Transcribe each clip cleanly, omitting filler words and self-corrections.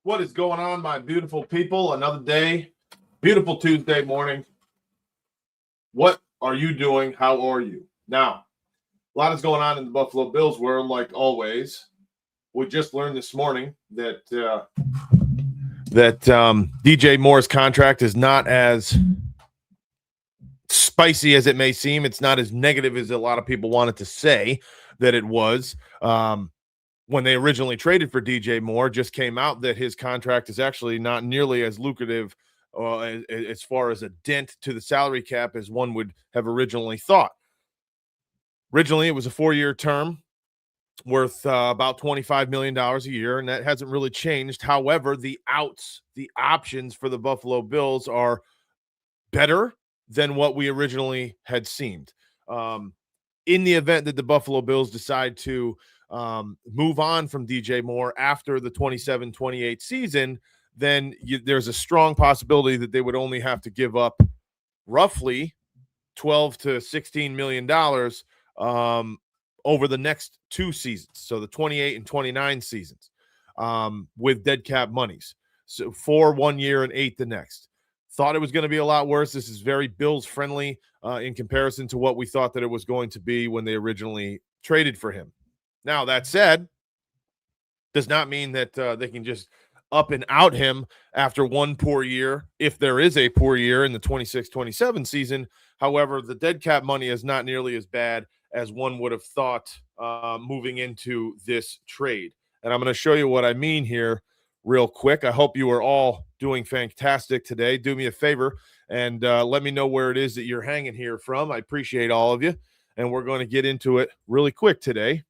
What is going on, my beautiful people? Another day, beautiful Tuesday morning. What are you doing? How are you? Now, a lot is going on in the Buffalo Bills world, like always. We just learned this morning that DJ Moore's contract is not as spicy as it may seem. It's not as negative as a lot of people wanted to say that it was. When they originally traded for DJ Moore, just came out that his contract is actually not nearly as lucrative as far as a dent to the salary cap as one would have originally thought. Originally, it was a 4-year term worth about $25 million a year, and that hasn't really changed. However, the options for the Buffalo Bills are better than what we originally had seemed. In the event that the Buffalo Bills decide to move on from DJ Moore after the 27-28 season, then there's a strong possibility that they would only have to give up roughly $12 to $16 million over the next 2 seasons, so the 28 and 29 seasons, with dead cap monies. So 4 1 year and 8 the next. Thought it was going to be a lot worse. This is very Bills friendly in comparison to what we thought that it was going to be when they originally traded for him. Now, that said, does not mean that they can just up and out him after one poor year, if there is a poor year in the 26-27 season. However, the dead cap money is not nearly as bad as one would have thought moving into this trade. And I'm going to show you what I mean here real quick. I hope you are all doing fantastic today. Do me a favor and let me know where it is that you're hanging here from. I appreciate all of you. And we're going to get into it really quick today.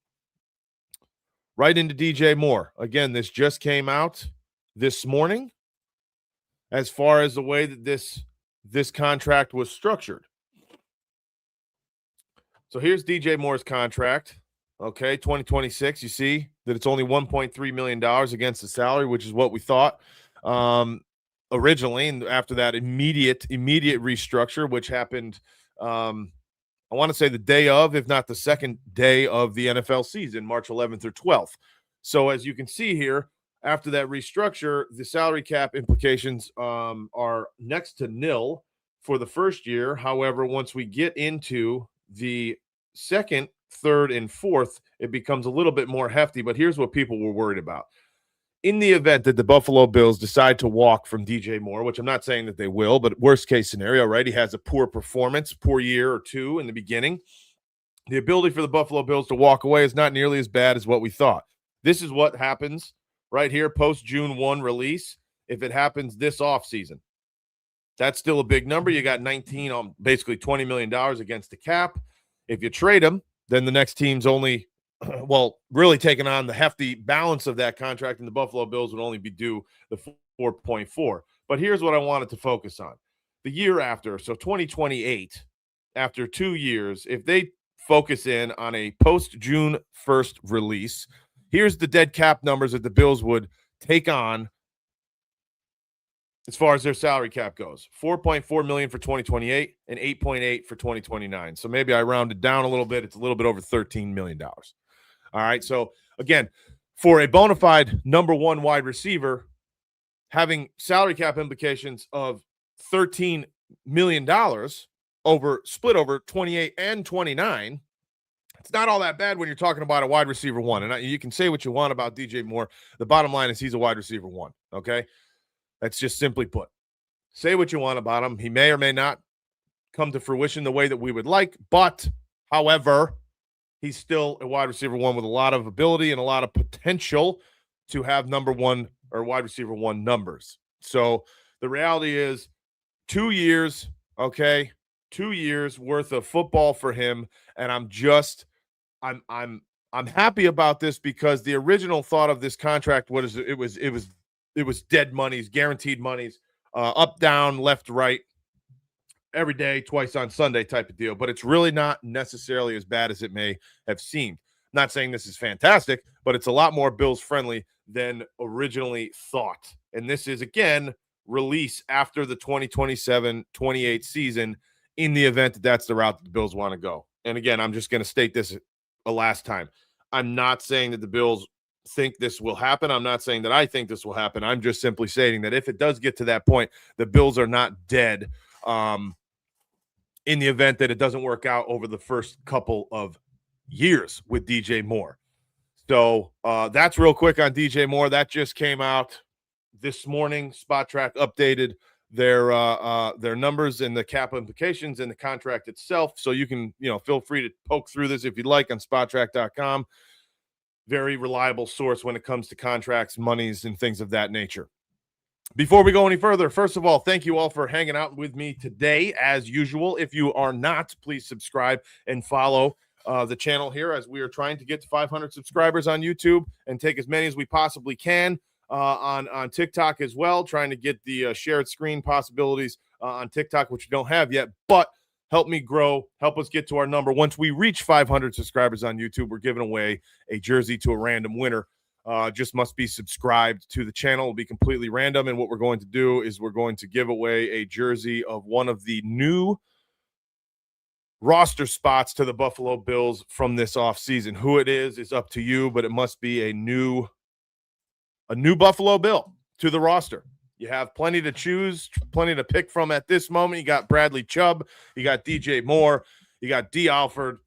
Right into DJ Moore. Again, this just came out this morning as far as the way that this contract was structured. So here's DJ Moore's contract. Okay, 2026. You see that it's only $1.3 million against the salary, which is what we thought originally. And after that immediate restructure, which happened, I want to say the day of, if not the second day of the NFL season, March 11th or 12th. So as you can see here, after that restructure, the salary cap implications are next to nil for the first year. However, once we get into the second, third, and fourth, it becomes a little bit more hefty. But here's what people were worried about. In the event that the Buffalo Bills decide to walk from DJ Moore, which I'm not saying that they will, but worst case scenario, right? He has a poor performance, poor year or two in the beginning. The ability for the Buffalo Bills to walk away is not nearly as bad as what we thought. This is what happens right here, post-June 1 release, if it happens this offseason. That's still a big number. You got basically $20 million against the cap. If you trade him, then the next team's only really taking on the hefty balance of that contract, and the Buffalo Bills would only be due the 4.4. But here's what I wanted to focus on. The year after, so 2028, after 2 years, if they focus in on a post-June 1st release, here's the dead cap numbers that the Bills would take on as far as their salary cap goes. $4.4 million for 2028 and $8.8 for 2029. So maybe I rounded down a little bit. It's a little bit over $13 million. All right, so again, for a bona fide number one wide receiver, having salary cap implications of $13 million split over 28 and 29, it's not all that bad when you're talking about a wide receiver one. And you can say what you want about DJ Moore. The bottom line is he's a wide receiver one, okay? That's just simply put. Say what you want about him. He may or may not come to fruition the way that we would like, but, however, he's still a wide receiver one with a lot of ability and a lot of potential to have number one or wide receiver one numbers. So the reality is 2 years, okay, 2 years worth of football for him, and I'm happy about this because the original thought of this contract was it was dead monies, guaranteed monies, up, down, left, right, every day, twice on Sunday type of deal. But it's really not necessarily as bad as it may have seemed. Not saying this is fantastic, but it's a lot more Bills friendly than originally thought. And this is, again, release after the 2027-28 season in the event that that's the route that the Bills want to go. And again, I'm just going to state this a last time. I'm not saying that the Bills think this will happen. I'm not saying that I think this will happen. I'm just simply stating that if it does get to that point, the Bills are not dead in the event that it doesn't work out over the first couple of years with DJ Moore. So that's real quick on DJ Moore. That just came out this morning. Spot Track updated their numbers and the cap implications and the contract itself. So you can, feel free to poke through this if you'd like on spottrack.com. Very reliable source when it comes to contracts, monies, and things of that nature. Before we go any further, first of all, thank you all for hanging out with me today. As usual, if you are not, please subscribe and follow the channel here, as we are trying to get to 500 subscribers on YouTube and take as many as we possibly can on TikTok as well, trying to get the shared screen possibilities on TikTok, which we don't have yet, but help me grow, help us get to our number. Once we reach 500 subscribers on YouTube, we're giving away a jersey to a random winner. Just must be subscribed to the channel. It'll be completely random, and what we're going to do is we're going to give away a jersey of one of the new roster spots to the Buffalo Bills from this offseason. Who it is up to you, but it must be a new Buffalo Bill to the roster. You have plenty to choose, plenty to pick from at this moment. You got Bradley Chubb, you got DJ Moore, you got D. Alford,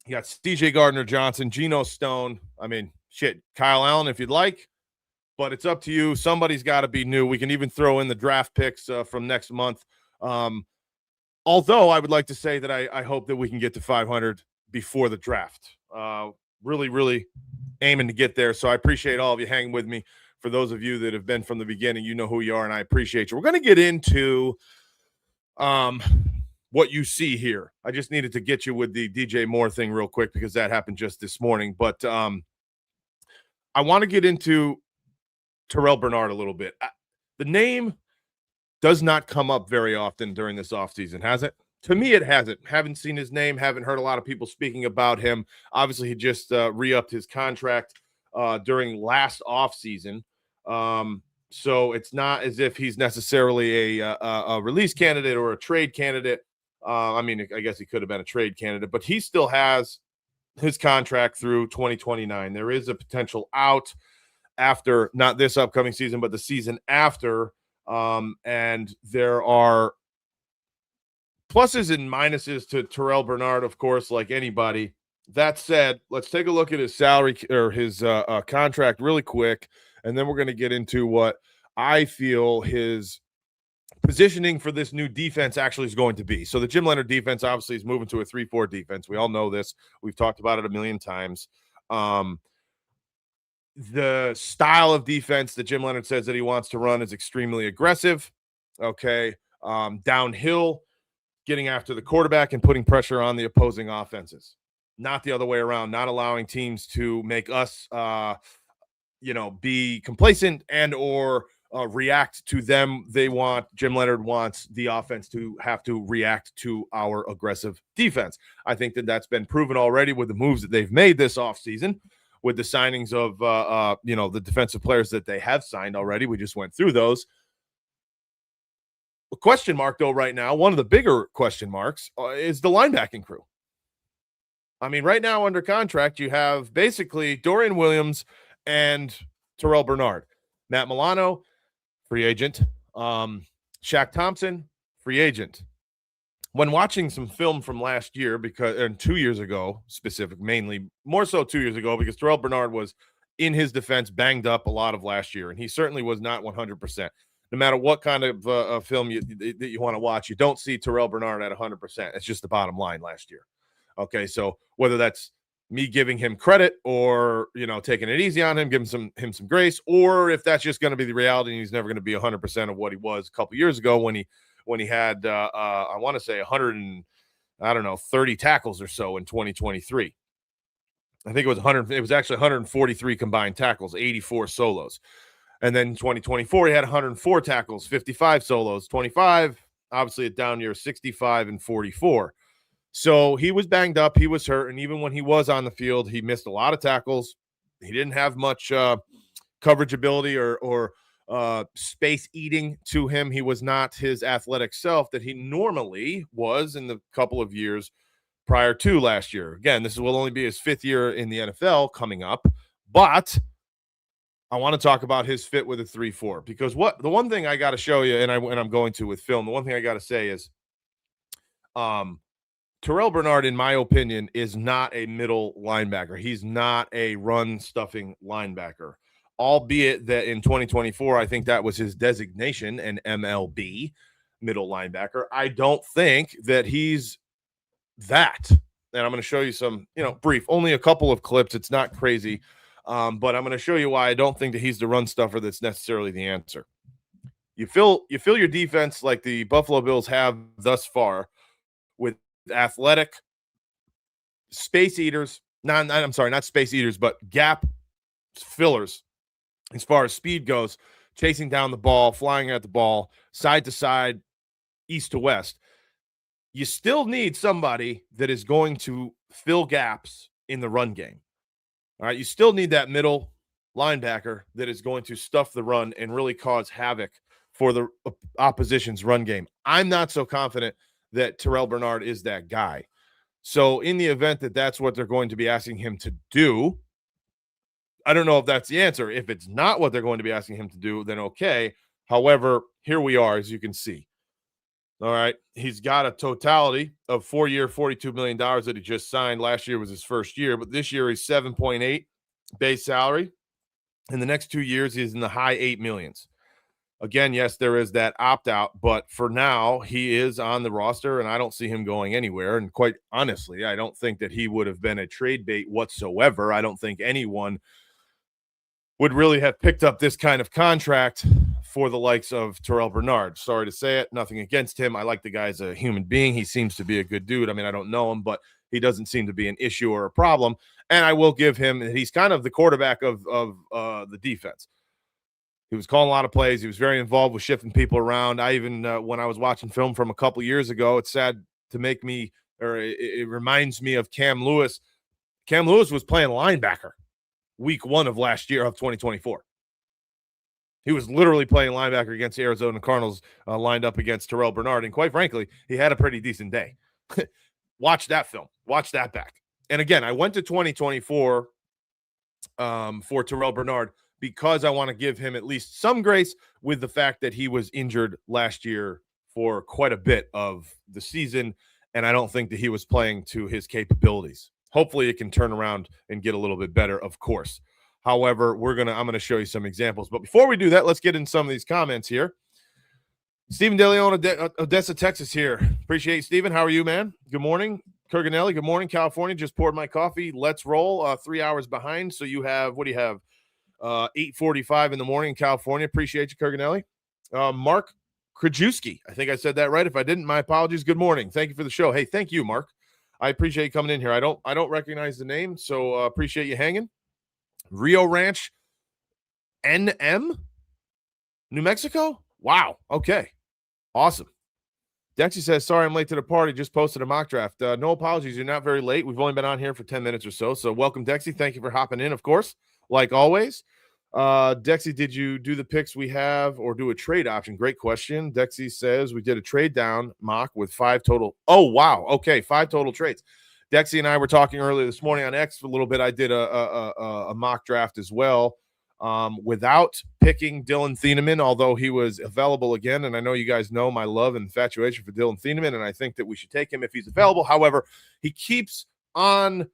you got DJ Gardner-Johnson, Geno Stone. I mean, shit, Kyle Allen if you'd like, but it's up to you. Somebody's got to be new. We can even throw in the draft picks from next month. Although I would like to say that I hope that we can get to 500 before the draft. Really, really aiming to get there. So I appreciate all of you hanging with me. For those of you that have been from the beginning, you know who you are, and I appreciate you. We're going to get into what you see here. I just needed to get you with the DJ Moore thing real quick because that happened just this morning. But I want to get into Terrel Bernard a little bit. The name does not come up very often during this offseason, has it? To me, it hasn't. Haven't seen his name, haven't heard a lot of people speaking about him. Obviously, he just re-upped his contract during last offseason. So it's not as if he's necessarily a release candidate or a trade candidate. I mean, I guess he could have been a trade candidate, but he still has his contract through 2029. There is a potential out after, not this upcoming season, but the season after. And there are pluses and minuses to Terrel Bernard, of course, like anybody. That said, let's take a look at his salary or his contract really quick, and then we're going to get into what I feel his positioning for this new defense actually is going to be. So the Jim Leonhard defense obviously is moving to a 3-4 defense. We all know this. We've talked about it a million times. The style of defense that Jim Leonhard says that he wants to run is extremely aggressive. Okay. Downhill, getting after the quarterback and putting pressure on the opposing offenses. Not the other way around, not allowing teams to make us, be complacent and or react to them. Jim Leonhard wants the offense to have to react to our aggressive defense. I think that that's been proven already with the moves that they've made this offseason, with the signings of, the defensive players that they have signed already. We just went through those. A question mark, though, right now, one of the bigger question marks is the linebacking crew. I mean, right now under contract, you have basically Dorian Williams and Terrel Bernard. Matt Milano, free agent. Shaq Thompson, free agent. When watching some film from last year, and 2 years ago, mainly more so 2 years ago, because Terrel Bernard was, in his defense, banged up a lot of last year, and he certainly was not 100%. No matter what kind of film that you want to watch, you don't see Terrel Bernard at 100%. It's just the bottom line last year. Okay, so whether that's me giving him credit or, taking it easy on him, giving him some grace, or if that's just going to be the reality and he's never going to be 100% of what he was a couple years ago when he had, I want to say 30 tackles or so in 2023. I think it was 100. It was actually 143 combined tackles, 84 solos. And then 2024, he had 104 tackles, 55 solos, 25, obviously a down year, 65 and 44. So he was banged up. He was hurt. And even when he was on the field, he missed a lot of tackles. He didn't have much coverage ability or space eating to him. He was not his athletic self that he normally was in the couple of years prior to last year. Again, this will only be his 5th year in the NFL coming up, but I want to talk about his fit with a 3-4 because the one thing I got to show you, and I'm going to with film, the one thing I got to say is, Terrel Bernard, in my opinion, is not a middle linebacker. He's not a run stuffing linebacker, albeit that in 2024, I think that was his designation, an MLB middle linebacker. I don't think that he's that. And I'm going to show you some, brief, only a couple of clips. It's not crazy. But I'm going to show you why I don't think that he's the run stuffer that's necessarily the answer. You fill your defense like the Buffalo Bills have thus far with athletic space eaters. Not space eaters, but gap fillers as far as speed goes, chasing down the ball, flying at the ball, side to side, east to west. You still need somebody that is going to fill gaps in the run game. All right, you still need that middle linebacker that is going to stuff the run and really cause havoc for the opposition's run game. I'm not so confident that Terrel Bernard is that guy. So in the event that that's what they're going to be asking him to do, I don't know if that's the answer. If it's not what they're going to be asking him to do, then okay. However, here we are, as you can see. All right, he's got a totality of 4-year, $42 million that he just signed. Last year was his first year, but this year he's 7.8 base salary. In the next 2 years, he's in the high 8 millions. Again, yes, there is that opt-out, but for now, he is on the roster, and I don't see him going anywhere. And quite honestly, I don't think that he would have been a trade bait whatsoever. I don't think anyone would really have picked up this kind of contract for the likes of Terrel Bernard. Sorry to say it, nothing against him. I like the guy as a human being. He seems to be a good dude. I mean, I don't know him, but he doesn't seem to be an issue or a problem. And I will give him, he's kind of the quarterback of the defense. He was calling a lot of plays. He was very involved with shifting people around. I even, when I was watching film from a couple years ago, it's sad to make me, or it reminds me of Cam Lewis. Cam Lewis was playing linebacker week 1 of last year of 2024. He was literally playing linebacker against the Arizona Cardinals, lined up against Terrel Bernard. And quite frankly, he had a pretty decent day. Watch that film. Watch that back. And again, I went to 2024 for Terrel Bernard because I want to give him at least some grace with the fact that he was injured last year for quite a bit of the season. And I don't think that he was playing to his capabilities. Hopefully it can turn around and get a little bit better, of course. However, I'm gonna show you some examples. But before we do that, let's get in some of these comments here. Stephen DeLeon, Odessa, Texas here. Appreciate you, Stephen. How are you, man? Good morning. Kurganelli, good morning. California, just poured my coffee. Let's roll. 3 hours behind. So you have, what do you have? 8:45 in the morning in California. Appreciate you, Kurganelli. Mark Krajewski. I think I said that right. If I didn't, my apologies. Good morning. Thank you for the show. Hey, thank you, Mark. I appreciate you coming in here. I don't recognize the name, so appreciate you hanging. Rio Ranch, NM, New Mexico. Wow. Okay. Awesome. Dexy says, sorry, I'm late to the party. Just posted a mock draft. No apologies. You're not very late. We've only been on here for 10 minutes or so. So welcome, Dexy. Thank you for hopping in, of course, like always. Dexy, did you do the picks we have or do a trade option? Great question. Dexy says we did a trade down mock with 5 total. Oh, wow. Okay. 5 total trades. Dexy and I were talking earlier this morning on X for a little bit. I did a mock draft as well without picking Dylan Thieneman, although he was available again. And I know you guys know my love and infatuation for Dylan Thieneman, and I think that we should take him if he's available. However, he keeps on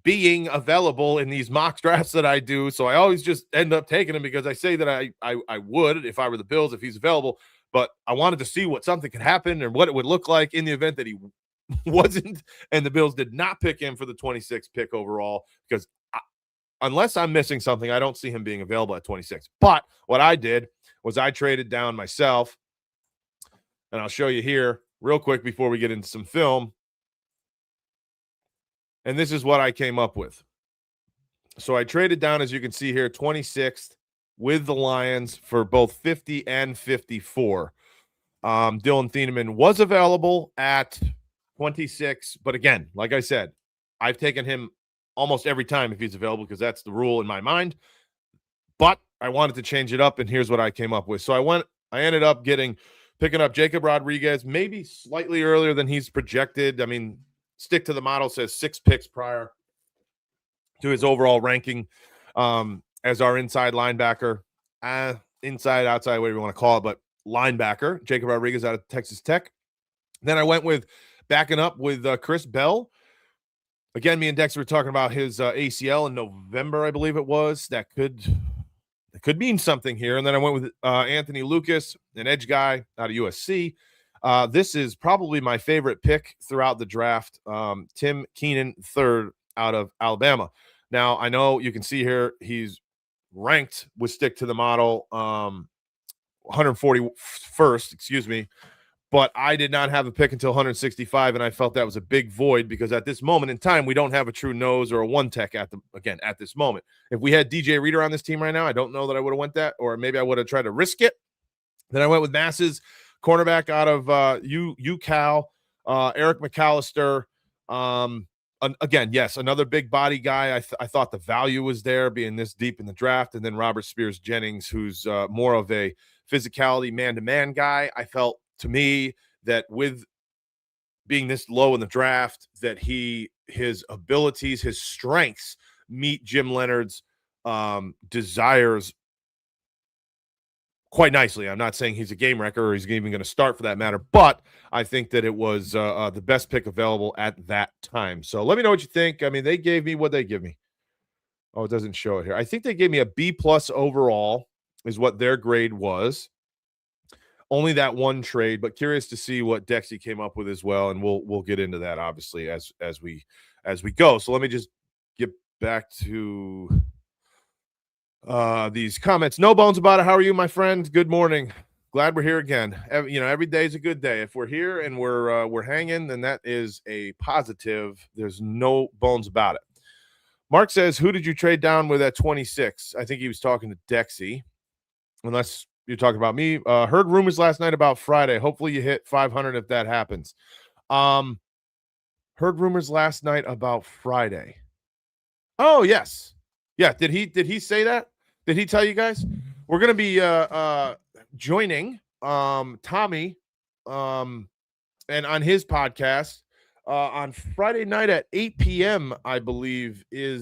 being available in these mock drafts that I do. So I always just end up taking him because I say that I would if I were the Bills, if he's available. But I wanted to see what something could happen and what it would look like in the event that he wasn't, and the Bills did not pick him for the 26th pick overall, because unless I'm missing something, I don't see him being available at 26. But what I did was I traded down myself, and I'll show you here real quick before we get into some film. And this is what I came up with. So I traded down, as you can see here, 26th with the Lions for both 50 and 54. Dylan Thieneman was available at 26, but again, like I said, I've taken him almost every time if he's available because that's the rule in my mind. But I wanted to change it up, and here's what I came up with. So I ended up picking up Jacob Rodriguez, maybe slightly earlier than he's projected. I mean, Stick to the Model says 6 picks prior to his overall ranking. as our inside linebacker, inside, outside, whatever you want to call it, but linebacker, Jacob Rodriguez out of Texas Tech. Then I went with backing up with Chris Bell. Again, me and Dexter were talking about his ACL in November, I believe it was. That could mean something here. And then I went with Anthony Lucas, an edge guy out of USC. This is probably my favorite pick throughout the draft. Tim Keenan, third out of Alabama. Now, I know you can see here he's ranked with stick to the model, 141st, excuse me. But I did not have a pick until 165, and I felt that was a big void because at this moment in time, we don't have a true nose or a one tech at this moment. If we had DJ Reader on this team right now, I don't know that I would have went that, or maybe I would have tried to risk it. Then I went with Mass's cornerback out of UCal, Eric McAllister. Again, yes, another big body guy. I thought the value was there being this deep in the draft. And then Robert Spears Jennings, who's more of a physicality man-to-man guy. I felt, to me, that with being this low in the draft, that his abilities, his strengths meet Jim Leonard's desires quite nicely. I'm not saying he's a game wrecker or he's even going to start for that matter, but I think that it was the best pick available at that time. So let me know what you think. I mean, they gave me what they give me. Oh, it doesn't show it here. I think they gave me a B+ overall is what their grade was. Only that one trade, but curious to see what Dexy came up with as well, and we'll get into that obviously as we go. So let me just get back to these comments. No bones about it. How are you, my friend? Good morning. Glad we're here again. Every day is a good day. If we're here and we're hanging, then that is a positive. There's no bones about it. Mark says, who did you trade down with at 26? I think he was talking to Dexy, unless you're talking about me. Heard rumors last night about Friday. Hopefully you hit 500 if that happens. Heard rumors last night about Friday. Oh, yes. Yeah, did he say that? Did he tell you guys? We're going to be joining Tommy and on his podcast on Friday night at 8 p.m., I believe I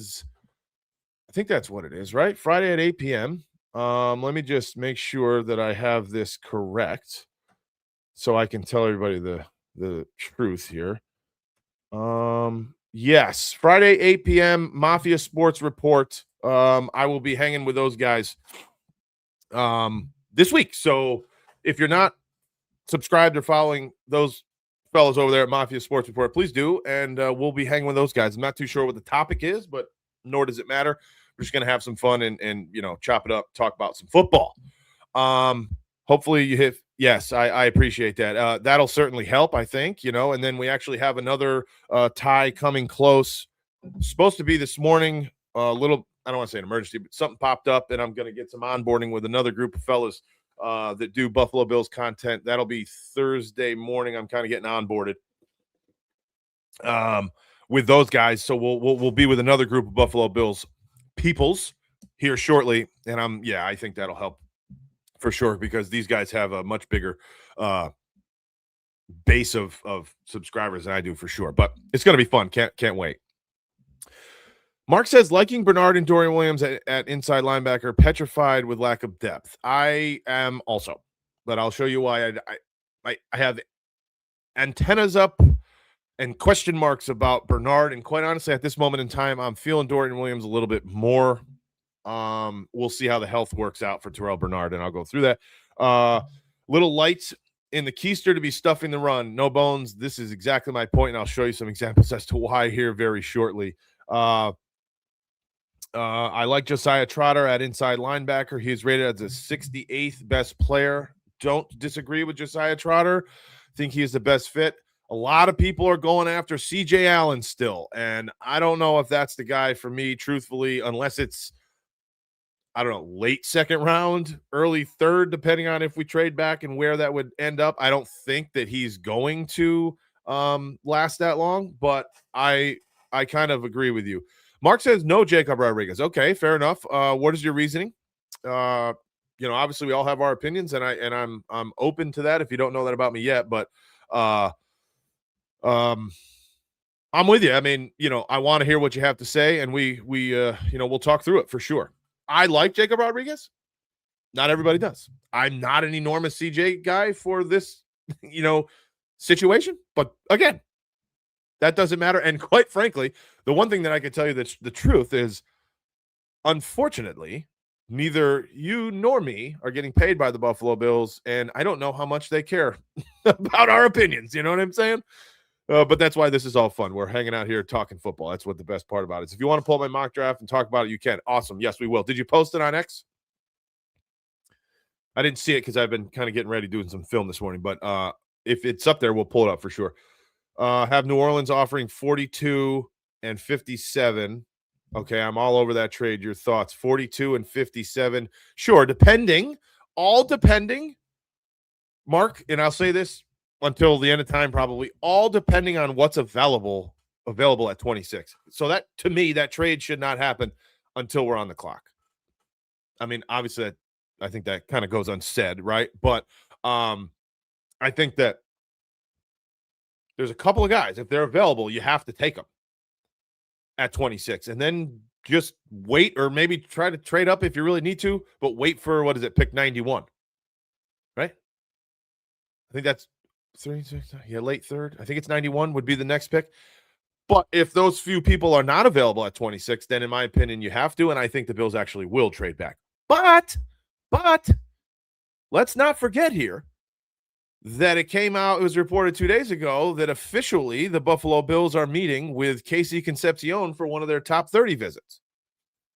think that's what it is, right? Friday at 8 p.m. Let me just make sure that I have this correct so I can tell everybody the truth here. Yes, Friday, 8 p.m., Mafia Sports Report. I will be hanging with those guys this week. So if you're not subscribed or following those fellows over there at Mafia Sports Report, please do. And we'll be hanging with those guys. I'm not too sure what the topic is, but nor does it matter. We're just going to have some fun and chop it up, talk about some football. Hopefully you hit. Yes, I appreciate that. That'll certainly help, I think, and then we actually have another tie coming close. Supposed to be this morning, a little, I don't want to say an emergency, but something popped up, and I'm going to get some onboarding with another group of fellas that do Buffalo Bills content. That'll be Thursday morning. I'm kind of getting onboarded with those guys. So we'll be with another group of Buffalo Bills peoples here shortly. And I think that'll help for sure, because these guys have a much bigger base of subscribers than I do for sure. But it's going to be fun. Can't wait. Mark says, liking Bernard and Dorian Williams at inside linebacker, petrified with lack of depth. I am also, but I'll show you why. I have antennas up and question marks about Bernard. And quite honestly, at this moment in time, I'm feeling Dorian Williams a little bit more. We'll see how the health works out for Terrel Bernard, and I'll go through that. Little light in the keister to be stuffing the run. No bones. This is exactly my point, and I'll show you some examples as to why here very shortly. I like Josiah Trotter at inside linebacker. He's rated as the 68th best player. Don't disagree with Josiah Trotter. Think he is the best fit. A lot of people are going after CJ Allen still, and I don't know if that's the guy for me, truthfully, unless it's, I don't know, late second round, early third, depending on if we trade back and where that would end up. I don't think that he's going to last that long, but I kind of agree with you. Mark says no Jacob Rodriguez. Okay, fair enough. What is your reasoning? Obviously we all have our opinions, and I'm open to that if you don't know that about me yet, but I'm with you. I mean, I want to hear what you have to say, and we'll talk through it for sure. I like Jacob Rodriguez. Not everybody does. I'm not an enormous CJ guy for this, situation. But again, that doesn't matter. And quite frankly, the one thing that I can tell you that the truth is, unfortunately, neither you nor me are getting paid by the Buffalo Bills, and I don't know how much they care about our opinions. You know what I'm saying? But that's why this is all fun. We're hanging out here talking football. That's what the best part about it is. If you want to pull my mock draft and talk about it, you can. Awesome. Yes, we will. Did you post it on X? I didn't see it because I've been kind of getting ready doing some film this morning. But if it's up there, we'll pull it up for sure. Have New Orleans offering 42 and 57. Okay, I'm all over that trade. Your thoughts? 42 and 57. Sure, depending, Mark, and I'll say this until the end of time probably, all depending on what's available at 26. So that, to me, that trade should not happen until we're on the clock. I mean, obviously, I think that kind of goes unsaid, right? But I think that there's a couple of guys, if they're available, you have to take them at 26. And then just wait, or maybe try to trade up if you really need to, but wait for, pick 91, right? I think that's late third. I think it's 91 would be the next pick. But if those few people are not available at 26, then in my opinion, you have to. And I think the Bills actually will trade back. But let's not forget here that it was reported 2 days ago that officially the Buffalo Bills are meeting with Casey Concepcion for one of their top 30 visits.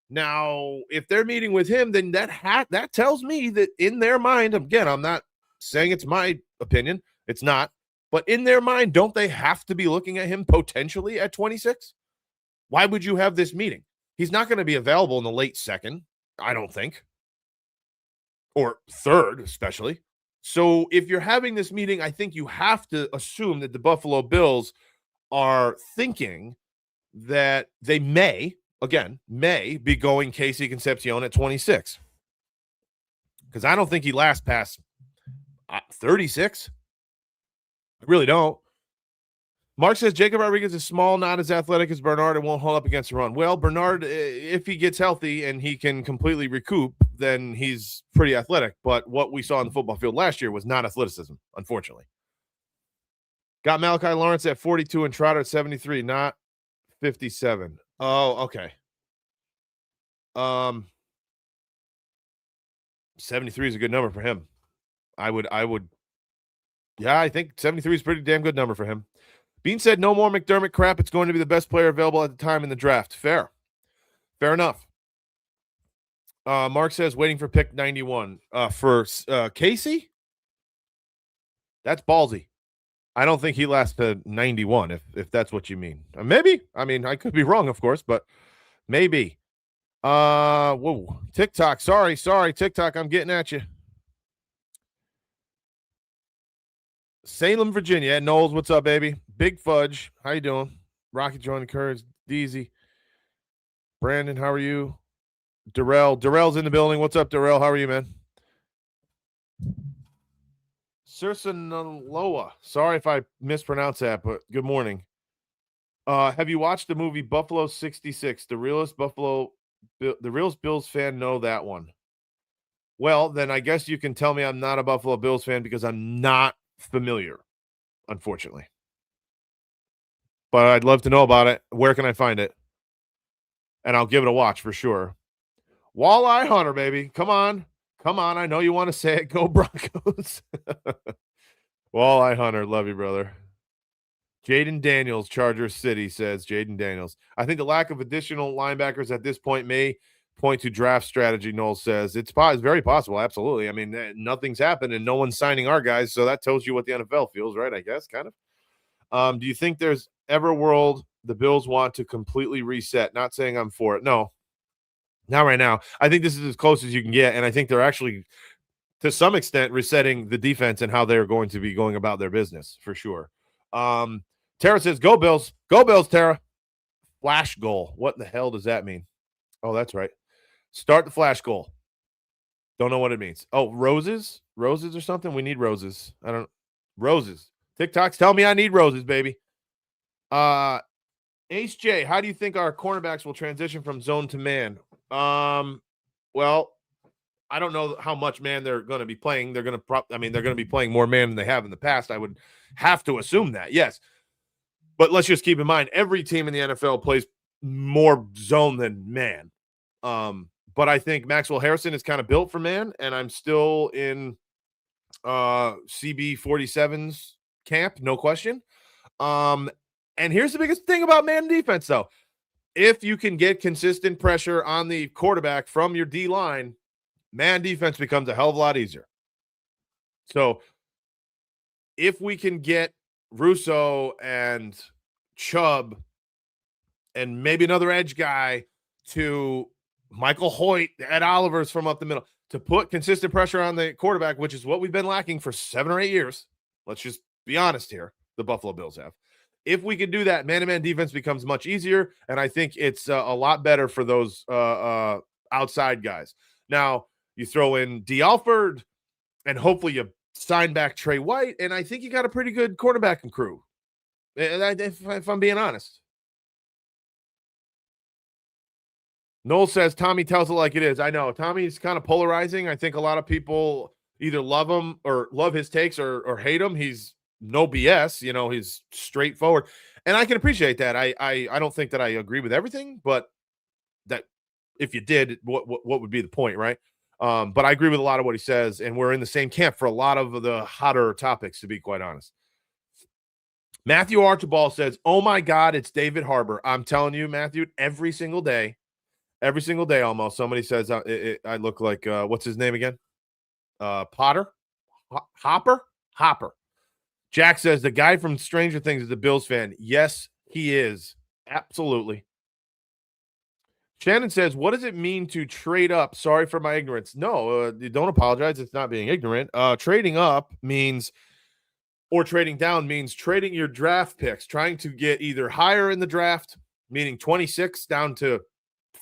Now, if they're meeting with him, then that tells me that in their mind, again, I'm not saying it's my opinion, it's not, but in their mind, don't they have to be looking at him potentially at 26? Why would you have this meeting? He's not going to be available in the late second, I don't think, or third especially. So if you're having this meeting, I think you have to assume that the Buffalo Bills are thinking that they may be going Casey Concepcion at 26. Because I don't think he lasts past 36. I really don't. Mark says Jacob Rodriguez is small, not as athletic as Bernard, and won't hold up against the run. Well, Bernard, if he gets healthy and he can completely recoup, then he's pretty athletic. But what we saw on the football field last year was not athleticism, unfortunately. Got Malachi Lawrence at 42 and Trotter at 73, not 57. Oh, okay. 73 is a good number for him. I think 73 is a pretty damn good number for him. Bean said, no more McDermott crap. It's going to be the best player available at the time in the draft. Fair enough. Mark says, waiting for pick 91. For Casey? That's ballsy. I don't think he lasts to 91, if that's what you mean. Maybe. I mean, I could be wrong, of course, but maybe. Whoa. TikTok. Sorry, TikTok. I'm getting at you. Salem, Virginia. Knowles, what's up, baby? Big Fudge, how you doing? Rocket joining Courage. Deezy. Brandon, how are you? Darrell's in the building. What's up, Darrell? How are you, man? Sursanaloa. Sorry if I mispronounced that, but good morning. Have you watched the movie Buffalo 66? The realest Bills fan know that one. Well, then I guess you can tell me I'm not a Buffalo Bills fan because I'm not familiar, unfortunately. But I'd love to know about it. Where can I find it? And I'll give it a watch for sure. Walleye Hunter, baby. Come on. I know you want to say it. Go Broncos. Walleye Hunter. Love you, brother. Jaden Daniels, Charger City, says Jaden Daniels. I think the lack of additional linebackers at this point may point to draft strategy, Knowles says. It's very possible, absolutely. I mean, nothing's happened and no one's signing our guys, so that tells you what the NFL feels, right, I guess, kind of. Do you think there's ever a world the Bills want to completely reset? Not saying I'm for it. No, not right now. I think this is as close as you can get, and I think they're actually, to some extent, resetting the defense and how they're going to be going about their business, for sure. Tara says, go Bills. Go Bills, Tara. Flash goal. What in the hell does that mean? Oh, that's right. Start the flash goal. Don't know what it means. Oh, roses? Roses or something? We need roses. Roses. TikToks tell me I need roses, baby. Ace J, how do you think our cornerbacks will transition from zone to man? Well, I don't know how much man they're going to be playing. They're going to they're going to be playing more man than they have in the past. I would have to assume that. Yes. But let's just keep in mind every team in the NFL plays more zone than man. But I think Maxwell Harrison is kind of built for man, and I'm still in CB 47's camp, no question. And here's the biggest thing about man defense, though. If you can get consistent pressure on the quarterback from your D line, man defense becomes a hell of a lot easier. So if we can get Russo and Chubb and maybe another edge guy to Michael Hoyt, Ed Oliver's from up the middle, to put consistent pressure on the quarterback, which is what we've been lacking for 7 or 8 years. Let's just be honest here. The Buffalo Bills have. If we can do that, man-to-man defense becomes much easier, and I think it's a lot better for those outside guys. Now, you throw in D. Alford, and hopefully you sign back Trey White, and I think you got a pretty good quarterbacking crew, if I'm being honest. Noel says Tommy tells it like it is. I know. Tommy's kind of polarizing. I think a lot of people either love him or love his takes or hate him. He's no BS. You know, he's straightforward. And I can appreciate that. I don't think that I agree with everything, but that if you did, what would be the point, right? But I agree with a lot of what he says, and we're in the same camp for a lot of the hotter topics, to be quite honest. Matthew Archibald says, oh, my God, it's David Harbour. I'm telling you, Matthew, every single day almost, somebody says I look like, what's his name again? Hopper? Jack says, the guy from Stranger Things is a Bills fan. Yes, he is. Absolutely. Shannon says, what does it mean to trade up? Sorry for my ignorance. No, don't apologize. It's not being ignorant. Trading up means, or trading down means trading your draft picks, trying to get either higher in the draft, meaning 26 down to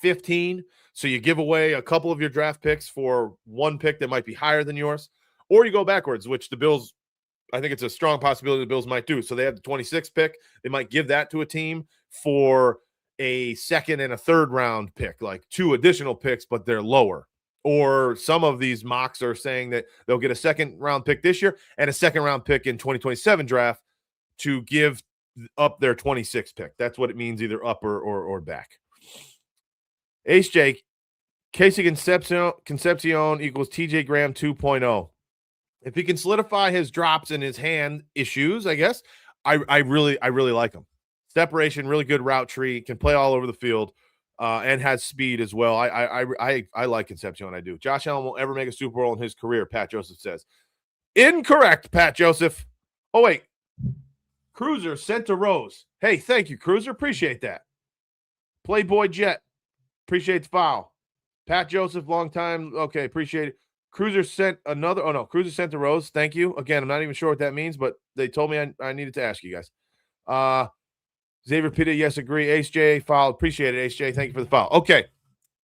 15. So you give away a couple of your draft picks for one pick that might be higher than yours, or you go backwards, which the Bills, I think it's a strong possibility the Bills might do. So they have the 26th pick. They might give that to a team for a second and a third round pick, like 2 additional picks, but they're lower. Or some of these mocks are saying that they'll get a second round pick this year and a second round pick in 2027 draft to give up their 26th pick. That's what it means, either up or back. Ace Jake, Casey Concepcion equals TJ Graham 2.0. If he can solidify his drops and his hand issues, I guess, I really like him. Separation, really good route tree, can play all over the field, and has speed as well. I like Concepcion, I do. Josh Allen won't ever make a Super Bowl in his career, Pat Joseph says. Incorrect, Pat Joseph. Oh, wait. Cruiser sent to Rose. Hey, thank you, Cruiser. Appreciate that. Playboy Jet. Appreciate the foul. Pat Joseph, long time. Okay, appreciate it. Cruiser sent another. Oh, no. Cruiser sent to Rose. Thank you. Again, I'm not even sure what that means, but they told me I needed to ask you guys. Xavier Pita, yes, agree. Ace J, foul. Appreciate it, Ace J. Thank you for the foul. Okay.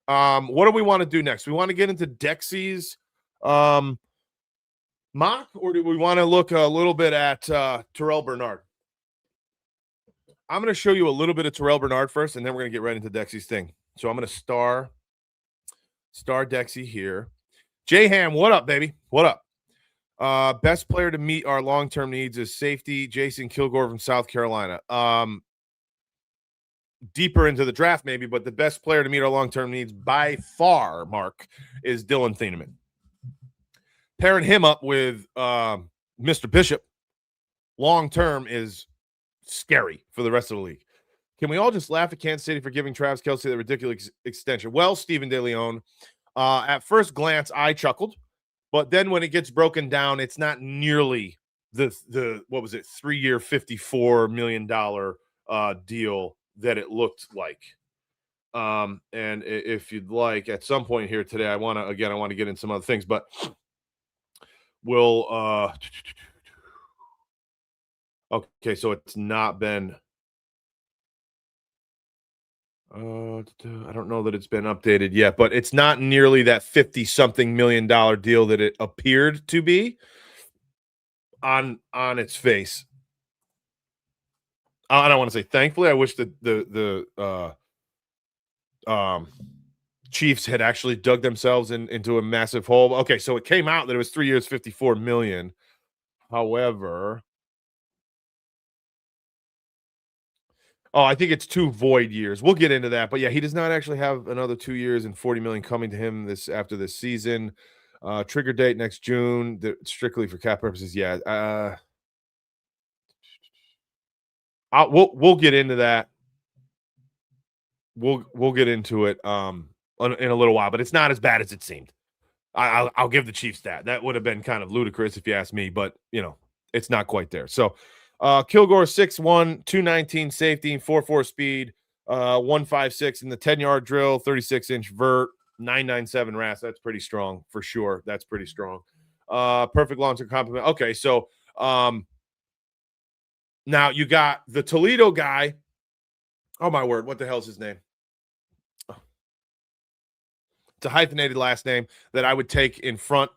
What do we want to do next? We want to get into Dexy's mock, or do we want to look a little bit at Terrel Bernard? I'm going to show you a little bit of Terrel Bernard first, and then we're going to get right into Dexy's thing. So I'm going to star Dexy here. J-Ham, what up, baby? What up? Best player to meet our long-term needs is safety Jason Kilgore from South Carolina. Deeper into the draft maybe, but the best player to meet our long-term needs by far, Mark, is Dylan Thieneman. Pairing him up with Mr. Bishop long-term is scary for the rest of the league. Can we all just laugh at Kansas City for giving Travis Kelce the ridiculous extension? Well, Stephen DeLeon, at first glance, I chuckled, but then when it gets broken down, it's not nearly the what was it, 3-year, $54 million deal that it looked like. And if you'd like, at some point here today, I want to get in some other things, but we'll okay, so it's not been I don't know that it's been updated yet, but it's not nearly that $50-something million deal that it appeared to be on its face. I don't want to say thankfully. I wish that the Chiefs had actually dug themselves into a massive hole. Okay, so it came out that it was 3 years, 54 million. However, I think it's 2 void years. We'll get into that, but yeah, he does not actually have another 2 years and 40 million coming to him after this season. Trigger date next June, strictly for cap purposes. Yeah, we'll get into that. We'll get into it in a little while, but it's not as bad as it seemed. I'll give the Chiefs that. That would have been kind of ludicrous if you ask me, but it's not quite there. So Kilgore 6'1", 219 safety, 4.4 speed, 156 in the 10-yard drill, 36-inch vert, 997 RAS. That's pretty strong for sure. That's pretty strong. Perfect long-term compliment. Okay, so now you got the Toledo guy. Oh my word, what the hell's his name? It's a hyphenated last name that I would take in front.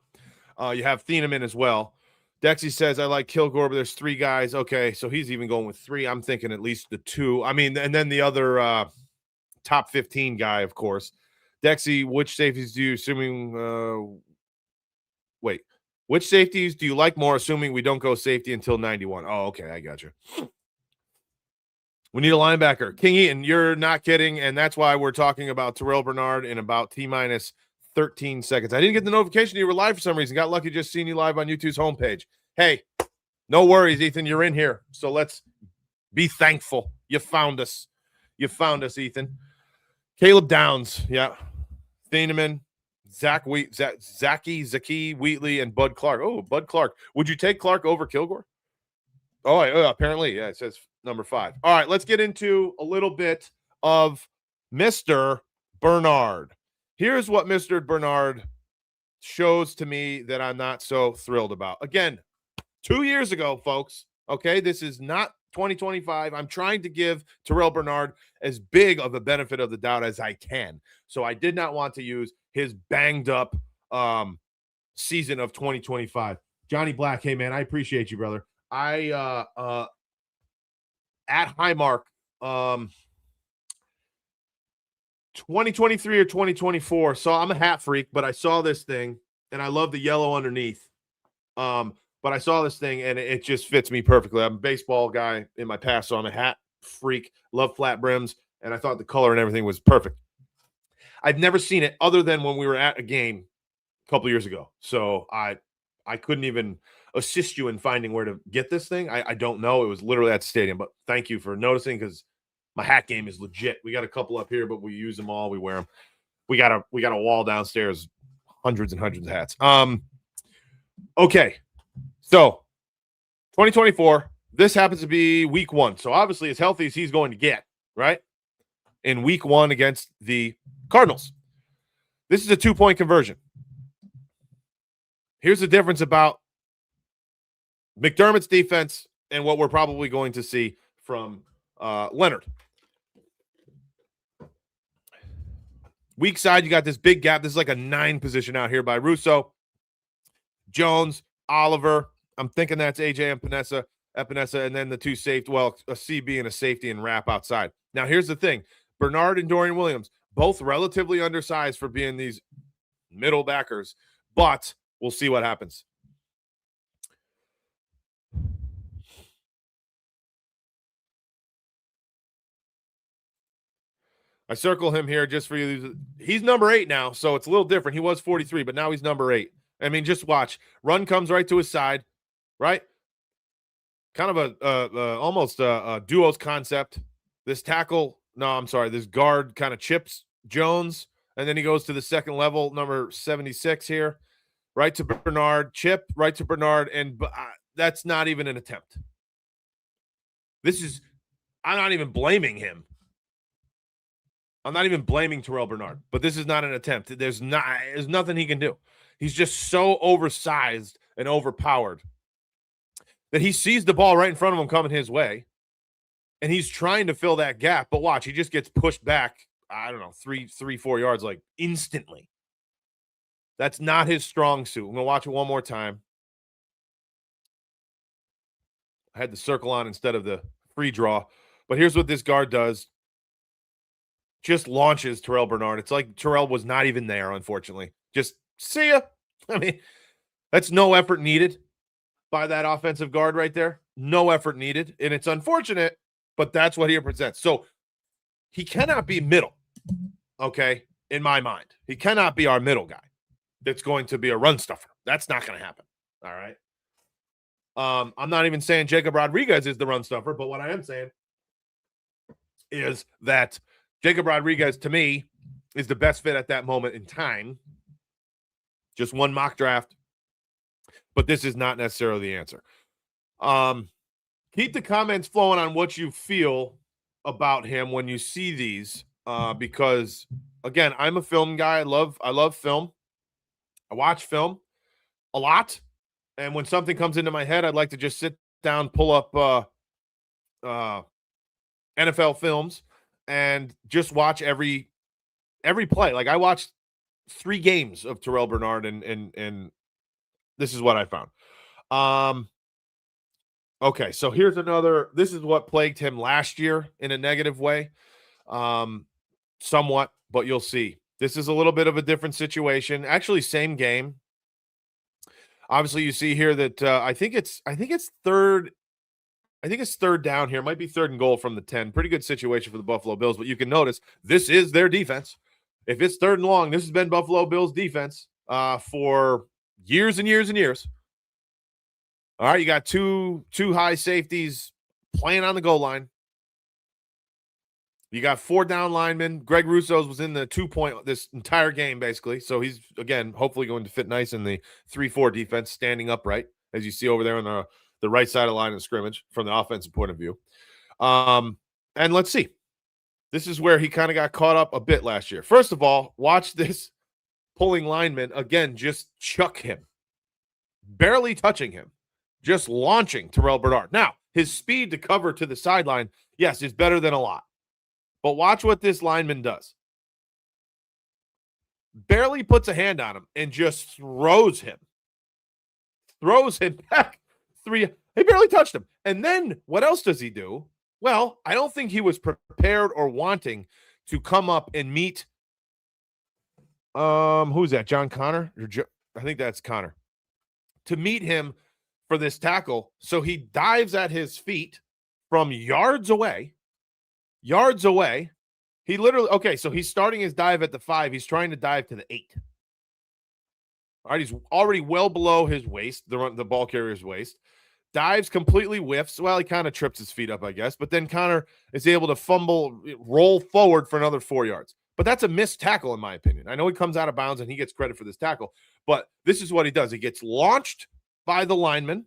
You have Thieneman as well. Dexy says, I like Kilgore, but there's 3 guys. Okay, so he's even going with 3. I'm thinking at least the 2. I mean, and then the other top 15 guy, of course. Dexy, which safeties do you which safeties do you like more, assuming we don't go safety until 91? Oh, okay, I got you. We need a linebacker. King Eaton, you're not kidding, and that's why we're talking about Terrel Bernard in about T-minus 13 seconds. I didn't get the notification you were live for some reason. Got lucky just seeing you live on YouTube's homepage. Hey, no worries, Ethan. You're in here, so let's be thankful. You found us. You found us, Ethan. Caleb Downs, yeah. Thieneman, Zaki, Wheatley, and Bud Clark. Oh, Bud Clark. Would you take Clark over Kilgore? Oh, apparently. Yeah, it says number 5. All right, let's get into a little bit of Mr. Bernard. Here's what Mr. Bernard shows to me that I'm not so thrilled about. Again, 2 years ago, folks. Okay, this is not 2025. I'm trying to give Terrel Bernard as big of a benefit of the doubt as I can. So I did not want to use his banged up season of 2025. Johnny Black, hey man, I appreciate you, brother. I at Highmark 2023 or 2024. So I'm a hat freak, but I saw this thing and I love the yellow underneath. But I saw this thing and it just fits me perfectly. I'm a baseball guy in my past, so I'm a hat freak, love flat brims, and I thought the color and everything was perfect. I've never seen it other than when we were at a game a couple years ago. So I couldn't even assist you in finding where to get this thing. I don't know. It was literally at the stadium, but thank you for noticing because my hat game is legit. We got a couple up here, but we use them all. We wear them. We got a wall downstairs, hundreds and hundreds of hats. Okay. So 2024, this happens to be week 1. So obviously as healthy as he's going to get, right? In week 1 against the Cardinals. This is a 2-point conversion. Here's the difference about McDermott's defense and what we're probably going to see from Leonhard. Weak side, you got this big gap. This is like a 9 position out here by Russo. Jones, Oliver. I'm thinking that's AJ Epinesa, and then the 2 safety. Well, a CB and a safety and wrap outside. Now, here's the thing. Bernard and Dorian Williams, both relatively undersized for being these middle backers, but we'll see what happens. I circle him here just for you. He's number 8 now, so it's a little different. He was 43, but now he's number 8. I mean, just watch. Run comes right to his side, right? Kind of almost a duos concept. This guard kind of chips Jones, and then he goes to the second level, number 76 here, right to Bernard, chip, right to Bernard, and that's not even an attempt. I'm not even blaming him. I'm not even blaming Terrel Bernard, but this is not an attempt. There's nothing he can do. He's just so oversized and overpowered that he sees the ball right in front of him coming his way, and he's trying to fill that gap. But watch, he just gets pushed back, I don't know, 3-4 yards, like instantly. That's not his strong suit. I'm going to watch it one more time. I had the circle on instead of the free draw. But here's what this guard does. just launches Terrel Bernard. It's like Terrell was not even there, unfortunately. Just see ya. I mean, that's no effort needed by that offensive guard right there. No effort needed. And it's unfortunate, but that's what he represents. So he cannot be middle, okay, in my mind. He cannot be our middle guy that's going to be a run stuffer. That's not going to happen, all right? I'm not even saying Jacob Rodriguez is the run stuffer, but what I am saying is that Jacob Rodriguez, to me, is the best fit at that moment in time. Just one mock draft, but this is not necessarily the answer. Keep the comments flowing on what you feel about him when you see these, because, again, I'm a film guy. I love film. I watch film a lot, and when something comes into my head, I'd like to just sit down, pull up NFL films, and just watch every play. Like, I watched 3 games of Terrel Bernard, and this is what I found. Okay, so here's another. This is what plagued him last year in a negative way, somewhat, but you'll see. This is a little bit of a different situation. Actually, same game. Obviously, you see here that I think it's third. I think it's third down here. It might be 3rd and goal from the 10. Pretty good situation for the Buffalo Bills, but you can notice this is their defense. If it's 3rd and long, this has been Buffalo Bills defense for years and years and years. All right, you got two high safeties playing on the goal line. You got 4 down linemen. Greg Russo's was in the 2-point this entire game, basically. So he's, again, hopefully going to fit nice in the 3-4 defense, standing upright, as you see over there on the right side of the line of scrimmage from the offensive point of view. And let's see. This is where he kind of got caught up a bit last year. First of all, watch this pulling lineman, again, just chuck him. Barely touching him. Just launching Terrel Bernard. Now, his speed to cover to the sideline, yes, is better than a lot. But watch what this lineman does. Barely puts a hand on him and just throws him. Throws him back. He barely touched him. And then what else does he do? Well, I don't think he was prepared or wanting to come up and meet who's that? John Connor? I think that's Connor. To meet him for this tackle. So he dives at his feet from yards away. Yards away. He literally, okay, so he's starting his dive at the 5. He's trying to dive to the 8. All right, he's already well below his waist, the ball carrier's waist. Dives, completely whiffs. Well, he kind of trips his feet up, I guess. But then Connor is able to roll forward for another 4 yards. But that's a missed tackle, in my opinion. I know he comes out of bounds and he gets credit for this tackle. But this is what he does. He gets launched by the lineman,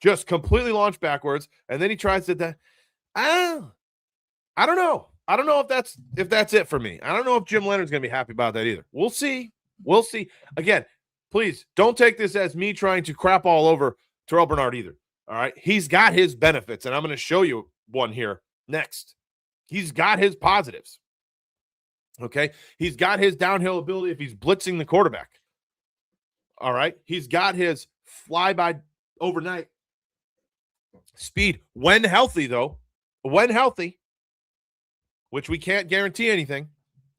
just completely launched backwards. And then he tries to, I don't know. I don't know if that's it for me. I don't know if Jim Leonard's going to be happy about that either. We'll see. We'll see. Again, please don't take this as me trying to crap all over Terrel Bernard either. All right. He's got his benefits, and I'm going to show you one here next. He's got his positives. Okay. He's got his downhill ability if he's blitzing the quarterback. All right. He's got his fly-by overnight speed when healthy, though. When healthy, which we can't guarantee anything.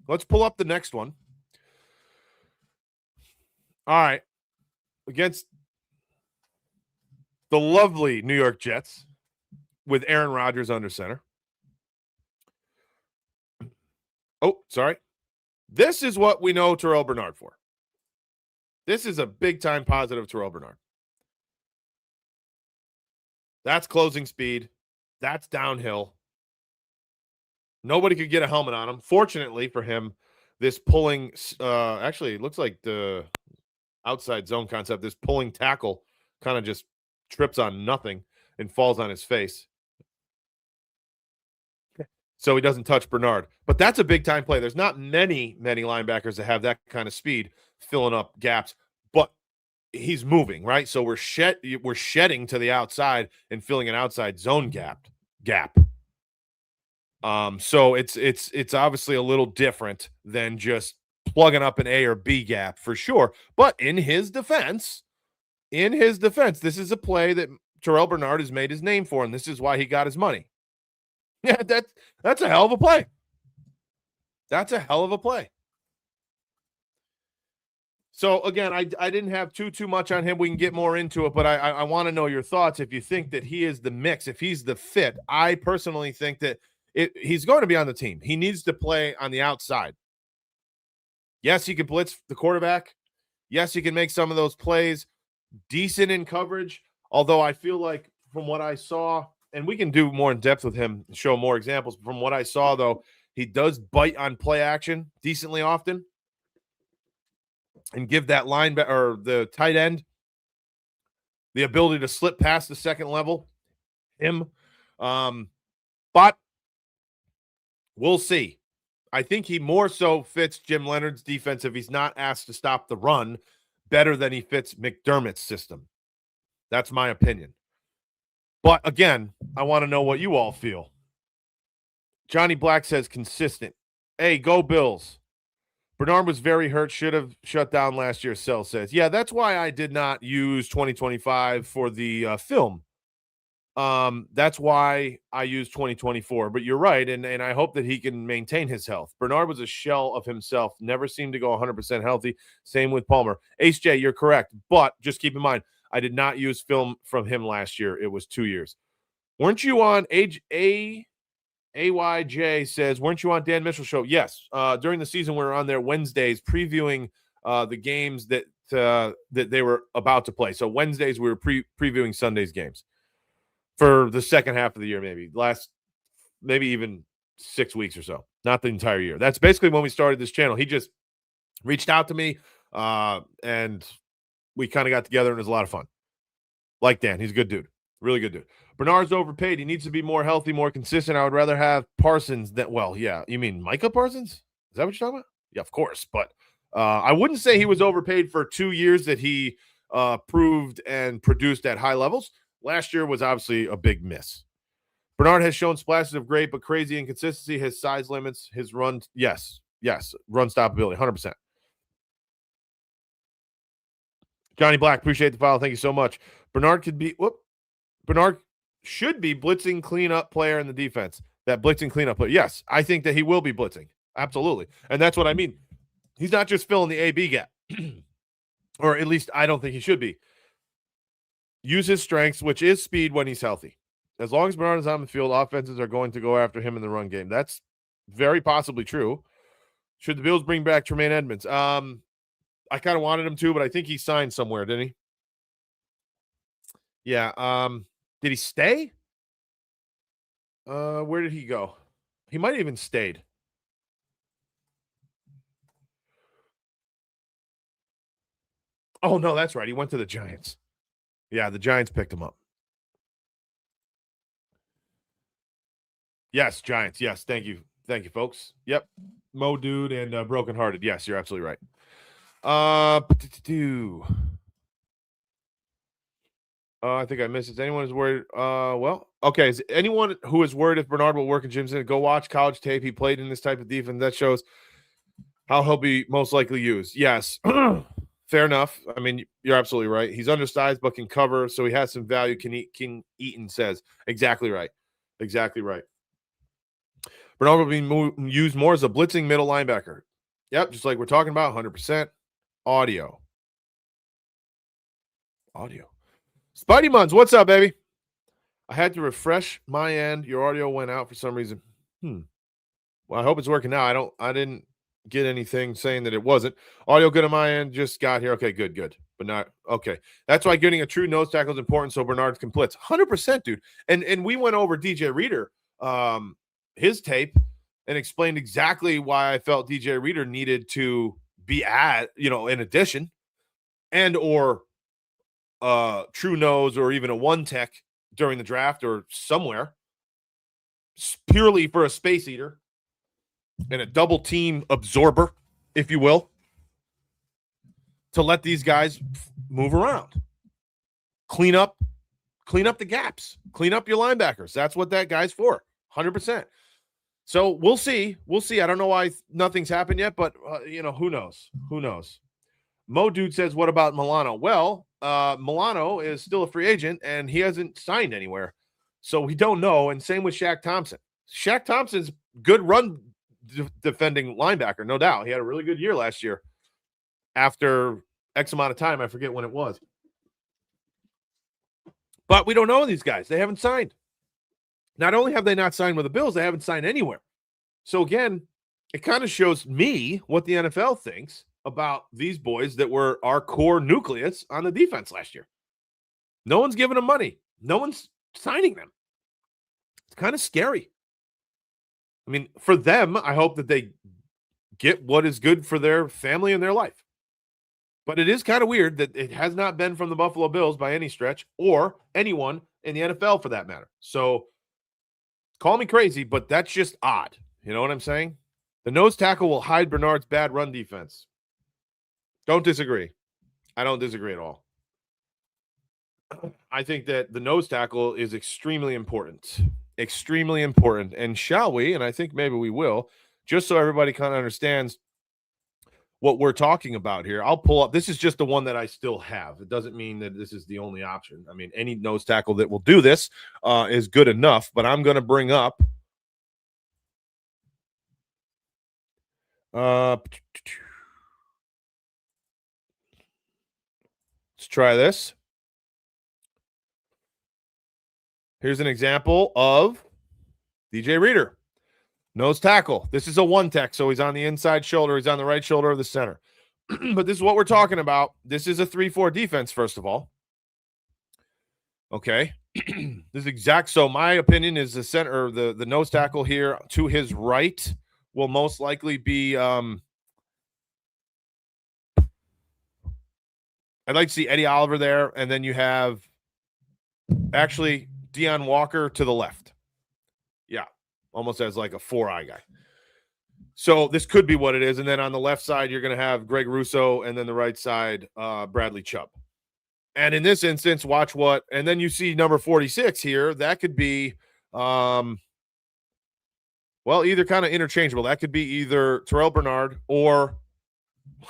Let's pull up the next one. All right. Against the lovely New York Jets with Aaron Rodgers under center. Oh, sorry. This is what we know Terrel Bernard for. This is a big-time positive Terrel Bernard. That's closing speed. That's downhill. Nobody could get a helmet on him. Fortunately for him, this pulling actually it looks like the outside zone concept. This pulling tackle kind of just trips on nothing and falls on his face. So he doesn't touch Bernard. But that's a big-time play. There's not many linebackers that have that kind of speed filling up gaps. But he's moving, right? So we're shedding to the outside and filling an outside zone gap. So it's obviously a little different than just plugging up an A or B gap for sure. But in his defense, this is a play that Terrel Bernard has made his name for, and this is why he got his money. Yeah, that's a hell of a play. That's a hell of a play. So again, I didn't have too much on him. We can get more into it, but I want to know your thoughts. If you think that he is the mix, if he's the fit, I personally think that he's going to be on the team. He needs to play on the outside. Yes, he can blitz the quarterback. Yes, he can make some of those plays decent in coverage. Although I feel like from what I saw, and we can do more in depth with him, show more examples. From what I saw, though, he does bite on play action decently often and give that linebacker or the tight end the ability to slip past the second level. But we'll see. I think he more so fits Jim Leonhard's defense if he's not asked to stop the run better than he fits McDermott's system. That's my opinion. But again, I want to know what you all feel. Johnny Black says consistent. Hey, go Bills. Bernard was very hurt, should have shut down last year, Sel says. Yeah, that's why I did not use 2025 for the film. That's why I used 2024. But you're right, and I hope that he can maintain his health. Bernard was a shell of himself, never seemed to go 100% healthy. Same with Palmer. Ace J, you're correct. But just keep in mind, I did not use film from him last year. It was 2 years. Weren't you on AYJ says, weren't you on Dan Mitchell's show? Yes. During the season, we were on there Wednesdays previewing the games that they were about to play. So Wednesdays, we were previewing Sunday's games for the second half of the year, maybe even 6 weeks or so. Not the entire year. That's basically when we started this channel. He just reached out to me, and we kind of got together, and it was a lot of fun. Like Dan. He's a good dude. Really good dude. Bernard's overpaid. He needs to be more healthy, more consistent. I would rather have Parsons than, well, yeah. You mean Micah Parsons? Is that what you're talking about? Yeah, of course. But I wouldn't say he was overpaid for 2 years that he proved and produced at high levels. Last year was obviously a big miss. Bernard has shown splashes of great but crazy inconsistency. His size limits, his run. Yes, run stoppability, 100%. Johnny Black, appreciate the follow. Thank you so much. Bernard should be blitzing cleanup player in the defense. That blitzing cleanup player. Yes, I think that he will be blitzing. Absolutely. And that's what I mean. He's not just filling the AB gap. Or at least I don't think he should be. Use his strengths, which is speed when he's healthy. As long as Bernard is on the field, offenses are going to go after him in the run game. That's very possibly true. Should the Bills bring back Tremaine Edmonds? I kind of wanted him to, but I think he signed somewhere, didn't he? Yeah. Did he stay? Where did he go? He might have even stayed. Oh, no, that's right. He went to the Giants. Yeah, the Giants picked him up. Yes, Giants. Yes, thank you. Thank you, folks. Yep. Mo Dude and Brokenhearted. Yes, you're absolutely right. I think I missed it. Is anyone is worried? Okay. Is anyone who is worried if Bernard will work in Jim's in? Go watch college tape. He played in this type of defense. That shows how he'll be most likely used. Yes. Fair enough. I mean, you're absolutely right. He's undersized but can cover, so he has some value. King Eaton says. Exactly right. Exactly right. Bernard will be used more as a blitzing middle linebacker. Yep, just like we're talking about, 100%. Audio. Spidey Muns, what's up, baby? I had to refresh my end. Your audio went out for some reason. Well, I hope it's working now. I didn't get anything saying that it wasn't. Audio good on my end. Just got here. Okay, good. But not okay. That's why getting a true nose tackle is important so Bernard can blitz. 100%, dude. And we went over DJ Reader, his tape, and explained exactly why I felt DJ Reader needed to be in addition, and or true nose or even a one tech during the draft or somewhere, purely for a space eater and a double team absorber, if you will, to let these guys move around, clean up the gaps, clean up your linebackers. That's what that guy's for, 100%. So we'll see. I don't know why nothing's happened yet, but who knows? Mo Dude says, what about Milano? Well, Milano is still a free agent, and he hasn't signed anywhere. So we don't know. And same with Shaq Thompson. Shaq Thompson's good run defending linebacker, no doubt. He had a really good year last year after X amount of time. I forget when it was. But we don't know these guys. They haven't signed. Not only have they not signed with the Bills, they haven't signed anywhere. So again, it kind of shows me what the NFL thinks about these boys that were our core nucleus on the defense last year. No one's giving them money. No one's signing them. It's kind of scary. I mean, for them, I hope that they get what is good for their family and their life. But it is kind of weird that it has not been from the Buffalo Bills by any stretch, or anyone in the NFL for that matter. So call me crazy, but that's just odd. You know what I'm saying? The nose tackle will hide Bernard's bad run defense. Don't disagree. I don't disagree at all. I think that the nose tackle is extremely important. Extremely important. And shall we, and I think maybe we will, just so everybody kind of understands what we're talking about here, I'll pull up. This is just the one that I still have. It doesn't mean that this is the only option. I mean, any nose tackle that will do this is good enough, but I'm going to bring up let's try this. Here's an example of DJ Reader. Nose tackle. This is a one tech, so he's on the inside shoulder. He's on the right shoulder of the center. But this is what we're talking about. This is a 3-4 defense, first of all. Okay. This is exact. So my opinion is the center, or the nose tackle here to his right will most likely be I'd like to see Eddie Oliver there, and then you have actually Deion Walker to the left. Yeah, almost as like a 4-eye guy. So this could be what it is. And then on the left side, you're going to have Greg Russo, and then the right side, Bradley Chubb. And in this instance, watch what, and then you see number 46 here. That could be, well, either kind of interchangeable. That could be either Terrel Bernard or,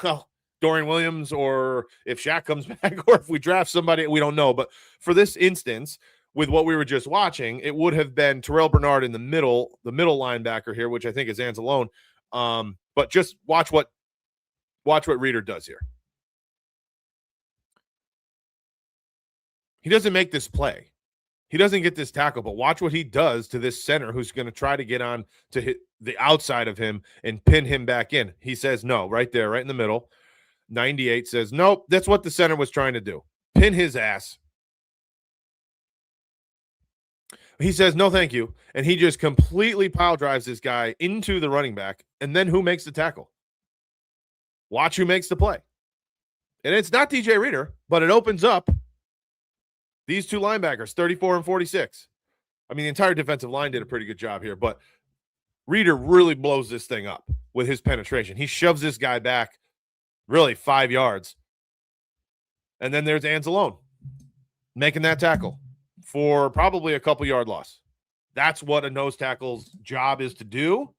well, Dorian Williams, or if Shaq comes back, or if we draft somebody, we don't know. But for this instance, with what we were just watching, it would have been Terrel Bernard in the middle linebacker here, which I think is Anzalone. But just watch what Reader does here. He doesn't make this play. He doesn't get this tackle, but watch what he does to this center who's going to try to get on to hit the outside of him and pin him back in. He says no, right there, right in the middle. 98 says, nope, that's what the center was trying to do. Pin his ass. He says, no, thank you. And he just completely pile drives this guy into the running back. And then who makes the tackle? Watch who makes the play. And it's not DJ Reader, but it opens up these two linebackers, 34 and 46. I mean, the entire defensive line did a pretty good job here, but Reader really blows this thing up with his penetration. He shoves this guy back really 5 yards. And then there's Anzalone making that tackle for probably a couple yard loss. That's what a nose tackle's job is to do.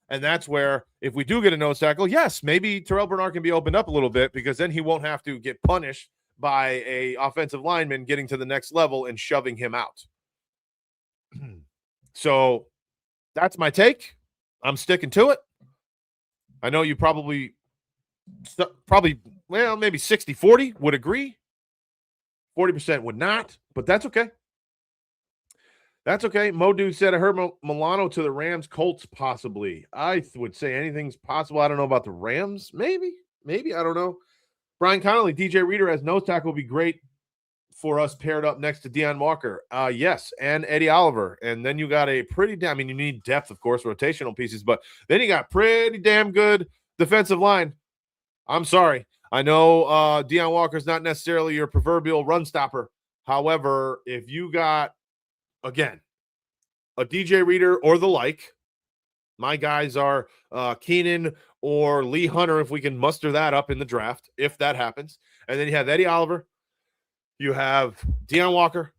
And that's where, if we do get a nose tackle, yes, maybe Terrel Bernard can be opened up a little bit, because then he won't have to get punished by a offensive lineman getting to the next level and shoving him out. So that's my take. I'm sticking to it. I know you probably, well, maybe 60-40 would agree. 40% would not, but that's okay. That's okay. Modu said, I heard Milano to the Rams, Colts possibly. I would say anything's possible. I don't know about the Rams. Maybe. I don't know. Brian Connolly, DJ Reader as nose tackle would be great for us paired up next to Deion Walker. Yes, and Eddie Oliver. And then you got a pretty, I mean, you need depth, of course, rotational pieces, but then you got pretty damn good defensive line. I'm sorry. I know Deion Walker's not necessarily your proverbial run stopper. However, if you got, again, a DJ Reader or the like, my guys are Keenan or Lee Hunter, if we can muster that up in the draft, if that happens. And then you have Eddie Oliver, you have Deion Walker,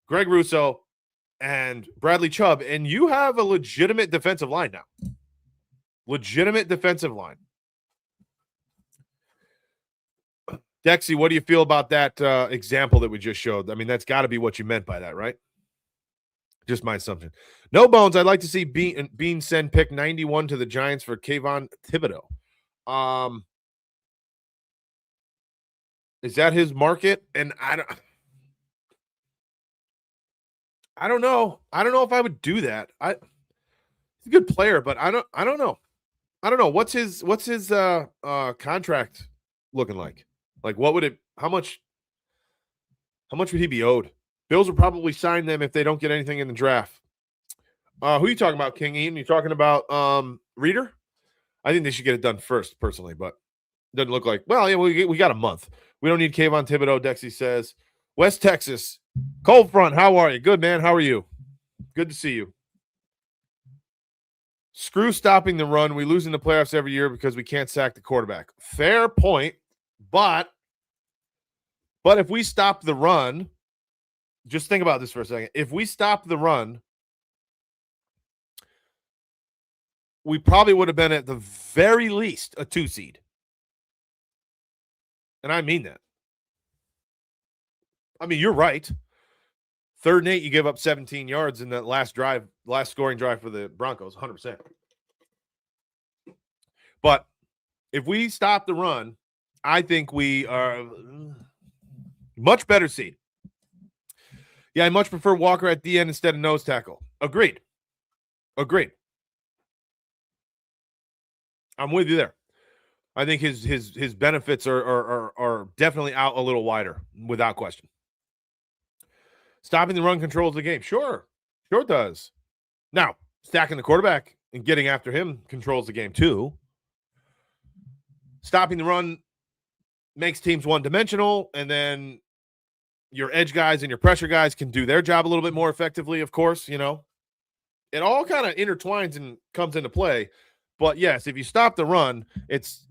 Greg Russo, and Bradley Chubb, and you have a legitimate defensive line now. Legitimate defensive line. Dexy, what do you feel about that example that we just showed? I mean, that's got to be what you meant by that, right? Just my assumption. No bones. I'd like to see Bean send pick 91 to the Giants for Kayvon Thibodeau. Is that his market? And I don't know. I don't know if I would do that. He's a good player, but I don't know. I don't know. What's his contract looking like? Like how much would he be owed? Bills would probably sign them if they don't get anything in the draft. Who are you talking about, King Ian? You talking about Reader? I think they should get it done first, personally, but doesn't look like. Well, yeah, we got a month. We don't need Kayvon Thibodeau, Dexy says. West Texas, Cold Front, how are you? Good, man. How are you? Good to see you. Screw stopping the run. We lose in the playoffs every year because we can't sack the quarterback. Fair point, but if we stop the run, just think about this for a second. If we stop the run, we probably would have been at the very least a 2 seed. And I mean that. I mean, you're right. 3rd and 8, you give up 17 yards in that last scoring drive for the Broncos, 100%. But if we stop the run, I think we are much better seed. Yeah, I much prefer Walker at the end instead of nose tackle. Agreed. I'm with you there. I think his benefits are definitely out a little wider, without question. Stopping the run controls the game. Sure it does. Now, stacking the quarterback and getting after him controls the game too. Stopping the run makes teams one-dimensional, and then your edge guys and your pressure guys can do their job a little bit more effectively, of course, It all kind of intertwines and comes into play. But yes, if you stop the run, it's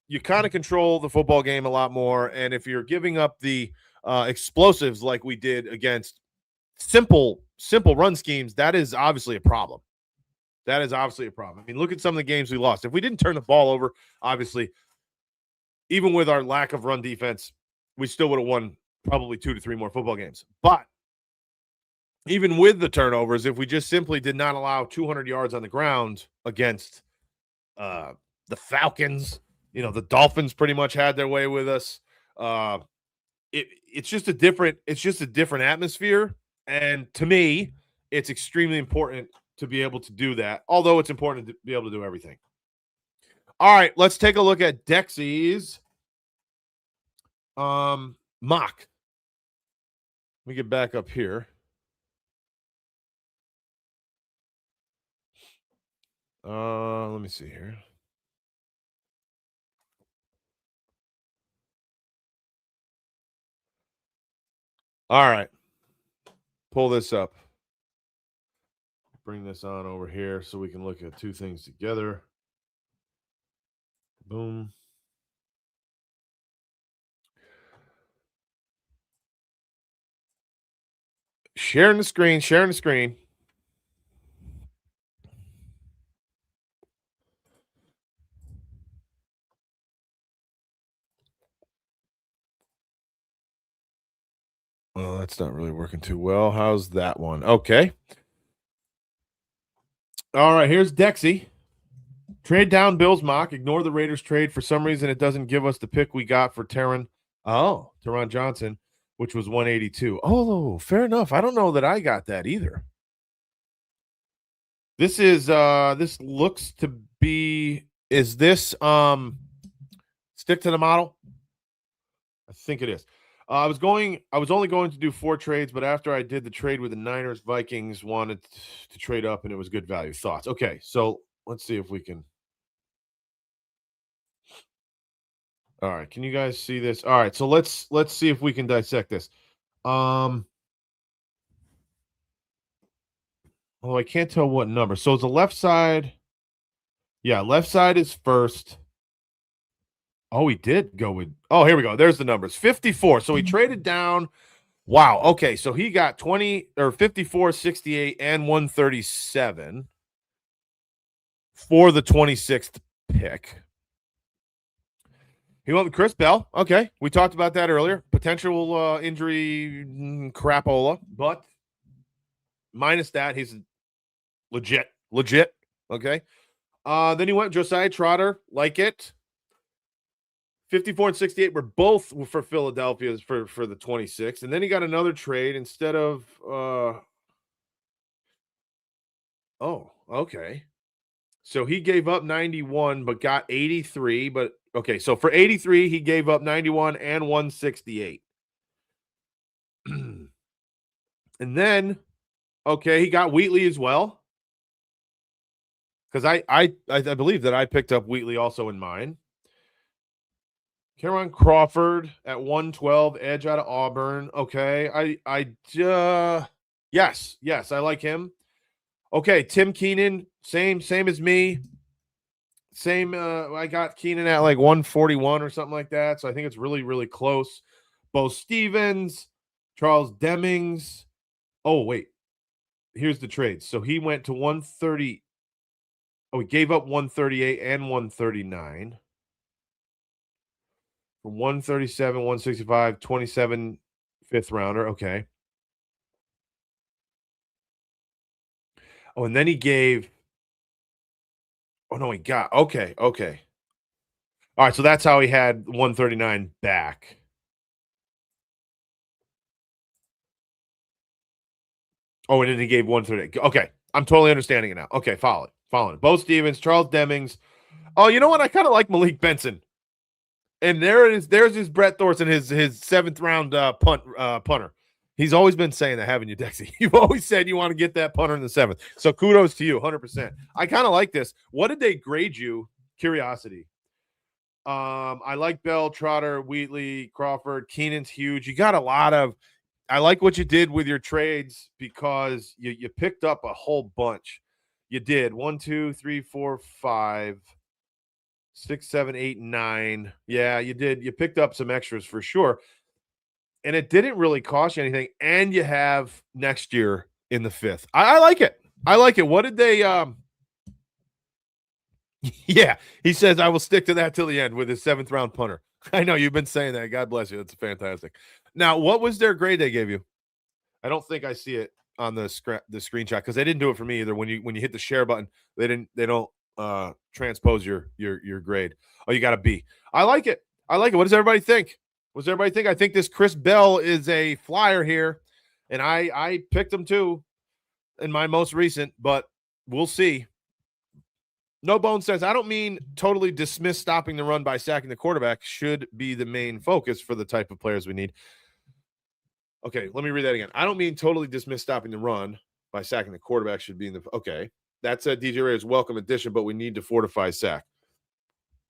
you kind of control the football game a lot more. And if you're giving up the explosives like we did against simple run schemes, that is obviously a problem. I mean, look at some of the games we lost. If we didn't turn the ball over, obviously, even with our lack of run defense, we still would have won probably 2 to 3 more football games. But even with the turnovers, if we just simply did not allow 200 yards on the ground against the Falcons, the Dolphins pretty much had their way with us. It's just a different atmosphere. And to me, it's extremely important to be able to do that, although it's important to be able to do everything. All right, let's take a look at Dexy's mock. Let me get back up here. Let me see here. All right. Pull this up. Bring this on over here so we can look at 2 things together. Boom. Sharing the screen. Well, that's not really working too well. How's that one? Okay. All right, here's Dexy. Trade down Bills mock. Ignore the Raiders trade. For some reason, it doesn't give us the pick we got for Taron Johnson, which was 182. Oh, fair enough. I don't know that I got that either. This looks to be, is this stick to the model? I think it is. I was only going to do 4 trades, but after I did the trade with the Niners, Vikings wanted to trade up, and it was good value. Thoughts? Okay, so let's see if we can. All right, can you guys see this? All right, so let's see if we can dissect this. Oh, I can't tell what number. So it's the left side. Yeah, left side is first. Oh, he did go with. Oh, here we go. There's the numbers. 54. So he traded down. Wow. Okay, so he got 54, 68, and 137 for the 26th pick. He went with Chris Bell. Okay, we talked about that earlier. Potential injury crapola, but Minus that, he's legit. Okay. Then he went Josiah Trotter, like it. 54 and 68 were both for Philadelphia for the 26. And then he got another trade instead of okay. So he gave up 91 but got 83, but okay, so for 83 he gave up 91 and 168. And then okay, he got Wheatley as well. Because I believe that I picked up Wheatley also in mine. Cameron Crawford at 112, edge out of Auburn. Okay. Yes, I like him. Okay, Tim Keenan, same as me. Same, I got Keenan at like 141 or something like that. So I think it's really, really close. Bo Stevens, Charles Demings. Oh, wait. Here's the trade. So he went to 130. Oh, he gave up 138 and 139. From 137, 165, 27 fifth rounder. Okay. Oh, and then he gave. Oh, no, he got. Okay. All right. So that's how he had 139 back. Oh, and then he gave 138. Okay. I'm totally understanding it now. Okay. Following it. Bo Stevens, Charles Demings. Oh, you know what? I kind of like Malik Benson. And there it is. There's his Brett Thorson, his seventh round punter. He's always been saying that, haven't you, Dexy? You've always said you want to get that punter in the seventh. So kudos to you, 100%. I kind of like this. What did they grade you? Curiosity. I like Bell, Trotter, Wheatley, Crawford. Keenan's huge. You got a lot of. I like what you did with your trades because you picked up a whole bunch. You did 1, 2, 3, 4, 5. 6, 7, 8, 9. Yeah, you did. You picked up some extras for sure. And it didn't really cost you anything. And you have next year in the fifth. I like it. What did they Yeah, he says I will stick to that till the end with his seventh round punter. I know you've been saying that. God bless you. That's fantastic. Now, what was their grade they gave you? I don't think I see it on the screenshot because they didn't do it for me either. When you hit the share button, they don't transpose your grade. Oh, you got a B. I like it. What does everybody think? I think this Chris Bell is a flyer here, and I picked him too in my most recent, but we'll see. No Bone says, I don't mean totally dismiss stopping the run by sacking the quarterback should be the main focus for the type of players we need. Okay, let me read that again. I don't mean totally dismiss stopping the run by sacking the quarterback should be in the – okay. That's a DJ Ray's welcome addition, but we need to fortify sack.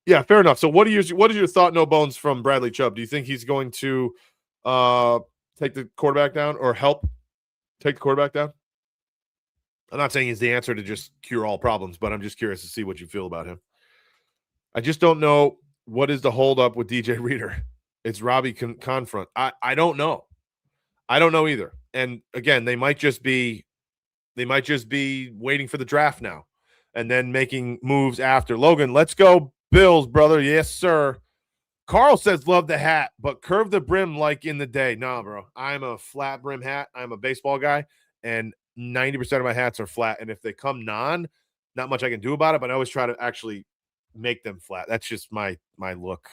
Yeah, fair enough. So what is your thought, No Bones, from Bradley Chubb? Do you think he's going to take the quarterback down or help take the quarterback down? I'm not saying he's the answer to just cure all problems, but I'm just curious to see what you feel about him. I just don't know what is the holdup with DJ Reader. It's Robbie Confront. I don't know. I don't know either. And again, they might just be waiting for the draft now and then making moves after. Logan, let's go Bills, brother. Yes, sir. Carl says, love the hat, but curve the brim like in the day. Nah, bro. I'm a flat brim hat. I'm a baseball guy, and 90% of my hats are flat. And if they come not much I can do about it, but I always try to actually make them flat. That's just my look.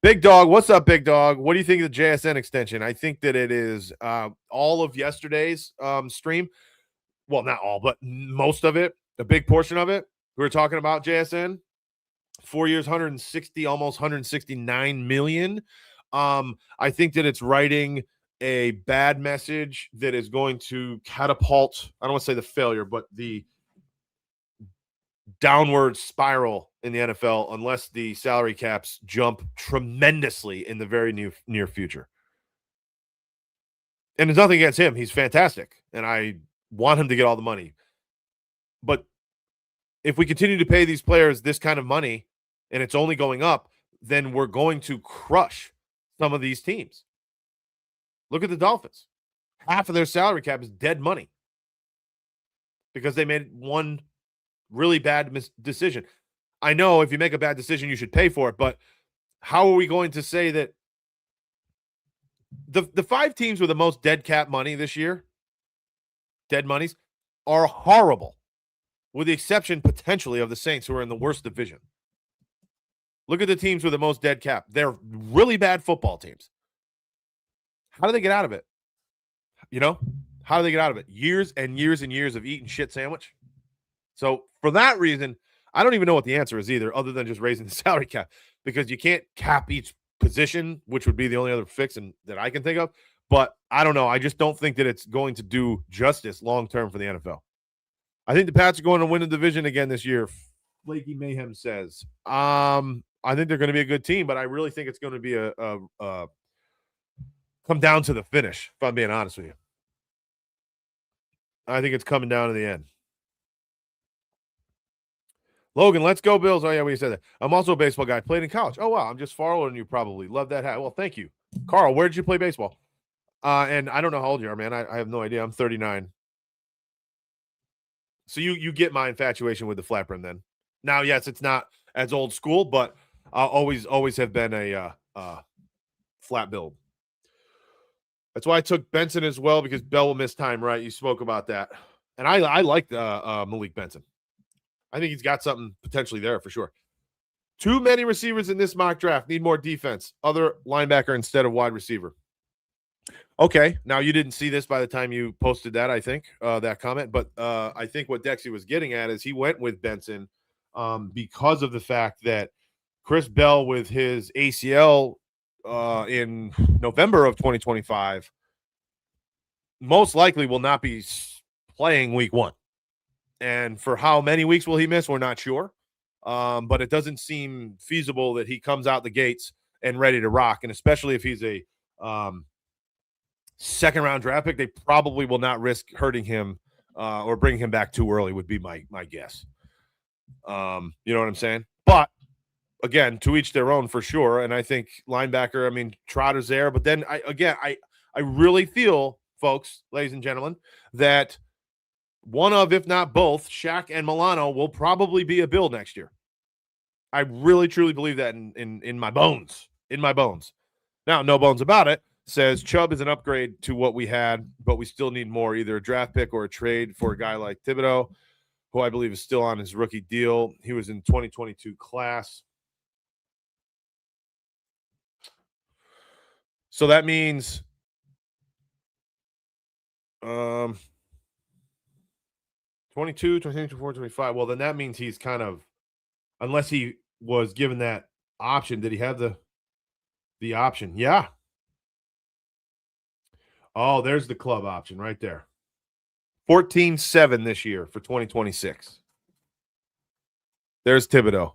Big Dog, what's up, Big Dog? What do you think of the JSN extension? I think that it is all of yesterday's stream. Well, not all, but most of it, a big portion of it. We were talking about JSN. 4 years, 160, almost 169 million. I think that it's writing a bad message that is going to catapult, I don't want to say the failure, but the downward spiral in the NFL unless the salary caps jump tremendously in the very near future. And there's nothing against him. He's fantastic. And I want him to get all the money. But if we continue to pay these players this kind of money and it's only going up, then we're going to crush some of these teams. Look at the Dolphins. Half of their salary cap is dead money because they made one really bad decision. I know if you make a bad decision, you should pay for it, but how are we going to say that the 5 teams with the most dead cap money this year, dead monies, are horrible, with the exception potentially of the Saints, who are in the worst division. Look at the teams with the most dead cap. They're really bad football teams. How do they get out of it? You know, how do they get out of it? Years and years and years of eating shit sandwich. So for that reason, I don't even know what the answer is either, other than just raising the salary cap, because you can't cap each position, which would be the only other fix that I can think of. But I don't know. I just don't think that it's going to do justice long-term for the NFL. I think the Pats are going to win the division again this year, Flaky Mayhem says. I think they're going to be a good team, but I really think it's going to be a come down to the finish, if I'm being honest with you. I think it's coming down to the end. Logan, let's go Bills. Oh, yeah, we said that. I'm also a baseball guy. Played in college. Oh, wow. I'm just far older than you probably. Love that hat. Well, thank you. Carl, where did you play baseball? And I don't know how old you are, man. I have no idea. I'm 39. So you get my infatuation with the flat brim then. Now, yes, it's not as old school, but I'll always have been a flat build. That's why I took Benson as well, because Bell will miss time, right? You spoke about that. And I like Malik Benson. I think he's got something potentially there for sure. Too many receivers in this mock draft. Need more defense. Other linebacker instead of wide receiver. Okay, now you didn't see this by the time you posted that, I think, that comment. But I think what Dexy was getting at is he went with Benson because of the fact that Chris Bell, with his ACL in November of 2025, most likely will not be playing week 1. And for how many weeks will he miss, we're not sure. But it doesn't seem feasible that he comes out the gates and ready to rock. And especially if he's a second-round draft pick, they probably will not risk hurting him or bringing him back too early, would be my guess. You know what I'm saying? But, again, to each their own for sure. And I think linebacker, I mean, Trotter's there. But then, I really feel, folks, ladies and gentlemen, that one of, if not both, Shaq and Milano will probably be a Bill next year. I really, truly believe that in my bones. In my bones. Now, no bones about it. Says Chubb is an upgrade to what we had, but we still need more, either a draft pick or a trade for a guy like Thibodeau, who I believe is still on his rookie deal. He was in 2022 class. So that means 22, 23, 24, 25. Well, then that means he's kind of, unless he was given that option, did he have the option? Yeah. Oh, there's the club option right there. 14-7 this year for 2026. There's Thibodeau.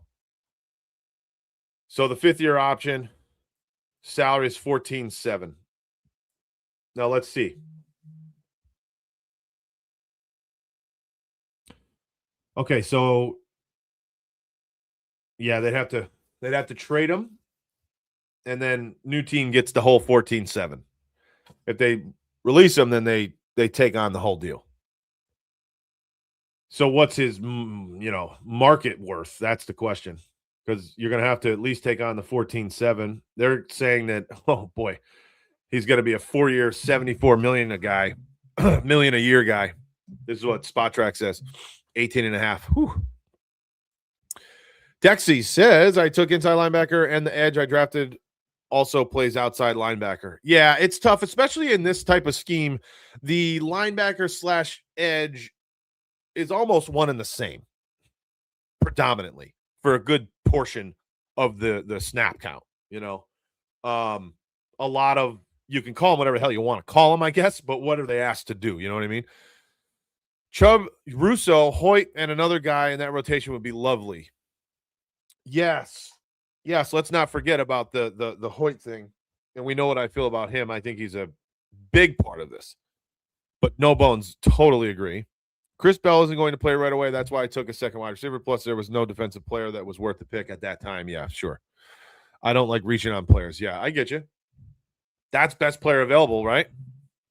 So the 5th-year option, salary is 14-7. Now let's see. Okay, so yeah, they'd have to trade him, and then new team gets the whole 14-7. If they release him, then they take on the whole deal. So what's his market worth? That's the question, because you're going to have to at least take on the 14-7. They're saying that, oh boy, he's going to be a 4-year, $74 million million a year guy. This is what Spot Track says. 18.5. Whew. Dexy says, I took inside linebacker, and the edge I drafted also plays outside linebacker. Yeah, it's tough, especially in this type of scheme. The linebacker / edge is almost one and the same, predominantly, for a good portion of the snap count. A lot of, you can call them whatever the hell you want to call them, I guess, but what are they asked to do? You know what I mean? Chubb, Russo, Hoyt, and another guy in that rotation would be lovely. Yes, let's not forget about the Hoyt thing. And we know what I feel about him. I think he's a big part of this. But no bones, totally agree. Chris Bell isn't going to play right away. That's why I took a second wide receiver. Plus, there was no defensive player that was worth the pick at that time. Yeah, sure. I don't like reaching on players. Yeah, I get you. That's best player available, right?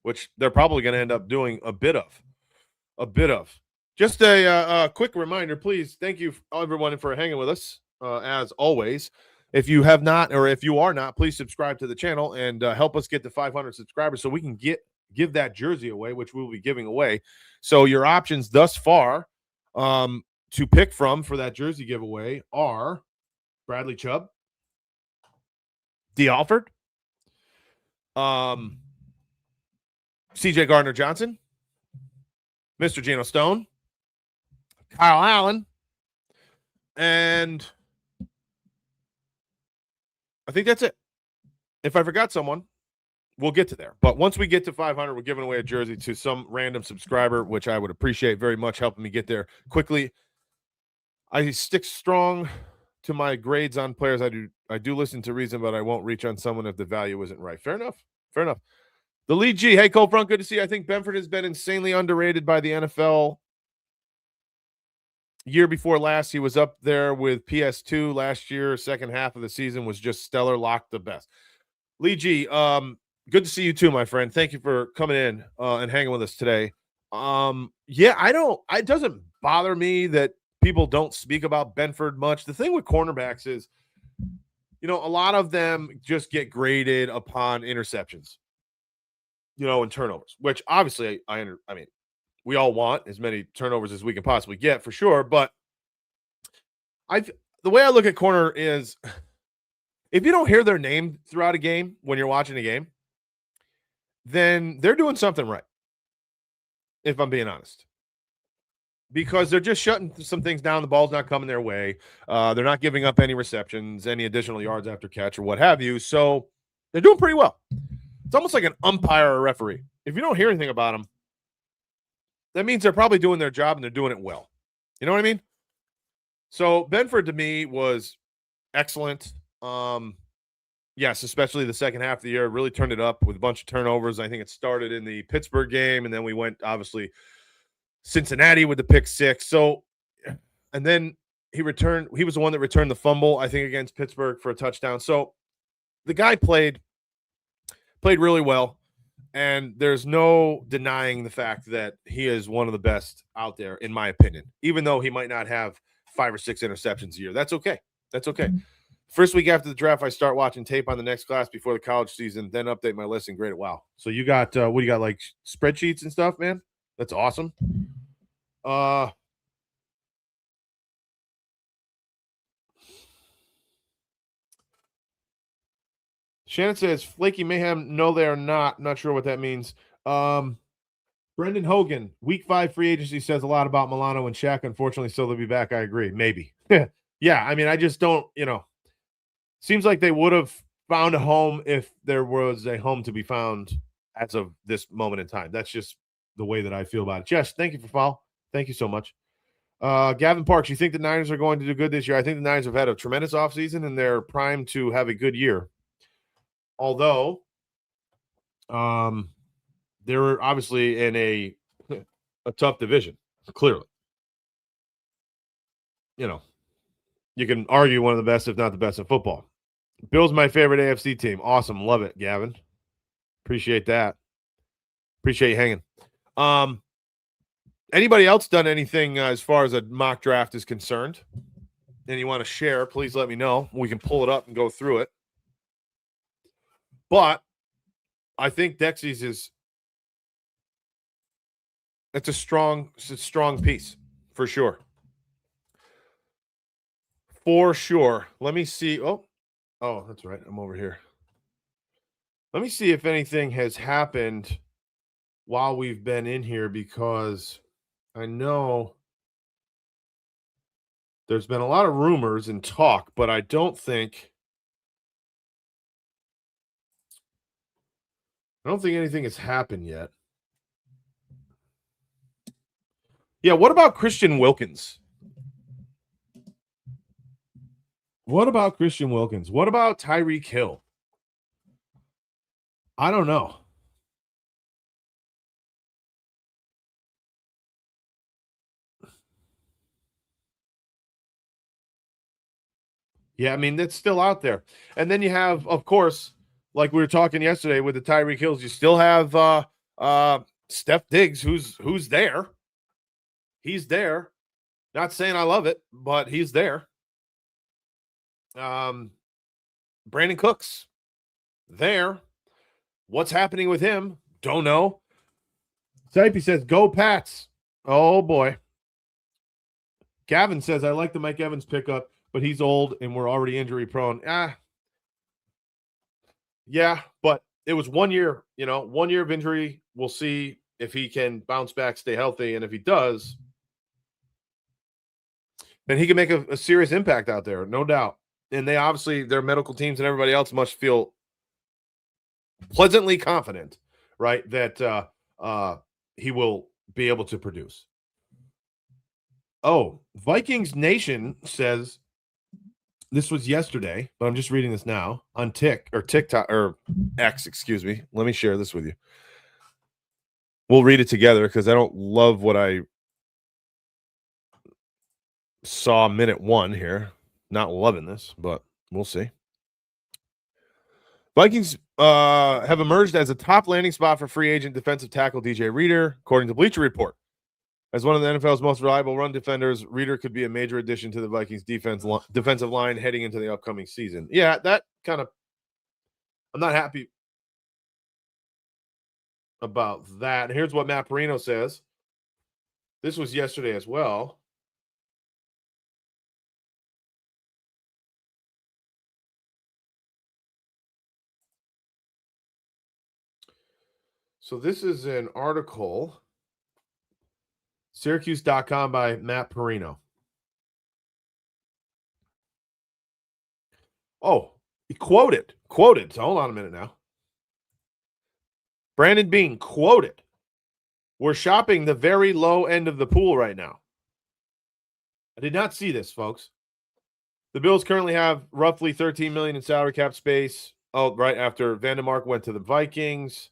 Which they're probably going to end up doing a bit of. Just a quick reminder, please. Thank you, everyone, for hanging with us, as always. If you have not, or if you are not, please subscribe to the channel and help us get to 500 subscribers so we can get give that jersey away, which we'll be giving away. So your options thus far to pick from for that jersey giveaway are Bradley Chubb, D. Alford, C.J. Gardner-Johnson, Mr. Geno Stone, Kyle Allen, and I think that's it. If I forgot someone, we'll get to there. But once we get to 500, we're giving away a jersey to some random subscriber, which I would appreciate very much, helping me get there quickly. I stick strong to my grades on players. I do listen to reason, but I won't reach on someone if the value isn't right. Fair enough. The Lead G. Hey, Cole Front, good to see you. I think Benford has been insanely underrated by the NFL. Year before last, he was up there with PS2 last year. Second half of the season was just stellar. Locked the best. Lee G, good to see you too, my friend. Thank you for coming in and hanging with us today. It doesn't bother me that people don't speak about Benford much. The thing with cornerbacks is, a lot of them just get graded upon interceptions, and turnovers, which obviously I mean, we all want as many turnovers as we can possibly get for sure. But the way I look at corner is, if you don't hear their name throughout a game when you're watching a game, then they're doing something right, if I'm being honest. Because they're just shutting some things down. The ball's not coming their way. They're not giving up any receptions, any additional yards after catch, or what have you. So they're doing pretty well. It's almost like an umpire or a referee. If you don't hear anything about them, that means they're probably doing their job and they're doing it well. You know what I mean? So Benford to me was excellent. Yes, especially the second half of the year, really turned it up with a bunch of turnovers. I think it started in the Pittsburgh game, and then we went, obviously, Cincinnati with the pick six. So, and then he returned. He was the one that returned the fumble, I think, against Pittsburgh for a touchdown. So the guy played really well, and there's no denying the fact that he is one of the best out there, in my opinion, even though he might not have 5 or 6 interceptions a year. That's okay. First week after the draft, I start watching tape on the next class before the college season, then update my list and grade it. Wow. So you got, what do you got, like spreadsheets and stuff, man? That's awesome. Shannon says, Flaky Mayhem, no, they are not. I'm not sure what that means. Brendan Hogan, week 5 free agency says a lot about Milano and Shaq. Unfortunately, so they'll be back. I agree. Maybe. Yeah, I mean, I just don't, seems like they would have found a home if there was a home to be found as of this moment in time. That's just the way that I feel about it. Jess, thank you for follow. Thank you so much. Gavin Parks, you think the Niners are going to do good this year? I think the Niners have had a tremendous offseason and they're primed to have a good year. Although, they're obviously in a tough division, clearly. You can argue one of the best, if not the best, in football. Bill's my favorite AFC team. Awesome. Love it, Gavin. Appreciate that. Appreciate you hanging. Anybody else done anything as far as a mock draft is concerned? And you want to share, please let me know. We can pull it up and go through it. But I think Dexy's it's a strong piece for sure. For sure. Let me see. Oh, that's right. I'm over here. Let me see if anything has happened while we've been in here, because I know there's been a lot of rumors and talk, but I don't think anything has happened yet. Yeah, what about Christian Wilkins? What about Tyreek Hill? I don't know. Yeah, I mean, that's still out there. And then you have, of course, like we were talking yesterday with the Tyreek Hills, you still have Steph Diggs, who's there. He's there. Not saying I love it, but he's there. Brandon Cooks, there. What's happening with him? Don't know. Sipey says, go Pats. Oh, boy. Gavin says, I like the Mike Evans pickup, but he's old and we're already injury prone. Yeah, but it was 1 year, 1 year of injury. We'll see if he can bounce back, stay healthy. And if he does, then he can make a serious impact out there, no doubt. And they obviously, their medical teams and everybody else must feel pleasantly confident, right, that he will be able to produce. Oh, Vikings Nation says, this was yesterday, but I'm just reading this now on TikTok or X, excuse me. Let me share this with you. We'll read it together because I don't love what I saw minute 1 here. Not loving this, but we'll see. Vikings have emerged as a top landing spot for free agent defensive tackle DJ Reader, according to Bleacher Report. As one of the NFL's most reliable run defenders, Reader could be a major addition to the Vikings defensive line heading into the upcoming season. Yeah, that kind of – I'm not happy about that. Here's what Matt Perino says. This was yesterday as well. So this is an article, Syracuse.com by Matt Perino. Oh, he quoted. So hold on a minute now. Brandon Beane quoted. We're shopping the very low end of the pool right now. I did not see this, folks. The Bills currently have roughly $13 million in salary cap space. Oh, right after Vandermark went to the Vikings.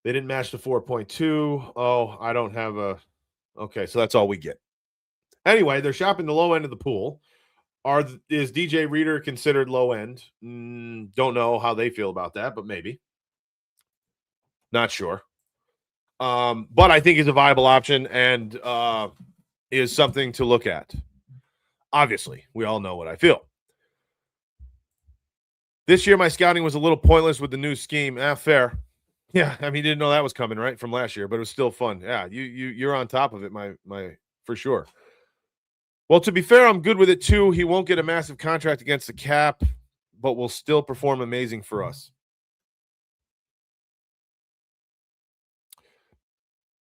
They didn't match the 4.2. Oh, I don't have a – okay, so that's all we get. Anyway, they're shopping the low end of the pool. Is DJ Reader considered low end? Don't know how they feel about that, but maybe. Not sure. But I think he's a viable option and is something to look at. Obviously, we all know what I feel. This year, my scouting was a little pointless with the new scheme. Fair. Yeah, I mean, you didn't know that was coming, right, from last year, but it was still fun. Yeah, you're on top of it, my for sure. Well, to be fair, I'm good with it too. He won't get a massive contract against the cap, but will still perform amazing for us.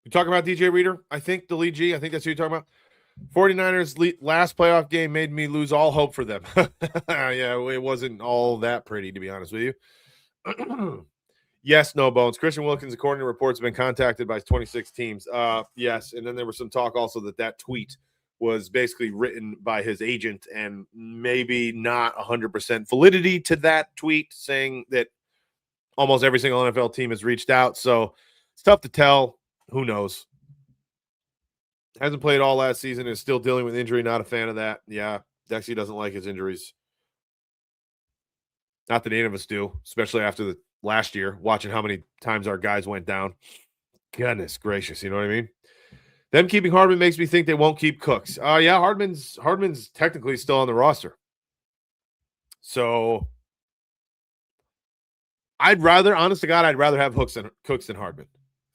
You talking about DJ Reader? I think the lead G. I think that's who you're talking about. 49ers last playoff game made me lose all hope for them. Yeah, it wasn't all that pretty, to be honest with you. Yes, no bones. Christian Wilkins, according to reports, have been contacted by 26 teams. Yes, and then there was some talk also that tweet was basically written by his agent and maybe not 100% validity to that tweet, saying that almost every single NFL team has reached out. So it's tough to tell. Who knows? Hasn't played all last season, is still dealing with injury. Not a fan of that. Yeah, Dexy doesn't like his injuries. Not that any of us do, especially after the last year, watching how many times our guys went down. Goodness gracious, you know what I mean? Them keeping Hardman makes me think they won't keep Cooks. Yeah, Hardman's technically still on the roster. So honest to God, I'd rather have Cooks than Hardman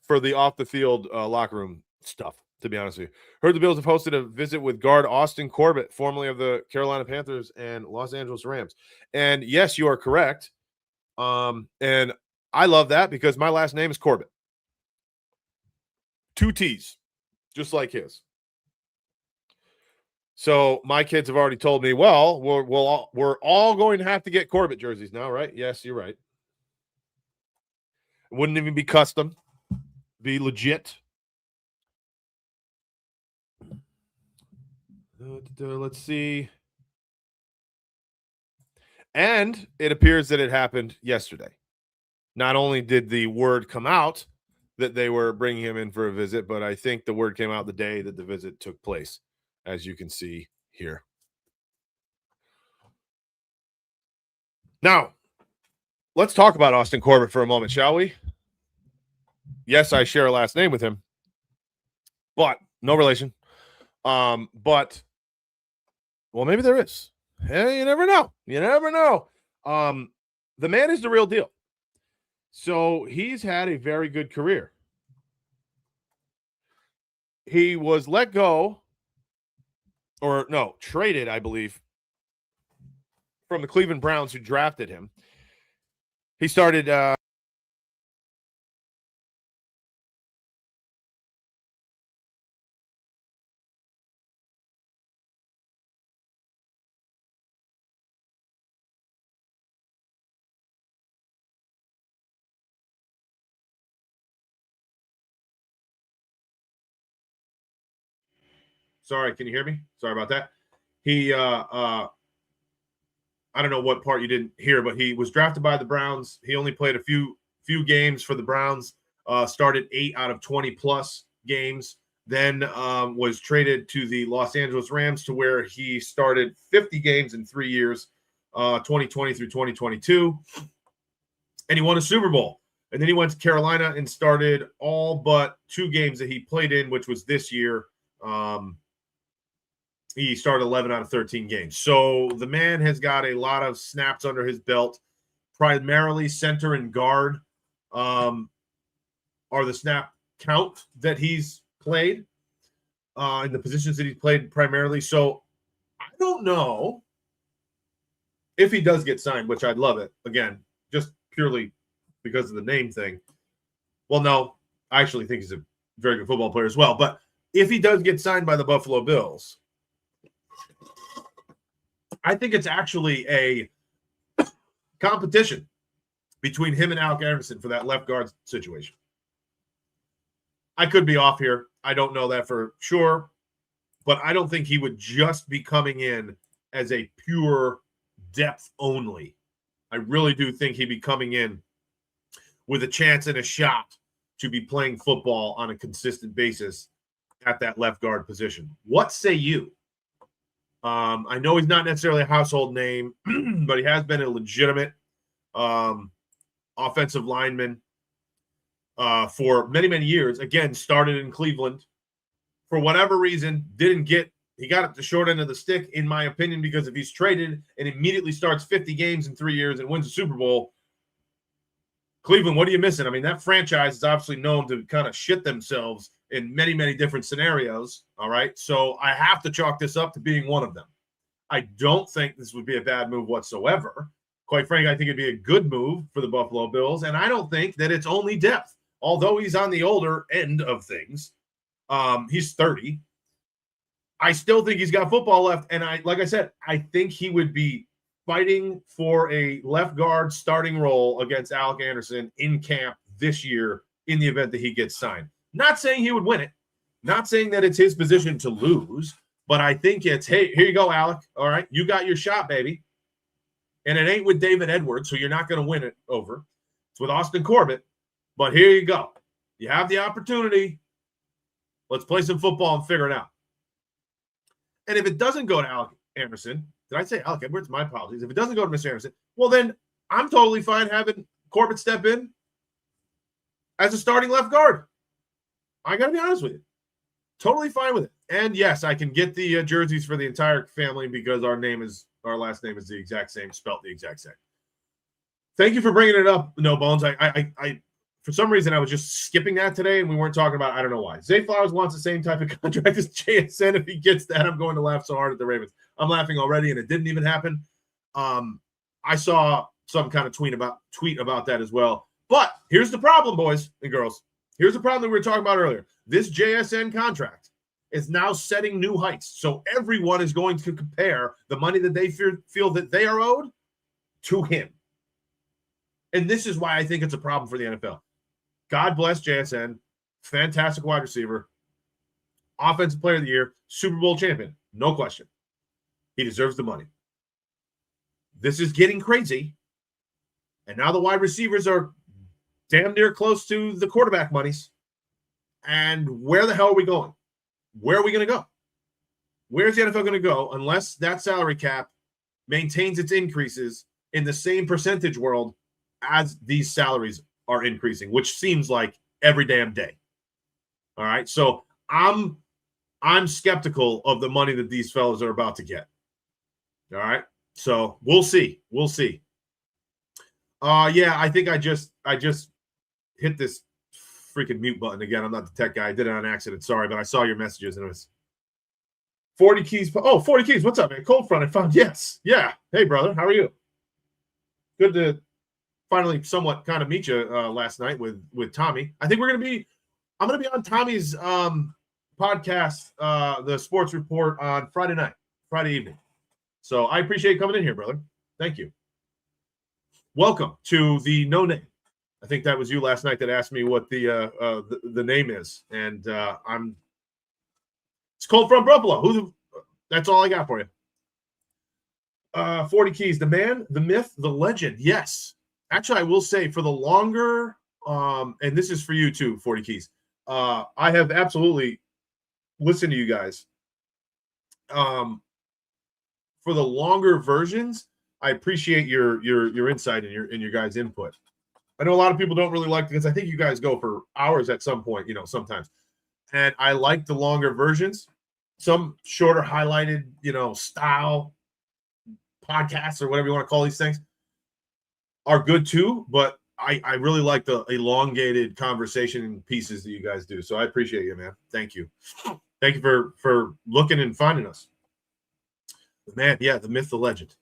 for the off-the-field locker room stuff, to be honest with you. Heard the Bills have hosted a visit with guard Austin Corbett, formerly of the Carolina Panthers and Los Angeles Rams. And yes, you are correct. And I love that because my last name is Corbett. 2 T's, just like his. So my kids have already told me, well, we're all going to have to get Corbett jerseys now, right? Yes, you're right. It wouldn't even be custom. Be legit. Let's see. And it appears that it happened yesterday. Not only did the word come out that they were bringing him in for a visit, but I think the word came out the day that the visit took place, as you can see here. Now, let's talk about Austin Corbett for a moment, shall we? Yes, I share a last name with him, but no relation. But, well, maybe there is. Hey, you never know. The man is the real deal. So he's had a very good career. He was let go, or no, traded, I believe, from the Cleveland Browns, who drafted him. He started sorry, can you hear me? Sorry about that. He I don't know what part you didn't hear, but he was drafted by the Browns. He only played a few games for the Browns, started 8 out of 20 plus games, then was traded to the Los Angeles Rams, to where he started 50 games in 3 years, 2020 through 2022, and he won a Super Bowl. And then he went to Carolina and started all but 2 games that he played in, which was this year. He started 11 out of 13 games. So the man has got a lot of snaps under his belt. Primarily center and guard are the snap count that he's played in the positions that he's played primarily. So I don't know if he does get signed, which I'd love it. Again, just purely because of the name thing. Well, no, I actually think he's a very good football player as well. But if he does get signed by the Buffalo Bills, I think it's actually a competition between him and Alec Anderson for that left guard situation. I could be off here. I don't know that for sure, but I don't think he would just be coming in as a pure depth only. I really do think he'd be coming in with a chance and a shot to be playing football on a consistent basis at that left guard position. What say you? I know he's not necessarily a household name, but he has been a legitimate offensive lineman for many, many years. Again, started in Cleveland. For whatever reason, he got at the short end of the stick, in my opinion, because if he's traded and immediately starts 50 games in 3 years and wins a Super Bowl, Cleveland, what are you missing? I mean, that franchise is obviously known to kind of shit themselves in many, many different scenarios. All right. So I have to chalk this up to being one of them. I don't think this would be a bad move whatsoever. Quite frankly, I think it'd be a good move for the Buffalo Bills. And I don't think that it's only depth. Although he's on the older end of things, he's 30. I still think he's got football left. And like I said, I think he would be fighting for a left guard starting role against Alec Anderson in camp this year in the event that he gets signed. Not saying he would win it. Not saying that it's his position to lose, but I think it's, hey, here you go, Alec. All right, you got your shot, baby. And it ain't with David Edwards, so you're not going to win it over. It's with Austin Corbett. But here you go. You have the opportunity. Let's play some football and figure it out. And if it doesn't go to Alec Anderson, did I say Alec Edwards? My apologies. If it doesn't go to Mr. Anderson, well, then I'm totally fine having Corbett step in as a starting left guard. I got to be honest with you. Totally fine with it. And yes, I can get the jerseys for the entire family because our last name is the exact same, spelt the exact same. Thank you for bringing it up, No Bones. I for some reason, I was just skipping that today, and we weren't talking about it. I don't know why. Zay Flowers wants the same type of contract as JSN. If he gets that, I'm going to laugh so hard at the Ravens. I'm laughing already, and it didn't even happen. I saw some kind of tweet about that as well. But here's the problem, boys and girls. Here's the problem that we were talking about earlier. This JSN contract is now setting new heights. So everyone is going to compare the money that they feel that they are owed to him. And this is why I think it's a problem for the NFL. God bless JSN. Fantastic wide receiver. Offensive player of the year. Super Bowl champion. No question. He deserves the money. This is getting crazy. And now the wide receivers are damn near close to the quarterback monies. And where the hell are we going? Where are we going to go? Where's the NFL going to go unless that salary cap maintains its increases in the same percentage world as these salaries are increasing, which seems like every damn day. All right. So I'm skeptical of the money that these fellas are about to get. All right. So we'll see. We'll see. Yeah, I think I just hit this freaking mute button again. I'm not the tech guy. I did it on accident. Sorry, but I saw your messages and it was 40 keys. Oh, 40 keys. What's up, man? Cold front. I found. Yes. Yeah. Hey, brother. How are you? Good to finally somewhat kind of meet you last night with Tommy. I think I'm going to be on Tommy's podcast, the Sports Report, on Friday evening. So I appreciate you coming in here, brother. Thank you. Welcome to the No Name. I think that was you last night that asked me what the name is, and it's Cold from Buffalo. That's all I got for you. 40 keys. The man, the myth, the legend. Yes. Actually, I will say for the longer, and this is for you too, 40 keys. I have absolutely listened to you guys. For the longer versions, I appreciate your insight and your guys' input. I know a lot of people don't really like it because I think you guys go for hours at some point, sometimes. And I like the longer versions. Some shorter, highlighted, style podcasts or whatever you want to call these things are good too. But I really like the elongated conversation pieces that you guys do. So I appreciate you, man. Thank you. Thank you for looking and finding us. Man, yeah, the myth, the legend.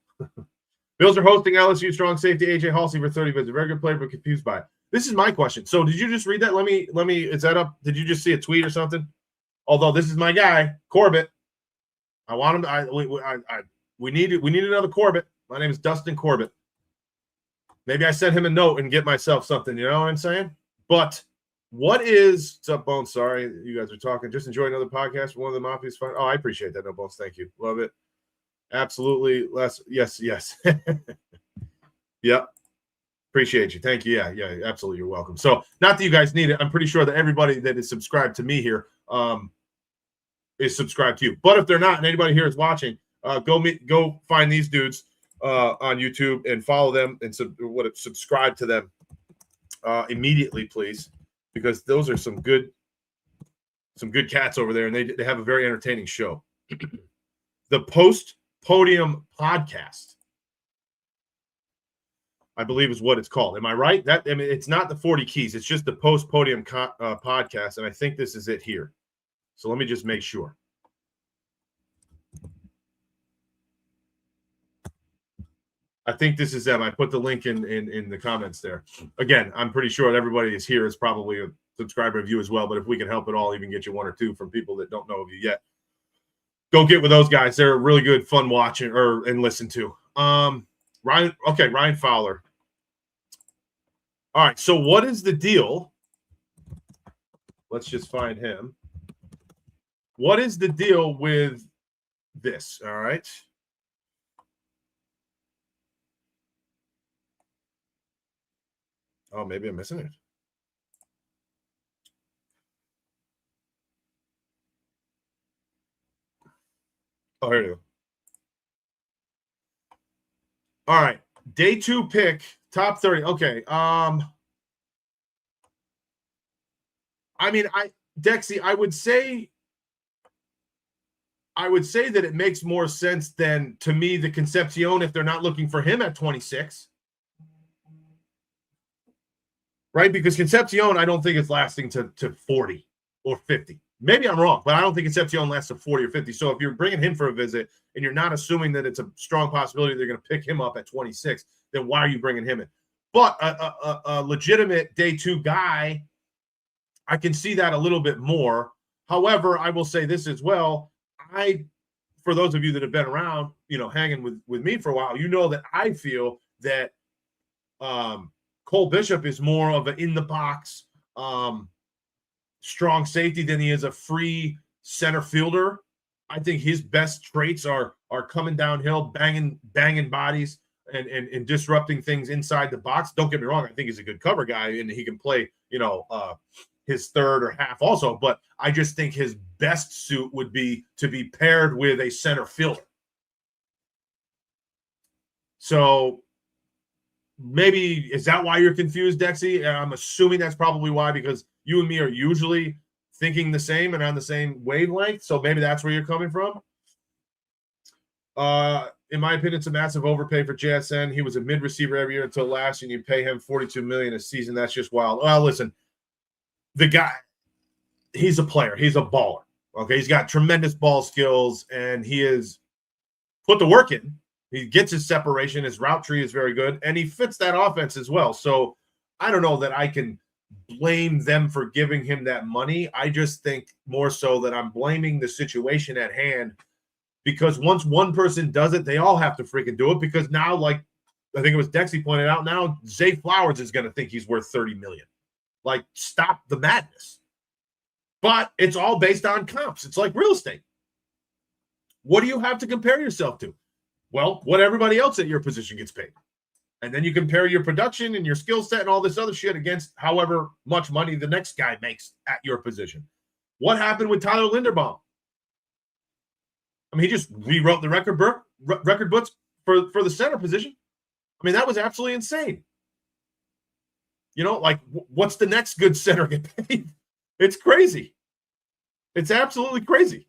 Bills are hosting LSU strong safety AJ Halsey for 30 visits. Very good player, but confused by it. This is my question. So did you just read that? Let me. Is that up? Did you just see a tweet or something? Although this is my guy, Corbett. I want him. We need another Corbett. My name is Dustin Corbett. Maybe I send him a note and get myself something. You know what I'm saying? But what's up, Bones? Sorry, you guys are talking. Just enjoy another podcast. One of the Mafia's fun. Oh, I appreciate that. No, Bones. Thank you. Love it. Absolutely. Yes. Yep. Appreciate you. Thank you. Yeah, absolutely. You're welcome. So not that you guys need it. I'm pretty sure that everybody that is subscribed to me here is subscribed to you. But if they're not, and anybody here is watching, go find these dudes on YouTube and follow them and subscribe to them immediately, please, because those are some good cats over there, and they have a very entertaining show. The Post-Podium Podcast, I believe, is what it's called. Am I right? It's not the 40 keys. It's just the Post-Podium Podcast, and I think this is it here. So let me just make sure. I think this is them. I put the link in the comments there. Again, I'm pretty sure that everybody is here is probably a subscriber of you as well, but if we can help at all, even get you one or two from people that don't know of you yet, go get with those guys. They're really good, fun watching and listen to. Ryan Fowler. All right, so what is the deal? Let's just find him. What is the deal with this? All right. Oh, maybe I'm missing it. Oh, here we go. All right. Day 2 pick, top 30. Okay. Dexy, I would say that it makes more sense than, to me, the Concepcion if they're not looking for him at 26. Right? Because Concepcion, I don't think it's lasting to 40 or 50. Maybe I'm wrong, but I don't think Concepcion lasts to 40 or 50. So if you're bringing him for a visit and you're not assuming that it's a strong possibility they're going to pick him up at 26, then why are you bringing him in? But a legitimate day 2 guy, I can see that a little bit more. However, I will say this as well. For those of you that have been around, hanging with me for a while, that I feel that Cole Bishop is more of an in-the-box strong safety than he is a free center fielder. I think his best traits are coming downhill, banging bodies, and disrupting things inside the box. Don't get me wrong. I think he's a good cover guy, and he can play, his third or half also. But I just think his best suit would be to be paired with a center fielder. So maybe is that why you're confused, Dexy? I'm assuming that's probably why, because you and me are usually thinking the same and on the same wavelength. So maybe that's where you're coming from. In my opinion, it's a massive overpay for JSN. He was a mid receiver every year until last year, and you pay him $42 million a season. That's just wild. Well, listen, the guy, he's a player. He's a baller. Okay, he's got tremendous ball skills, and he has put the work in. He gets his separation. His route tree is very good, and he fits that offense as well. So I don't know that I can blame them for giving him that money. I just think more so that I'm blaming the situation at hand, because once one person does it, they all have to freaking do it, because now, like I think it was Dexy pointed out, now Zay Flowers is going to think he's worth $30 million. Like, stop the madness. But it's all based on comps. It's like real estate. What do you have to compare yourself to? Well, what everybody else at your position gets paid. And then you compare your production and your skill set and all this other shit against however much money the next guy makes at your position. What happened with Tyler Linderbaum? I mean, he just rewrote the record books for the center position. I mean, that was absolutely insane. You know, like, what's the next good center get paid? It's crazy. It's absolutely crazy.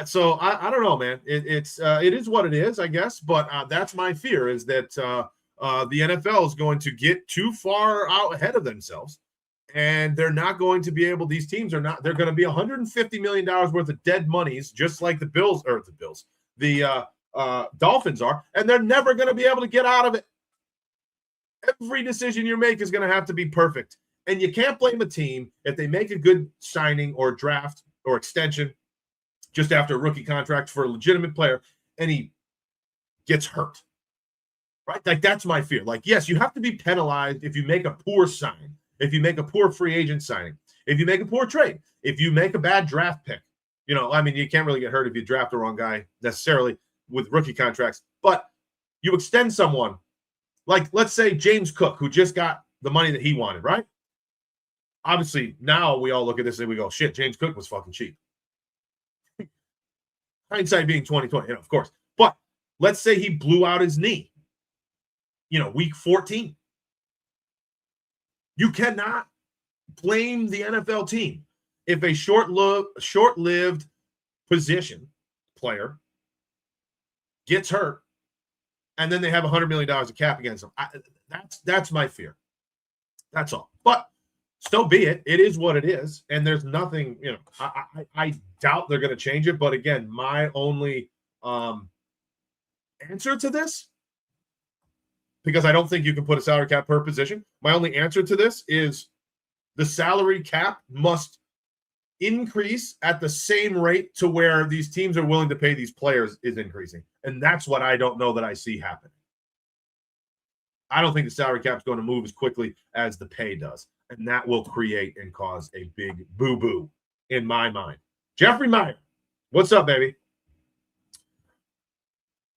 So I don't know, man. It is what it is, I guess. But that's my fear, is that the NFL is going to get too far out ahead of themselves, and they're not going to be able. These teams are not. They're going to be $150 million worth of dead monies, just like the Dolphins are, and they're never going to be able to get out of it. Every decision you make is going to have to be perfect, and you can't blame a team if they make a good signing or draft or extension just after a rookie contract for a legitimate player, and he gets hurt, right? Like, that's my fear. Like, yes, you have to be penalized if you make a poor sign, if you make a poor free agent signing, if you make a poor trade, if you make a bad draft pick. You know, I mean, you can't really get hurt if you draft the wrong guy necessarily with rookie contracts, but you extend someone, like, let's say James Cook, who just got the money that he wanted, right? Obviously, now we all look at this and we go, shit, James Cook was fucking cheap. Hindsight being 2020, you know, of course. But let's say he blew out his knee, you know, week 14. You cannot blame the NFL team if a short-lived position player gets hurt and then they have $100 million of cap against them. That's my fear. That's all. But so be it. It is what it is. And there's nothing, you know, I doubt they're going to change it. But again, my only answer to this, because I don't think you can put a salary cap per position, my only answer to this is the salary cap must increase at the same rate to where these teams are willing to pay these players is increasing. And that's what I don't know that I see happening. I don't think the salary cap is going to move as quickly as the pay does. And that will create and cause a big boo-boo in my mind. Jeffrey Meyer, what's up, baby?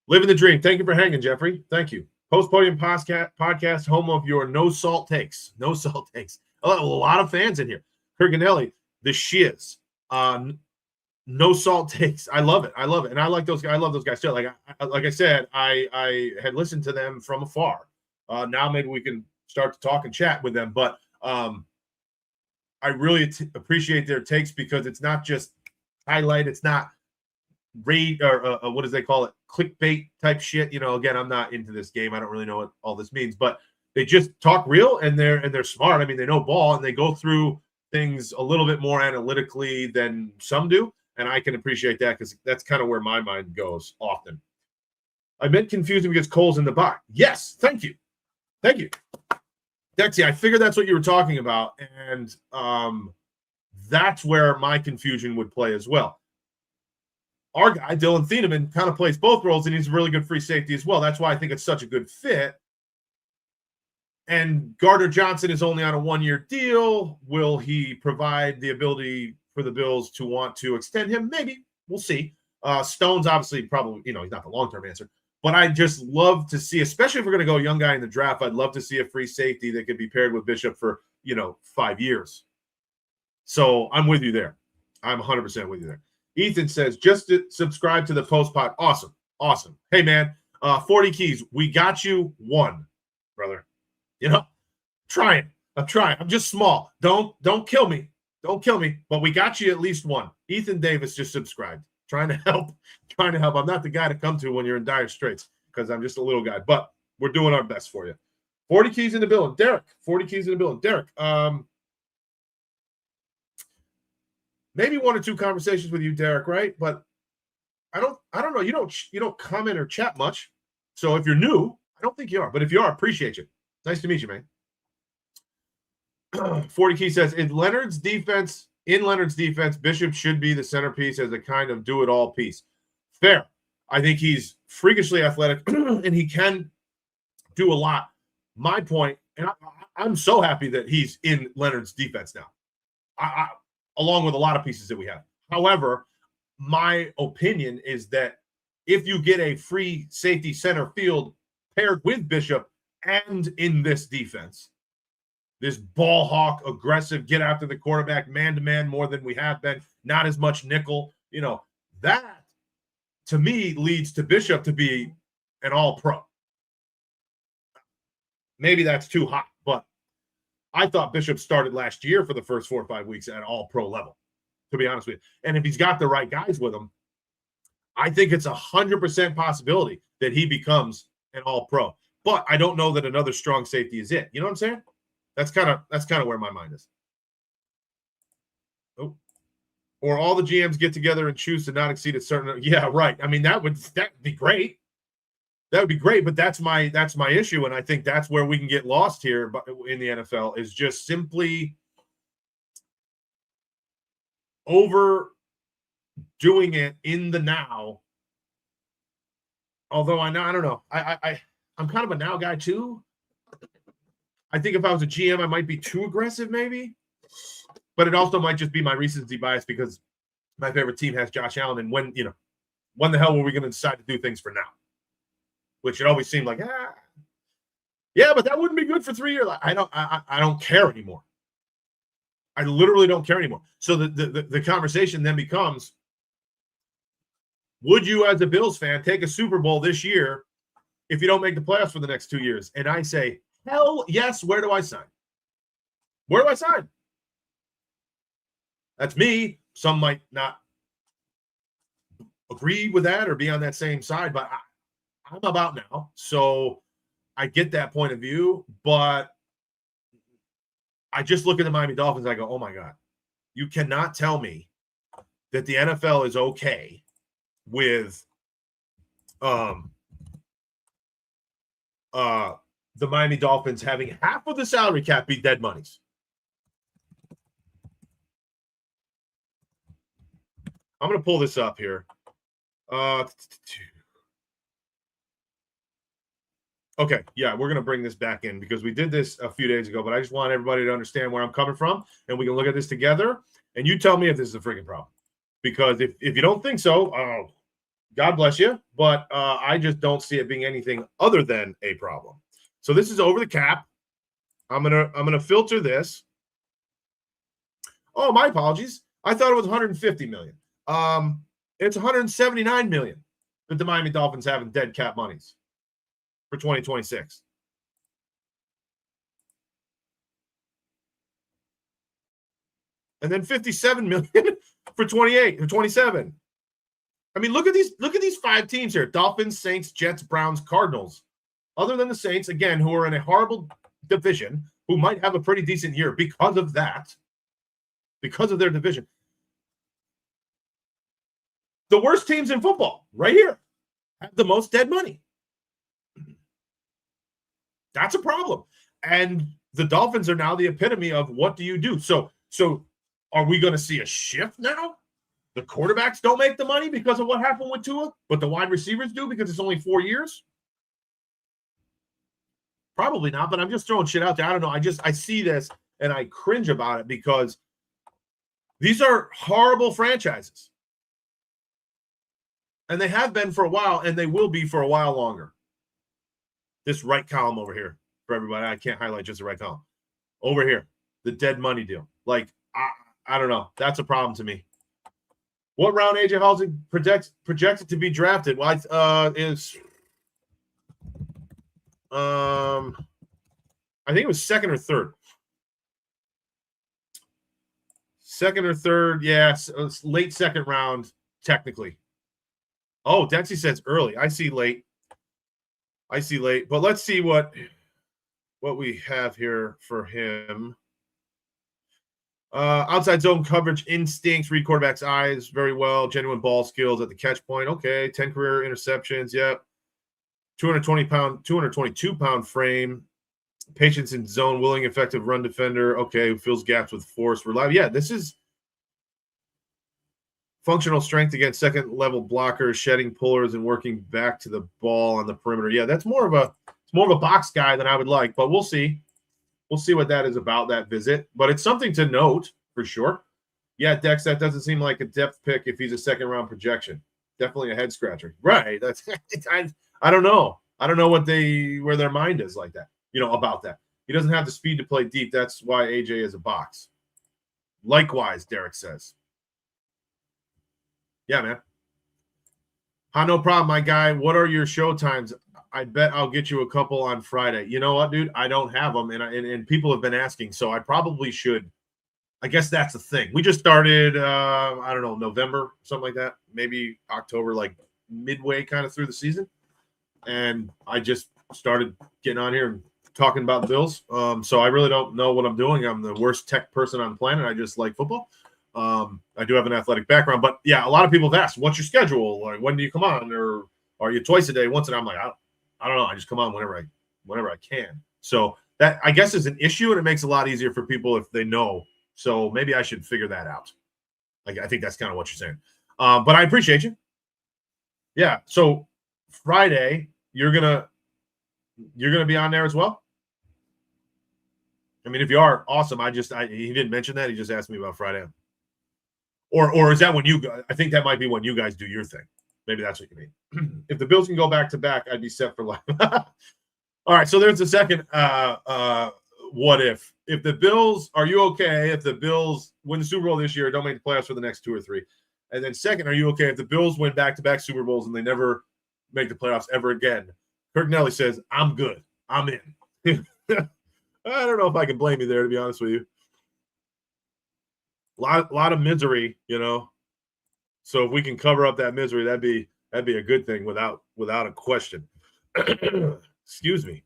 Living the dream. Thank you for hanging, Jeffrey. Thank you. Post-podium podcast, home of your no salt takes. No salt takes. A lot of fans in here. Kurganelli, the shiz. No salt takes. I love it. I love it. And I like those guys. I love those guys too. Like I said, I had listened to them from afar. Now maybe we can start to talk and chat with them. But I really appreciate their takes, because it's not just highlight. It's not raid or what do they call it? Clickbait type shit. You know, again, I'm not into this game. I don't really know what all this means, but they just talk real, and they're smart. I mean, they know ball, and they go through things a little bit more analytically than some do. And I can appreciate that, because that's kind of where my mind goes often. I meant confusing because Cole's in the box. Yes. Thank you. Thank you. Dexy, I figured that's what you were talking about. And that's where my confusion would play as well. Our guy, Dylan Thieneman, kind of plays both roles, and he's a really good free safety as well. That's why I think it's such a good fit. And Gardner Johnson is only on a one-year deal. Will he provide the ability for the Bills to want to extend him? Maybe. We'll see. Stone's obviously probably, you know, he's not the long-term answer. But I just love to see, especially if we're going to go young guy in the draft, I'd love to see a free safety that could be paired with Bishop for, 5 years. So I'm with you there. I'm 100% with you there. Ethan says, just to subscribe to the post-pod. Awesome. Awesome. Hey, man, 40 keys. We got you one, brother. I'm trying. I'm just small. Don't kill me. Don't kill me. But we got you at least one. Ethan Davis just subscribed. Trying to help. I'm not the guy to come to when you're in dire straits because I'm just a little guy, but we're doing our best for you. 40 keys in the building. Derek, 40 keys in the building. Derek, maybe 1 or 2 conversations with you, Derek, right? But I don't know. You don't comment or chat much. So if you're new, I don't think you are. But if you are, appreciate you. Nice to meet you, man. 40 Key says, in Leonard's defense, Bishop should be the centerpiece as a kind of do-it-all piece. Fair. I think he's freakishly athletic, and he can do a lot. My point, and I'm so happy that he's in Leonard's defense now, along with a lot of pieces that we have. However, my opinion is that if you get a free safety center field paired with Bishop and in this defense, this ball hawk, aggressive, get after the quarterback, man-to-man more than we have been, not as much nickel, that to me leads to Bishop to be an all-pro. Maybe that's too hot, but I thought Bishop started last year for the first 4 or 5 weeks at all-pro level, to be honest with you. And if he's got the right guys with him, I think it's 100% possibility that he becomes an all-pro. But I don't know that another strong safety is it. You know what I'm saying? That's kind of where my mind is. Oh. Or all the GMs get together and choose to not exceed a certain. Yeah, right. I mean, that'd be great. That would be great, but that's my issue, and I think that's where we can get lost here in the NFL is just simply overdoing it in the now. Although I don't know. I'm kind of a now guy too. I think if I was a GM, I might be too aggressive, maybe. But it also might just be my recency bias because my favorite team has Josh Allen. And when the hell were we going to decide to do things for now? Which it always seemed like, yeah, but that wouldn't be good for 3 years. I don't care anymore. I literally don't care anymore. So the conversation then becomes, would you as a Bills fan take a Super Bowl this year if you don't make the playoffs for the next 2 years? And I say, hell yes. Where do I sign? Where do I sign? That's me. Some might not agree with that or be on that same side, but I'm about now. So I get that point of view, but I just look at the Miami Dolphins and I go, oh my God, you cannot tell me that the NFL is okay with the Miami Dolphins having half of the salary cap be dead monies. I'm going to pull this up here. Okay, yeah, we're going to bring this back in because we did this a few days ago, but I just want everybody to understand where I'm coming from, and we can look at this together, and you tell me if this is a freaking problem. Because if you don't think so, God bless you, but I just don't see it being anything other than a problem. So this is over the cap. I'm gonna filter this. Oh, my apologies. I thought it was 150 million. It's 179 million that the Miami Dolphins have in dead cap monies for 2026. And then 57 million for 28 or 27. I mean, look at these 5 teams here: Dolphins, Saints, Jets, Browns, Cardinals. Other than the Saints, again, who are in a horrible division, who might have a pretty decent year because of that, because of their division. The worst teams in football, right here, have the most dead money. That's a problem. And the Dolphins are now the epitome of what do you do? So are we going to see a shift now? The quarterbacks don't make the money because of what happened with Tua, but the wide receivers do because it's only 4 years? Probably not, but I'm just throwing shit out there. I don't know. I see this and I cringe about it because these are horrible franchises. And they have been for a while, and they will be for a while longer. This right column over here for everybody. I can't highlight just the right column. Over here, the dead money deal. Like, I don't know. That's a problem to me. What round AJ Halsey projected to be drafted? Well, I think it was second or third. Second or third, yes. It was late second round technically. Oh, Dempsey says early. I see late. But let's see what we have here for him. Outside zone coverage instincts, read quarterback's eyes very well. Genuine ball skills at the catch point. Okay, 10 career interceptions. Yep. 222-pound frame. Patience in zone, willing, effective run defender. Okay, fills gaps with force. Reliable. Yeah, this is functional strength against second-level blockers, shedding pullers, and working back to the ball on the perimeter. Yeah, that's more of a box guy than I would like, but we'll see. We'll see what that is about, that visit. But it's something to note for sure. Yeah, Dex, that doesn't seem like a depth pick if he's a second-round projection. Definitely a head-scratcher. Right. That's I don't know. I don't know where their mind is like that, about that. He doesn't have the speed to play deep. That's why AJ is a box. Likewise, Derek says. Yeah, man. No problem, my guy. What are your show times? I bet I'll get you a couple on Friday. You know what, dude? I don't have them, and people have been asking, so I probably should. I guess that's the thing. We just started, I don't know, November, something like that. Maybe October, like midway kind of through the season. And I just started getting on here and talking about the Bills. So I really don't know what I'm doing. I'm the worst tech person on the planet. I just like football. I do have an athletic background. But, yeah, a lot of people have asked, what's your schedule? Like, when do you come on? Or are you twice a day, once a day? I'm like, I don't know. I just come on whenever I can. So that, I guess, is an issue, and it makes it a lot easier for people if they know. So maybe I should figure that out. Like, I think that's kind of what you're saying. But I appreciate you. Yeah. So Friday, you're gonna be on there as well. I mean, if you are, awesome. He didn't mention that. He just asked me about Friday. Or is that when I think that might be when you guys do your thing. Maybe that's what you mean. If the Bills can go back to back, I'd be set for life. All right. So there's the second. What if the Bills, are you okay if the Bills win the Super Bowl this year, don't make the playoffs for the next 2 or 3? And then second, are you okay if the Bills win back-to-back Super Bowls and they never make the playoffs ever again? Kirk Nelly says, I'm good. I'm in. I don't know if I can blame you there, to be honest with you. A lot of misery, So if we can cover up that misery, that'd be a good thing without a question. Excuse me.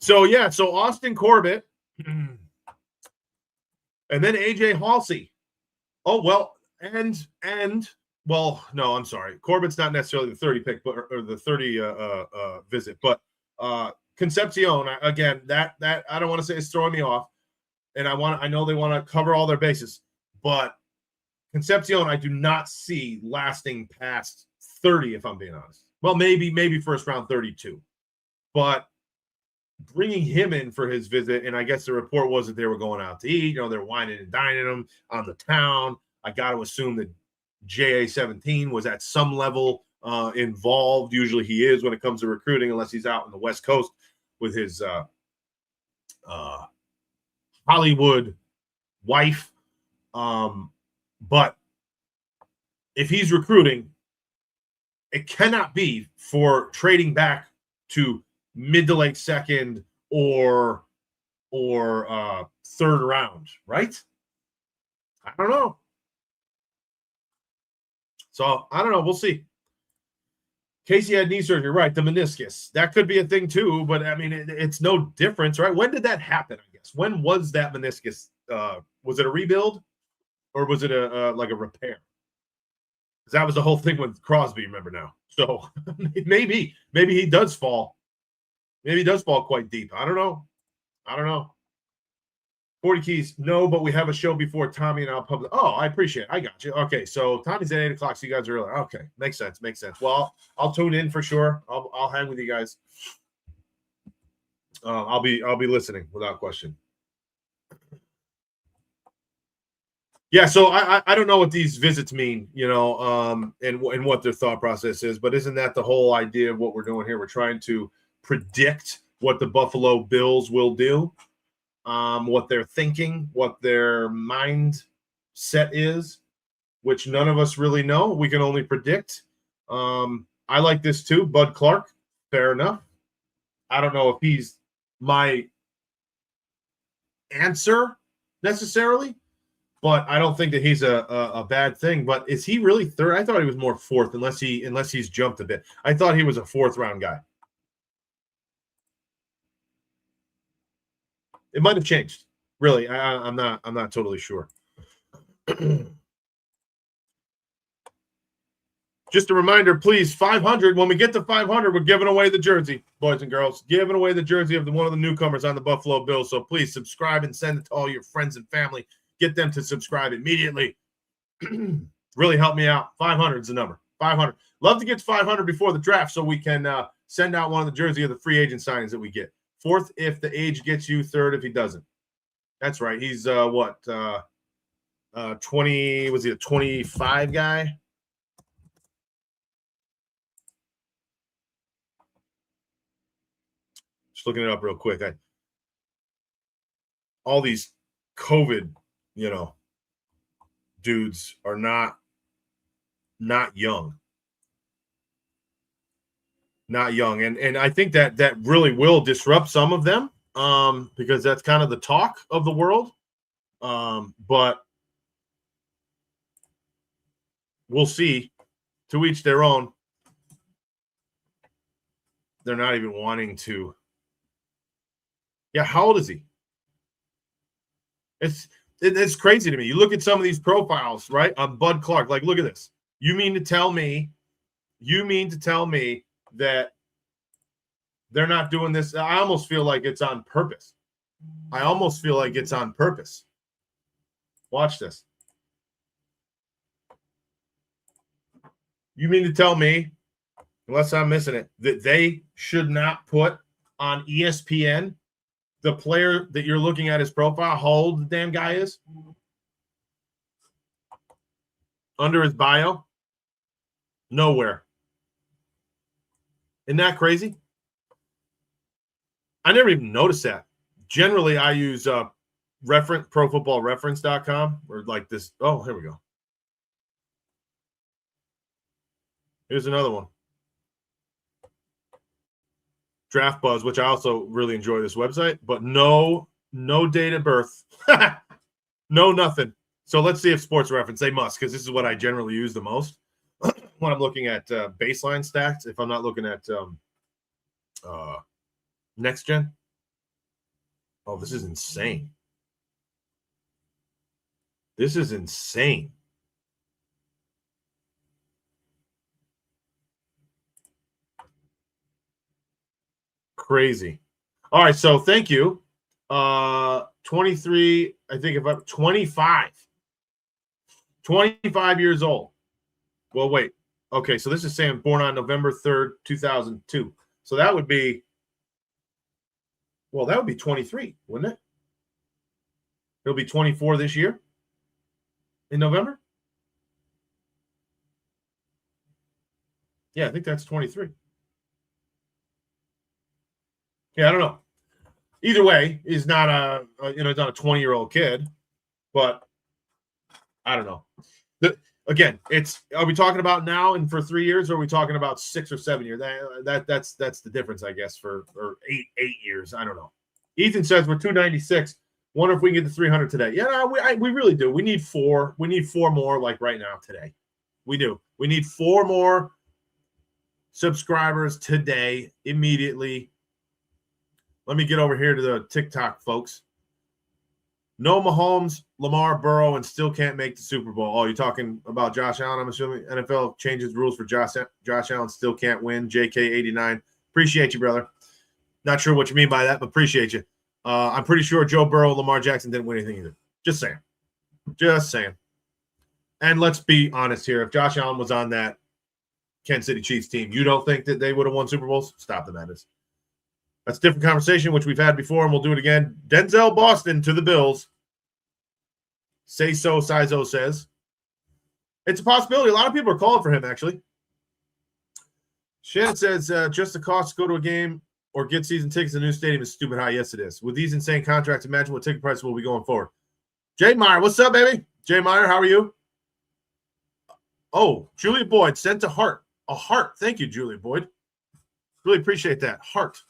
So, yeah, Austin Corbett and then AJ Halsey. Oh, well, no, I'm sorry. Corbett's not necessarily the 30 pick, but or the 30 visit, but Concepcion, again, that I don't want to say it's throwing me off, and I know they want to cover all their bases, but Concepcion I do not see lasting past 30, if I'm being honest. Well, maybe first round 32, but bringing him in for his visit, and I guess the report was that they were going out to eat. They're whining and dining him on the town. I got to assume that JA-17 was at some level involved. Usually he is when it comes to recruiting, unless he's out on the West Coast with his Hollywood wife. But if he's recruiting, it cannot be for trading back to mid to late second or third round, right? I don't know. So I don't know. We'll see. Casey had knee surgery, right? The meniscus. That could be a thing too, but I mean, it's no difference, right? When did that happen? I guess. When was that meniscus? Was it a rebuild, or was it a repair? Because that was the whole thing with Crosby. Remember now? So maybe he does fall. Maybe he does fall quite deep. I don't know. 40 keys. No, but we have a show before Tommy and I'll publish. Oh, I appreciate it. I got you. Okay, so Tommy's at 8 o'clock, so you guys are early. Okay, makes sense. Well, I'll tune in for sure. I'll hang with you guys. I'll be listening without question. Yeah, so I don't know what these visits mean, and what their thought process is, but isn't that the whole idea of what we're doing here? We're trying to predict what the Buffalo Bills will do, what they're thinking, what their mindset is, which none of us really know. We can only predict. I like this too, Bud Clark. Fair enough. I don't know if he's my answer necessarily, but I don't think that he's a bad thing. But is he really third? I thought he was more fourth, unless he's jumped a bit. I thought he was a fourth round guy. It might have changed. Really, I'm not totally sure. Just a reminder, please, 500. When we get to 500, we're giving away the jersey, boys and girls. Giving away the jersey of one of the newcomers on the Buffalo Bills. So please subscribe and send it to all your friends and family. Get them to subscribe immediately. Really help me out. 500 is the number. 500. Love to get to 500 before the draft so we can send out one of the jersey of the free agent signings that we get. Fourth if the age gets you. Third if he doesn't. That's right. He's 20, was he a 25 guy? Just looking it up real quick. All these COVID, dudes are not young. Not young. And I think that really will disrupt some of them because that's kind of the talk of the world. But we'll see. To each their own. They're not even wanting to. Yeah, how old is he? It's crazy to me. You look at some of these profiles, right? On Bud Clark. Like, look at this. You mean to tell me that they're not doing this? I almost feel like it's on purpose. Watch this. You mean to tell me, unless I'm missing it, that they should not put on ESPN the player that you're looking at his profile, how old the damn guy is? Under his bio? Nowhere. Isn't that crazy? I never even noticed that. Generally, I use profootballreference.com or like this. Oh, here we go. Here's another one. Draft Buzz, which I also really enjoy this website, but no date of birth. No nothing. So let's see if Sports Reference, they must, because this is what I generally use the most when I'm looking at baseline stats, if I'm not looking at Next Gen. Oh, this is insane. This is insane. Crazy. All right, so thank you. 23, I think about 25. 25 years old. Well, wait. Okay, so this is saying born on November 3rd, 2002. So that would be 23, wouldn't it? He'll be 24 this year in November? Yeah, I think that's 23. Yeah, I don't know. Either way, he's not he's not a 20-year-old kid, but I don't know. Again, are we talking about now and for 3 years, or are we talking about 6 or 7 years? That's the difference, I guess, or 8 years. I don't know. Ethan says we're 296. Wonder if we can get to 300 today. Yeah, we really do. We need 4. We need 4 more, like right now today. We do. We need 4 more subscribers today, immediately. Let me get over here to the TikTok folks. No Mahomes, Lamar, Burrow, and still can't make the Super Bowl. Oh, you're talking about Josh Allen, I'm assuming. NFL changes rules for Josh Allen, still can't win. JK89. Appreciate you, brother. Not sure what you mean by that, but appreciate you. I'm pretty sure Joe Burrow, Lamar Jackson didn't win anything either. Just saying. And let's be honest here. If Josh Allen was on that Kansas City Chiefs team, you don't think that they would have won Super Bowls? Stop the madness. That's a different conversation, which we've had before, and we'll do it again. Denzel Boston to the Bills. Say so, Sizo says. It's a possibility. A lot of people are calling for him, actually. Shannon says, just the cost to go to a game or get season tickets in a new stadium is stupid high. Yes, it is. With these insane contracts, imagine what ticket prices will be going forward. Jay Meyer, what's up, baby? Jay Meyer, how are you? Oh, Julia Boyd sent a heart. A heart. Thank you, Julia Boyd. Really appreciate that. Heart.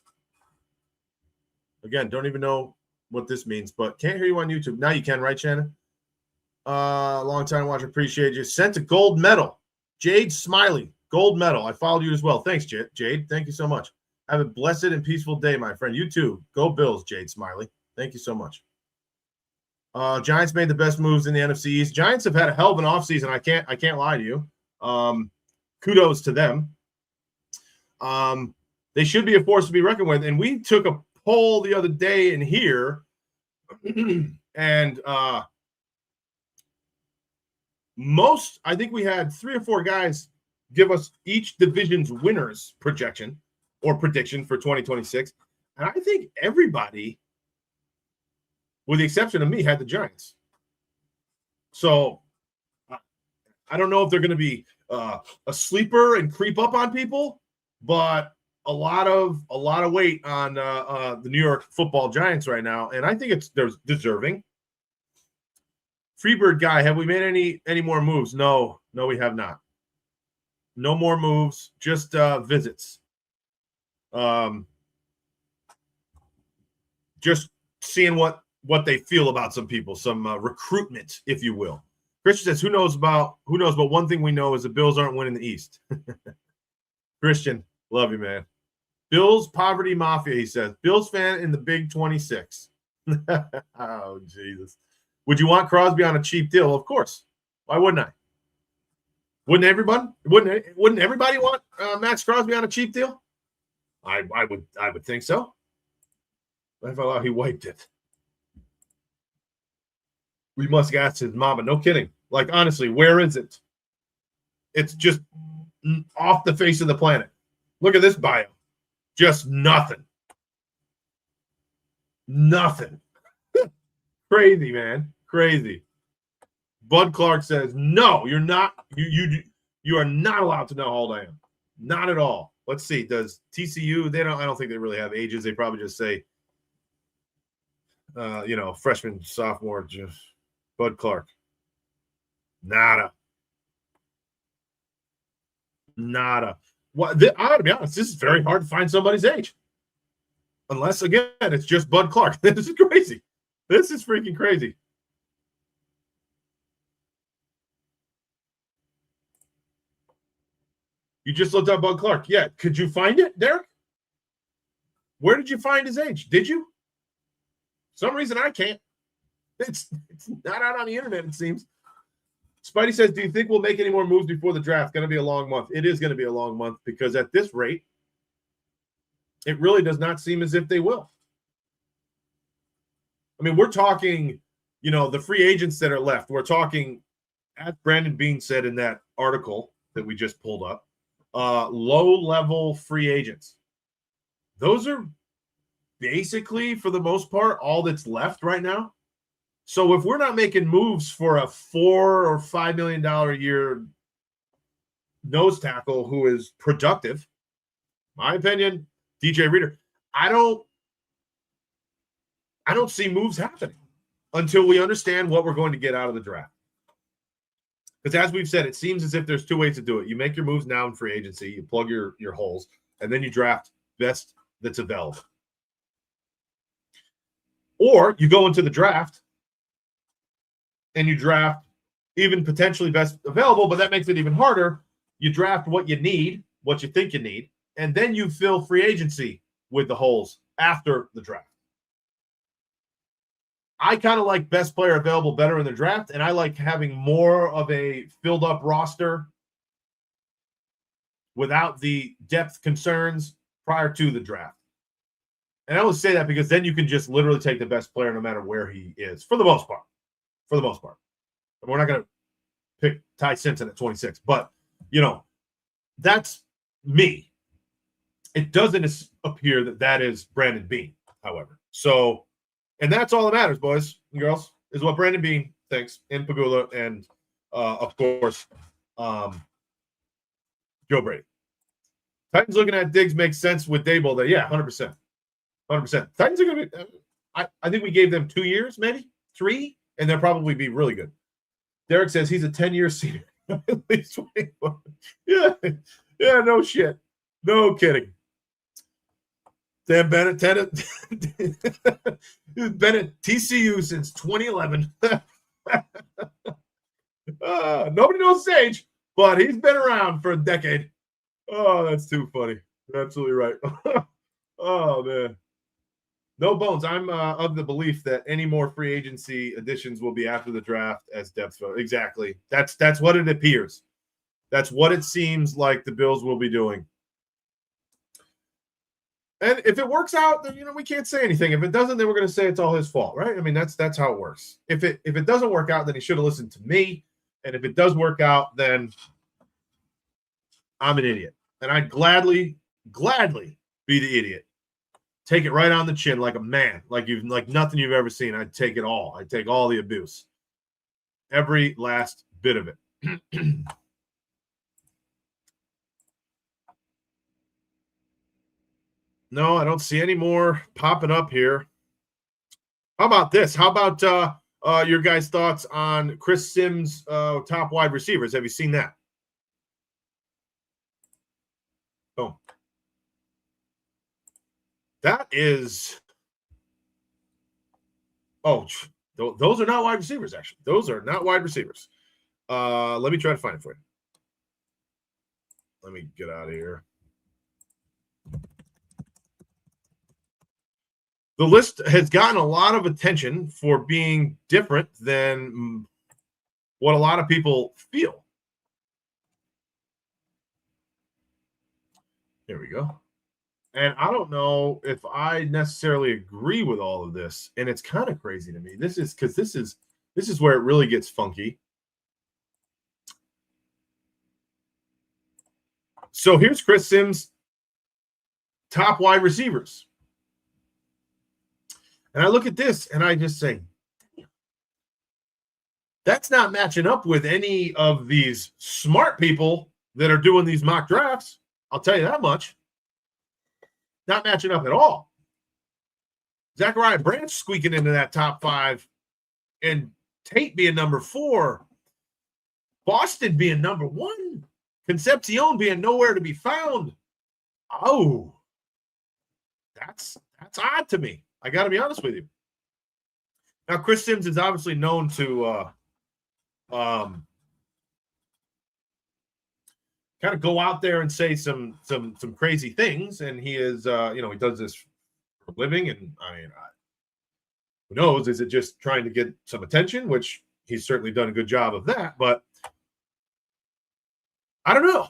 Again, don't even know what this means, but can't hear you on YouTube. Now you can, right, Shannon? Long time watcher, appreciate you. Sent a gold medal. Jade Smiley, gold medal. I followed you as well. Thanks, Jade. Thank you so much. Have a blessed and peaceful day, my friend. You too. Go Bills, Jade Smiley. Thank you so much. Giants made the best moves in the NFC East. Giants have had a hell of an offseason. I can't lie to you. Kudos to them. They should be a force to be reckoned with. And we took a poll the other day in here, and I think we had 3 or 4 guys give us each division's winners projection or prediction for 2026. And I think everybody, with the exception of me, had the Giants. So I don't know if they're going to be a sleeper and creep up on people, but a lot of weight on the New York Football Giants right now, and I think they're deserving. Freebird guy, have we made any more moves? No, we have not. No more moves, just visits. Just seeing what they feel about some people, some recruitment, if you will. Christian says, who knows, but one thing we know is the Bills aren't winning the East. Christian, love you, man. Bills poverty mafia, he says. Bills fan in the Big 26. Oh, Jesus. Would you want Crosby on a cheap deal? Of course. Why wouldn't I? Wouldn't everybody want Max Crosby on a cheap deal? I would think so. I felt like he wiped it. We must ask his mama. No kidding. Like, honestly, where is it? It's just off the face of the planet. Look at this bio. Just nothing. Nothing. Crazy, man. Crazy. Bud Clark says, no, you're not. You are not allowed to know how old I am. Not at all. Let's see. Does TCU, I don't think they really have ages. They probably just say, freshman, sophomore, just Bud Clark. Nada. Well, I gotta be honest, this is very hard to find somebody's age. Unless, again, it's just Bud Clark. This is crazy. This is freaking crazy. You just looked up Bud Clark. Yeah. Could you find it, Derek? Where did you find his age? Did you? For some reason I can't. It's not out on the internet, it seems. Spidey says, do you think we'll make any more moves before the draft? Going to be a long month. It is going to be a long month because at this rate, it really does not seem as if they will. I mean, we're talking, the free agents that are left. We're talking, as Brandon Beane said in that article that we just pulled up, low-level free agents. Those are basically, for the most part, all that's left right now. So if we're not making moves for a $4 or $5 million a year nose tackle who is productive, my opinion, DJ Reader, I don't see moves happening until we understand what we're going to get out of the draft. Because as we've said, it seems as if there's 2 ways to do it. You make your moves now in free agency, you plug your holes, and then you draft best that's available. Or you go into the draft and you draft even potentially best available, but that makes it even harder. You draft what you need, what you think you need, and then you fill free agency with the holes after the draft. I kind of like best player available better in the draft, and I like having more of a filled-up roster without the depth concerns prior to the draft. And I always say that because then you can just literally take the best player no matter where he is, for the most part. For the most part. And we're not going to pick Ty Simpson at 26, but, that's me. It doesn't appear that is Brandon Beane, however. So, and that's all that matters, boys and girls, is what Brandon Beane thinks, and Pagula, and, of course, Joe Brady. Titans looking at Diggs makes sense with Daboll there. Yeah, 100%. 100%. Titans are going to be I think we gave them 2 years, maybe 3, and they'll probably be really good. Derek says he's a 10-year senior. At least 21. Yeah, no shit. No kidding. Dan Bennett, Bennett, TCU since 2011. Nobody knows his age, but he's been around for a decade. Oh, that's too funny. You're absolutely right. Oh, man. No bones. I'm of the belief that any more free agency additions will be after the draft as depth. Exactly. That's what it appears. That's what it seems like the Bills will be doing. And if it works out, then we can't say anything. If it doesn't, then we're going to say it's all his fault, right? I mean, that's how it works. If it doesn't work out, then he should have listened to me. And if it does work out, then I'm an idiot. And I'd gladly be the idiot. Take it right on the chin like a man, like nothing you've ever seen. I'd take it all. I'd take all the abuse. Every last bit of it. No, I don't see any more popping up here. How about this? How about your guys' thoughts on Chris Sims' top wide receivers? Have you seen that? Oh. That is – those are not wide receivers, actually. Those are not wide receivers. Let me try to find it for you. Let me get out of here. The list has gotten a lot of attention for being different than what a lot of people feel. Here we go. And I don't know if I necessarily agree with all of this. And it's kind of crazy to me. This is where it really gets funky. So here's Chris Sims' top wide receivers. And I look at this and I just say, that's not matching up with any of these smart people that are doing these mock drafts. I'll tell you that much. Not matching up at all. Zachariah Branch squeaking into that top 5 and Tate being number 4. Boston being number 1. Concepcion being nowhere to be found. Oh, that's odd to me. I got to be honest with you. Now, Chris Sims is obviously known to kind of go out there and say some crazy things, and he is, he does this for a living, and I mean, who knows? Is it just trying to get some attention, which he's certainly done a good job of that, but I don't know.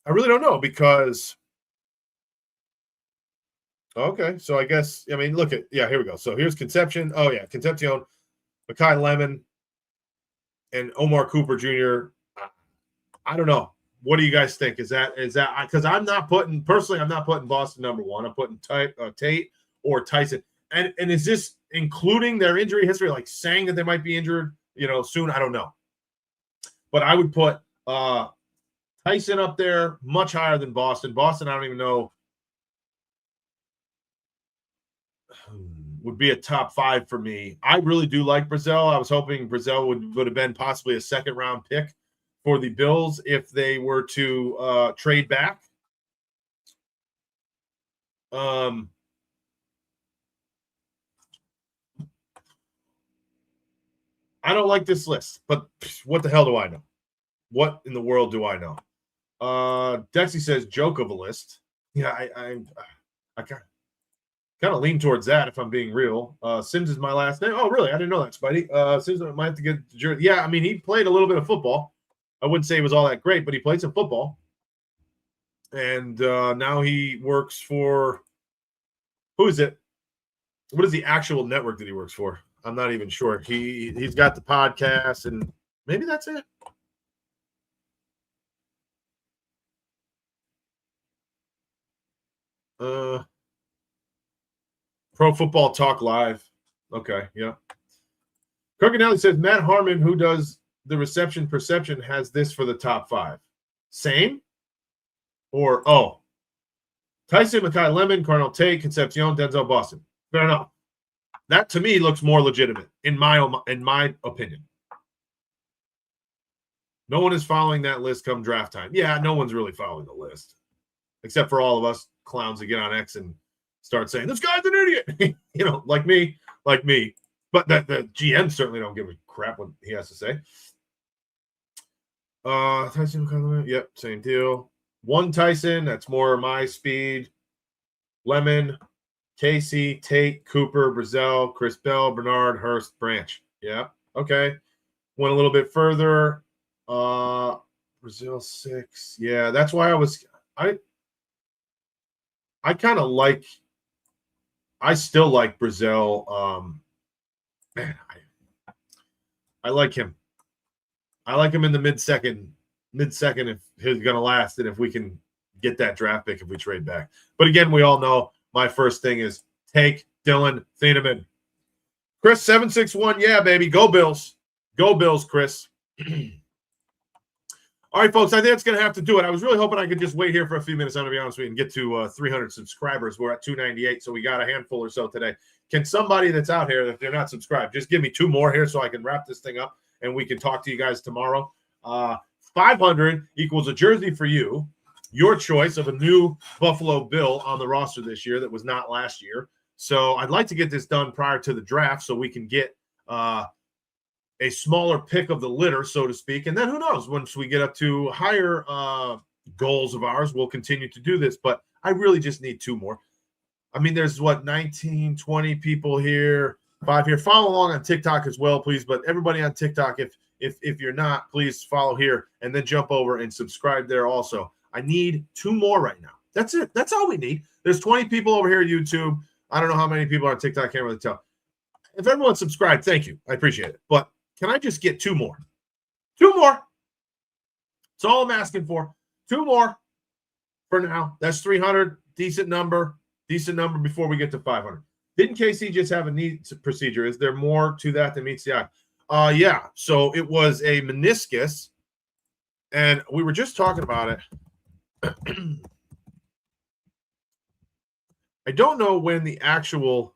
I really don't know because. Okay, so I guess, here we go. So here's Concepcion. Oh, yeah, Concepcion, Mekhi Lemon, and Omar Cooper Jr. I don't know. What do you guys think? Is that because I'm not putting Boston number 1. I'm putting Tate or Tyson. And is this including their injury history, like saying that they might be injured, soon? I don't know. But I would put Tyson up there much higher than Boston. Boston, I don't even know. Would be a top 5 for me. I really do like Brazel. I was hoping Brazel would have been possibly a second-round pick for the Bills if they were to trade back. I don't like this list, but what the hell do I know? What in the world do I know? Dexy says joke of a list. Yeah, I kind of lean towards that if I'm being real. Sims is my last name. Oh, really? I didn't know that, Spidey. Sims might have to get the jersey. Yeah, I mean, he played a little bit of football. I wouldn't say he was all that great, but he played some football. And now he works for – who is it? What is the actual network that he works for? I'm not even sure. He's got the podcast, and maybe that's it. Pro Football Talk Live. Okay, yeah. Kirkinelli says Matt Harmon, who does the reception perception, has this for the top 5. Same? Or, Tyson, Mekhi Lemon, Cardinal Tate, Concepcion, Denzel, Boston. Fair enough. That, to me, looks more legitimate, in my opinion. No one is following that list come draft time. Yeah, no one's really following the list, except for all of us clowns that get on X and start saying, this guy's an idiot, like me. But the GM certainly don't give a crap what he has to say. Tyson McConnell, yep, same deal. One Tyson, that's more my speed. Lemon, Casey, Tate, Cooper, Brazel, Chris Bell, Bernard, Hurst, Branch. Yeah, okay. Went a little bit further. Brazil 6. Yeah, that's why I kind of like, I still like Brazil. Man, I like him. I like him in the mid-second if he's going to last and if we can get that draft pick if we trade back. But again, we all know my first thing is take Dylan Thieneman. Chris 761, yeah, baby. Go Bills. Go Bills, Chris. All right, folks, I think that's going to have to do it. I was really hoping I could just wait here for a few minutes, I'm going to be honest with you, and get to 300 subscribers. We're at 298, so we got a handful or so today. Can somebody that's out here, if they're not subscribed, just give me 2 more here so I can wrap this thing up and we can talk to you guys tomorrow. 500 equals a jersey for you. Your choice of a new Buffalo Bill on the roster this year that was not last year. So I'd like to get this done prior to the draft so we can get a smaller pick of the litter, so to speak. And then who knows, once we get up to higher goals of ours, we'll continue to do this. But I really just need 2 more. I mean, there's 19, 20 people here, 5 here. Follow along on TikTok as well, please. But everybody on TikTok, if you're not, please follow here and then jump over and subscribe there also. I need 2 more right now. That's it. That's all we need. There's 20 people over here at YouTube. I don't know how many people are on TikTok. I can't really tell. If everyone's subscribed, thank you. I appreciate it. But can I just get 2 more? 2 more. That's all I'm asking for. 2 more for now. That's 300. Decent number. Decent number before we get to 500. Didn't KC just have a knee procedure? Is there more to that than meets the eye? Yeah. So it was a meniscus, and we were just talking about it. I don't know when the actual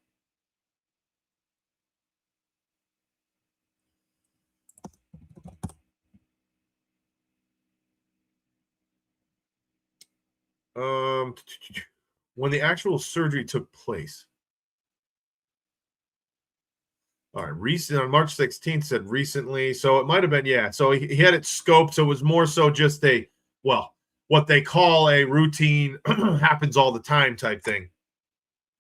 when the actual surgery took place. All right, recent on March 16th said recently, so it might have been, yeah. So he had it scoped, so it was more so just what they call a routine happens all the time type thing.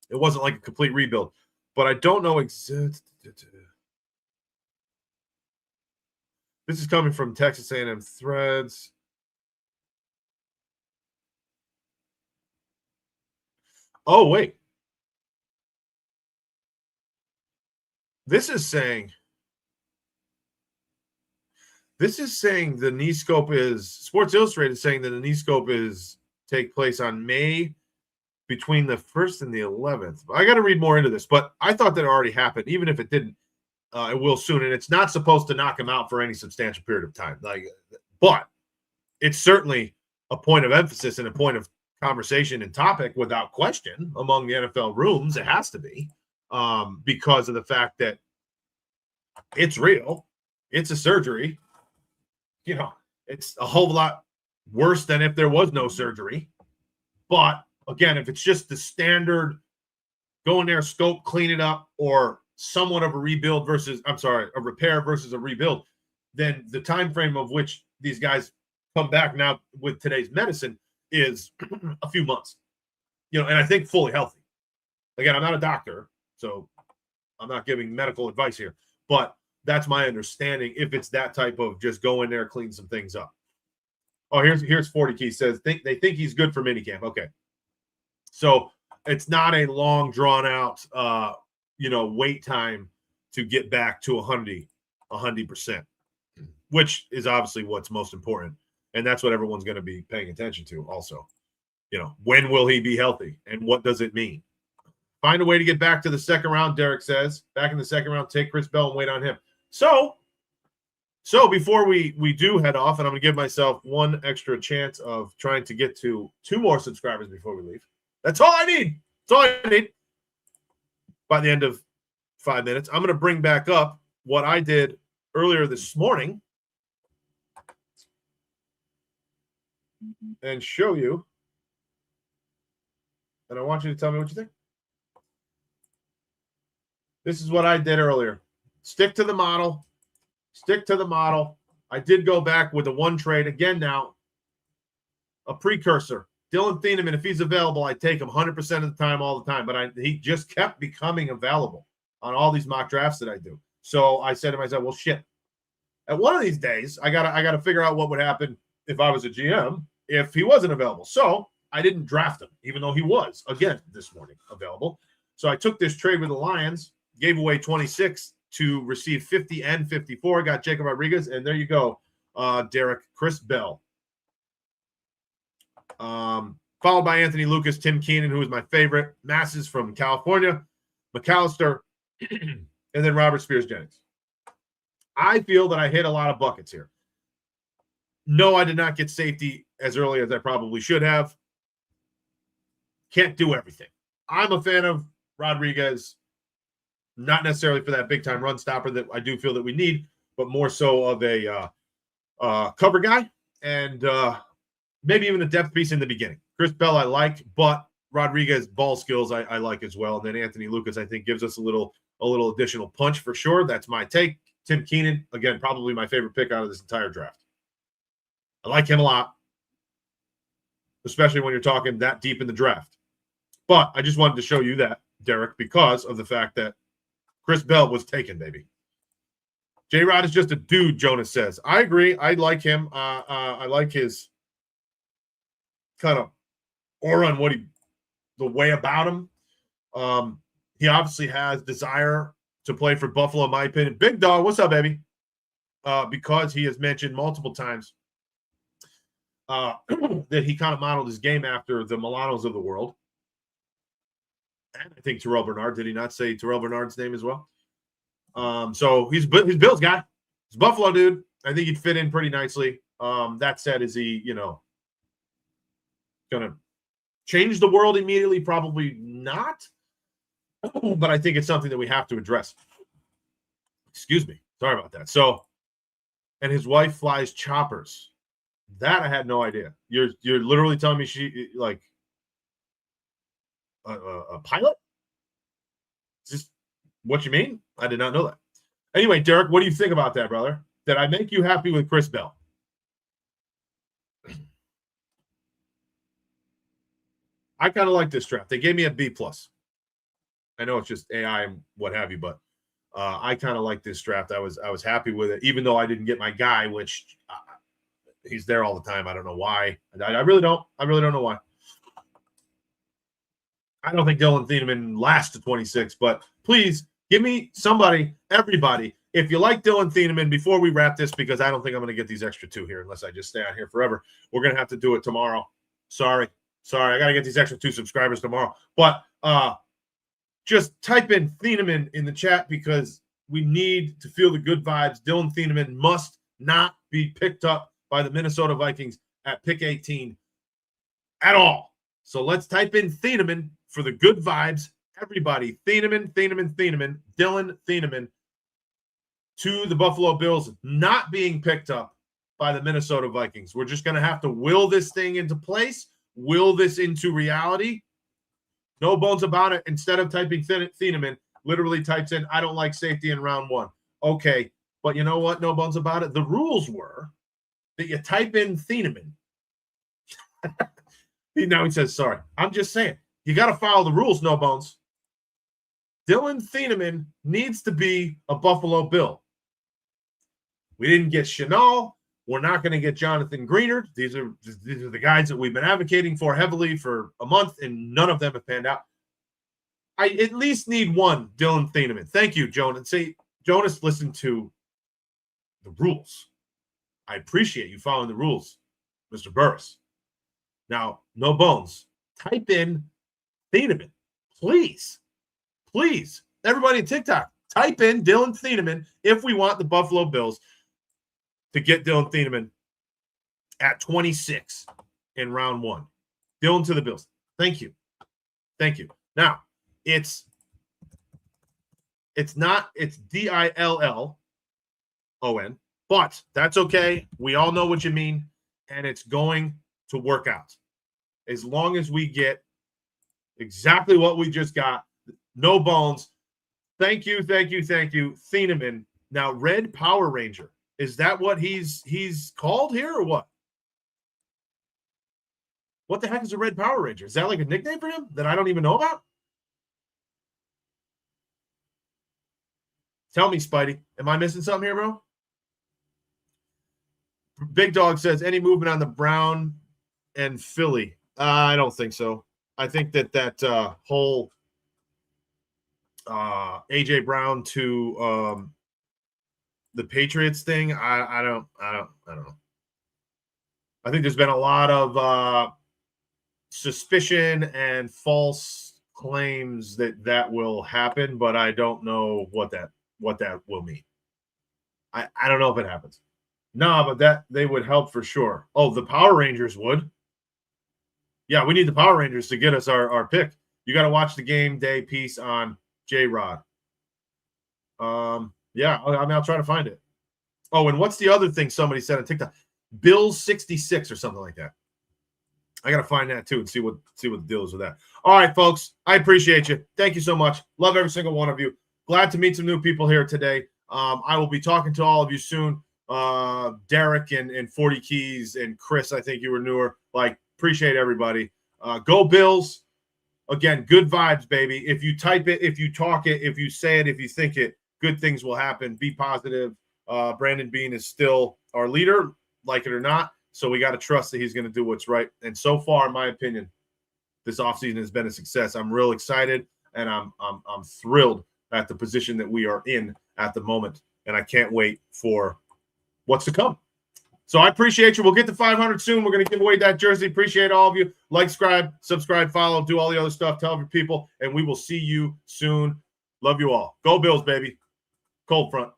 It wasn't like a complete rebuild, but I don't know exactly. This is coming from Texas A&M Threads. Oh, wait. This is saying the knee scope is Sports Illustrated saying that the knee scope is take place on May between the 1st and the 11th. I got to read more into this, but I thought that it already happened. Even if it didn't, it will soon. And it's not supposed to knock him out for any substantial period of time. But it's certainly a point of emphasis and a point of conversation and topic without question among the NFL rooms. It has to be because of the fact that it's real. It's a surgery. You know, it's a whole lot worse than if there was no surgery. But again, if it's just the standard go in there, scope, clean it up, or somewhat of a rebuild a repair versus a rebuild, then the time frame of which these guys come back now with today's medicine is a few months. And I think fully healthy. Again, I'm not a doctor, so I'm not giving medical advice here, but that's my understanding. If it's that type of just go in there, clean some things up. Oh, here's 40 Key says they think he's good for minicamp. Okay. So it's not a long drawn out, wait time to get back to 100%, which is obviously what's most important. And that's what everyone's going to be paying attention to also. When will he be healthy and what does it mean? Find a way to get back to the second round, Derek says. Back in the second round, take Chris Bell and wait on him. So before we do head off, and I'm going to give myself one extra chance of trying to get to 2 more subscribers before we leave. That's all I need. That's all I need. By the end of 5 minutes, I'm going to bring back up what I did earlier this morning and show you. And I want you to tell me what you think. This is what I did earlier. Stick to the model. Stick to the model. I did go back with the one trade again now, a precursor. Dylan Thieneman, if he's available, I take him 100% of the time, all the time. But he just kept becoming available on all these mock drafts that I do. So I said to myself, well, shit. At one of these days, I gotta figure out what would happen if I was a GM if he wasn't available. So I didn't draft him, even though he was, again, this morning available. So I took this trade with the Lions, gave away 26 to receive 50 and 54. Got Jacob Rodriguez, and there you go, Derek. Chris Bell. Followed by Anthony Lucas, Tim Keenan, who is my favorite, Masses from California, McAllister, and then Robert Spears-Jennings. I feel that I hit a lot of buckets here. No, I did not get safety as early as I probably should have. Can't do everything. I'm a fan of Rodriguez, not necessarily for that big-time run stopper that I do feel that we need, but more so of a cover guy and maybe even a depth piece in the beginning. Chris Bell I like, but Rodriguez ball skills I like as well. And then Anthony Lucas I think gives us a little additional punch for sure. That's my take. Tim Keenan, again, probably my favorite pick out of this entire draft. I like him a lot, especially when you're talking that deep in the draft. But I just wanted to show you that, Derek, because of the fact that Chris Bell was taken, baby. J-Rod is just a dude, Jonas says. I agree. I like him. I like his kind of aura and the way about him. He obviously has desire to play for Buffalo, in my opinion. Big Dog, what's up, baby? Because he has mentioned multiple times that he kind of modeled his game after the Milanos of the world. And I think Terrel Bernard. Did he not say Terrel Bernard's name as well? So he's Bills guy. He's a Buffalo dude. I think he'd fit in pretty nicely. That said, is he, going to change the world immediately? Probably not. But I think it's something that we have to address. Excuse me. Sorry about that. So, and his wife flies choppers. That I had no idea. You're literally telling me she like a pilot? Is this what you mean? I did not know that. Anyway, Derek, what do you think about that, brother? Did I make you happy with Chris Bell? I kind of like this draft. They gave me a B+. I know it's just AI and what have you, but I kind of like this draft. I was happy with it, even though I didn't get my guy, which he's there all the time. I don't know why. I really don't. I really don't know why. I don't think Dylan Thieneman lasts to 26, but please give me somebody, everybody. If you like Dylan Thieneman, before we wrap this, because I don't think I'm going to get these extra two here unless I just stay on here forever. We're going to have to do it tomorrow. Sorry. I got to get these extra 2 subscribers tomorrow. But just type in Thieneman in the chat because we need to feel the good vibes. Dylan Thieneman must not be picked up by the Minnesota Vikings at pick 18 at all. So let's type in Thieneman for the good vibes. Everybody, Thieneman, Dylan Thieneman to the Buffalo Bills not being picked up by the Minnesota Vikings. We're just going to have to will this thing into place, will this into reality. No bones about it. Instead of typing Thieneman, literally types in, I don't like safety in round 1. Okay, but you know what? No bones about it. The rules were that you type in Thieneman. Now he says, sorry. I'm just saying. You got to follow the rules, no bones. Dylan Thieneman needs to be a Buffalo Bill. We didn't get Chenal. We're not going to get Jonathan Greenard. These are the guys that we've been advocating for heavily for a month, and none of them have panned out. I at least need one Dylan Thieneman. Thank you, Jonas. See, Jonas listened to the rules. I appreciate you following the rules, Mr. Burris. Now, no bones. Type in Thieneman. Please. Please. Everybody on TikTok, type in Dylan Thieneman if we want the Buffalo Bills to get Dylan Thieneman at 26 in round 1. Dylan to the Bills. Thank you. Now, it's Dillon, but that's okay. We all know what you mean, and it's going to work out. As long as we get exactly what we just got, no bones. Thank you, Thieneman. Now, Red Power Ranger Is that what he's called here or what? What the heck is a Red Power Ranger? Is that like a nickname for him that I don't even know about? Tell me, Spidey. Am I missing something here, bro? Big Dog says, any movement on the Brown and Philly? I don't think so. I think that whole AJ Brown to the Patriots thing, I don't know. I think there's been a lot of suspicion and false claims that will happen, but I don't know what that will mean. I don't know if it happens. No, but that they would help for sure. Oh, the Power Rangers would. Yeah, we need the Power Rangers to get us our pick. You got to watch the game day piece on J-Rod. Yeah, I mean, I'll try to find it. Oh, and what's the other thing somebody said on TikTok? Bills 66 or something like that. I got to find that too and see what the deal is with that. All right, folks, I appreciate you. Thank you so much. Love every single one of you. Glad to meet some new people here today. I will be talking to all of you soon. Derek and 40 Keys and Chris, I think you were newer. Appreciate everybody. Go Bills. Again, good vibes, baby. If you type it, if you talk it, if you say it, if you think it, good things will happen. Be positive. Brandon Beane is still our leader, like it or not. So we got to trust that he's going to do what's right. And so far, in my opinion, this offseason has been a success. I'm real excited, and I'm thrilled at the position that we are in at the moment. And I can't wait for what's to come. So I appreciate you. We'll get to 500 soon. We're going to give away that jersey. Appreciate all of you. Like, subscribe, follow, do all the other stuff. Tell your people, and we will see you soon. Love you all. Go Bills, baby. Cold front.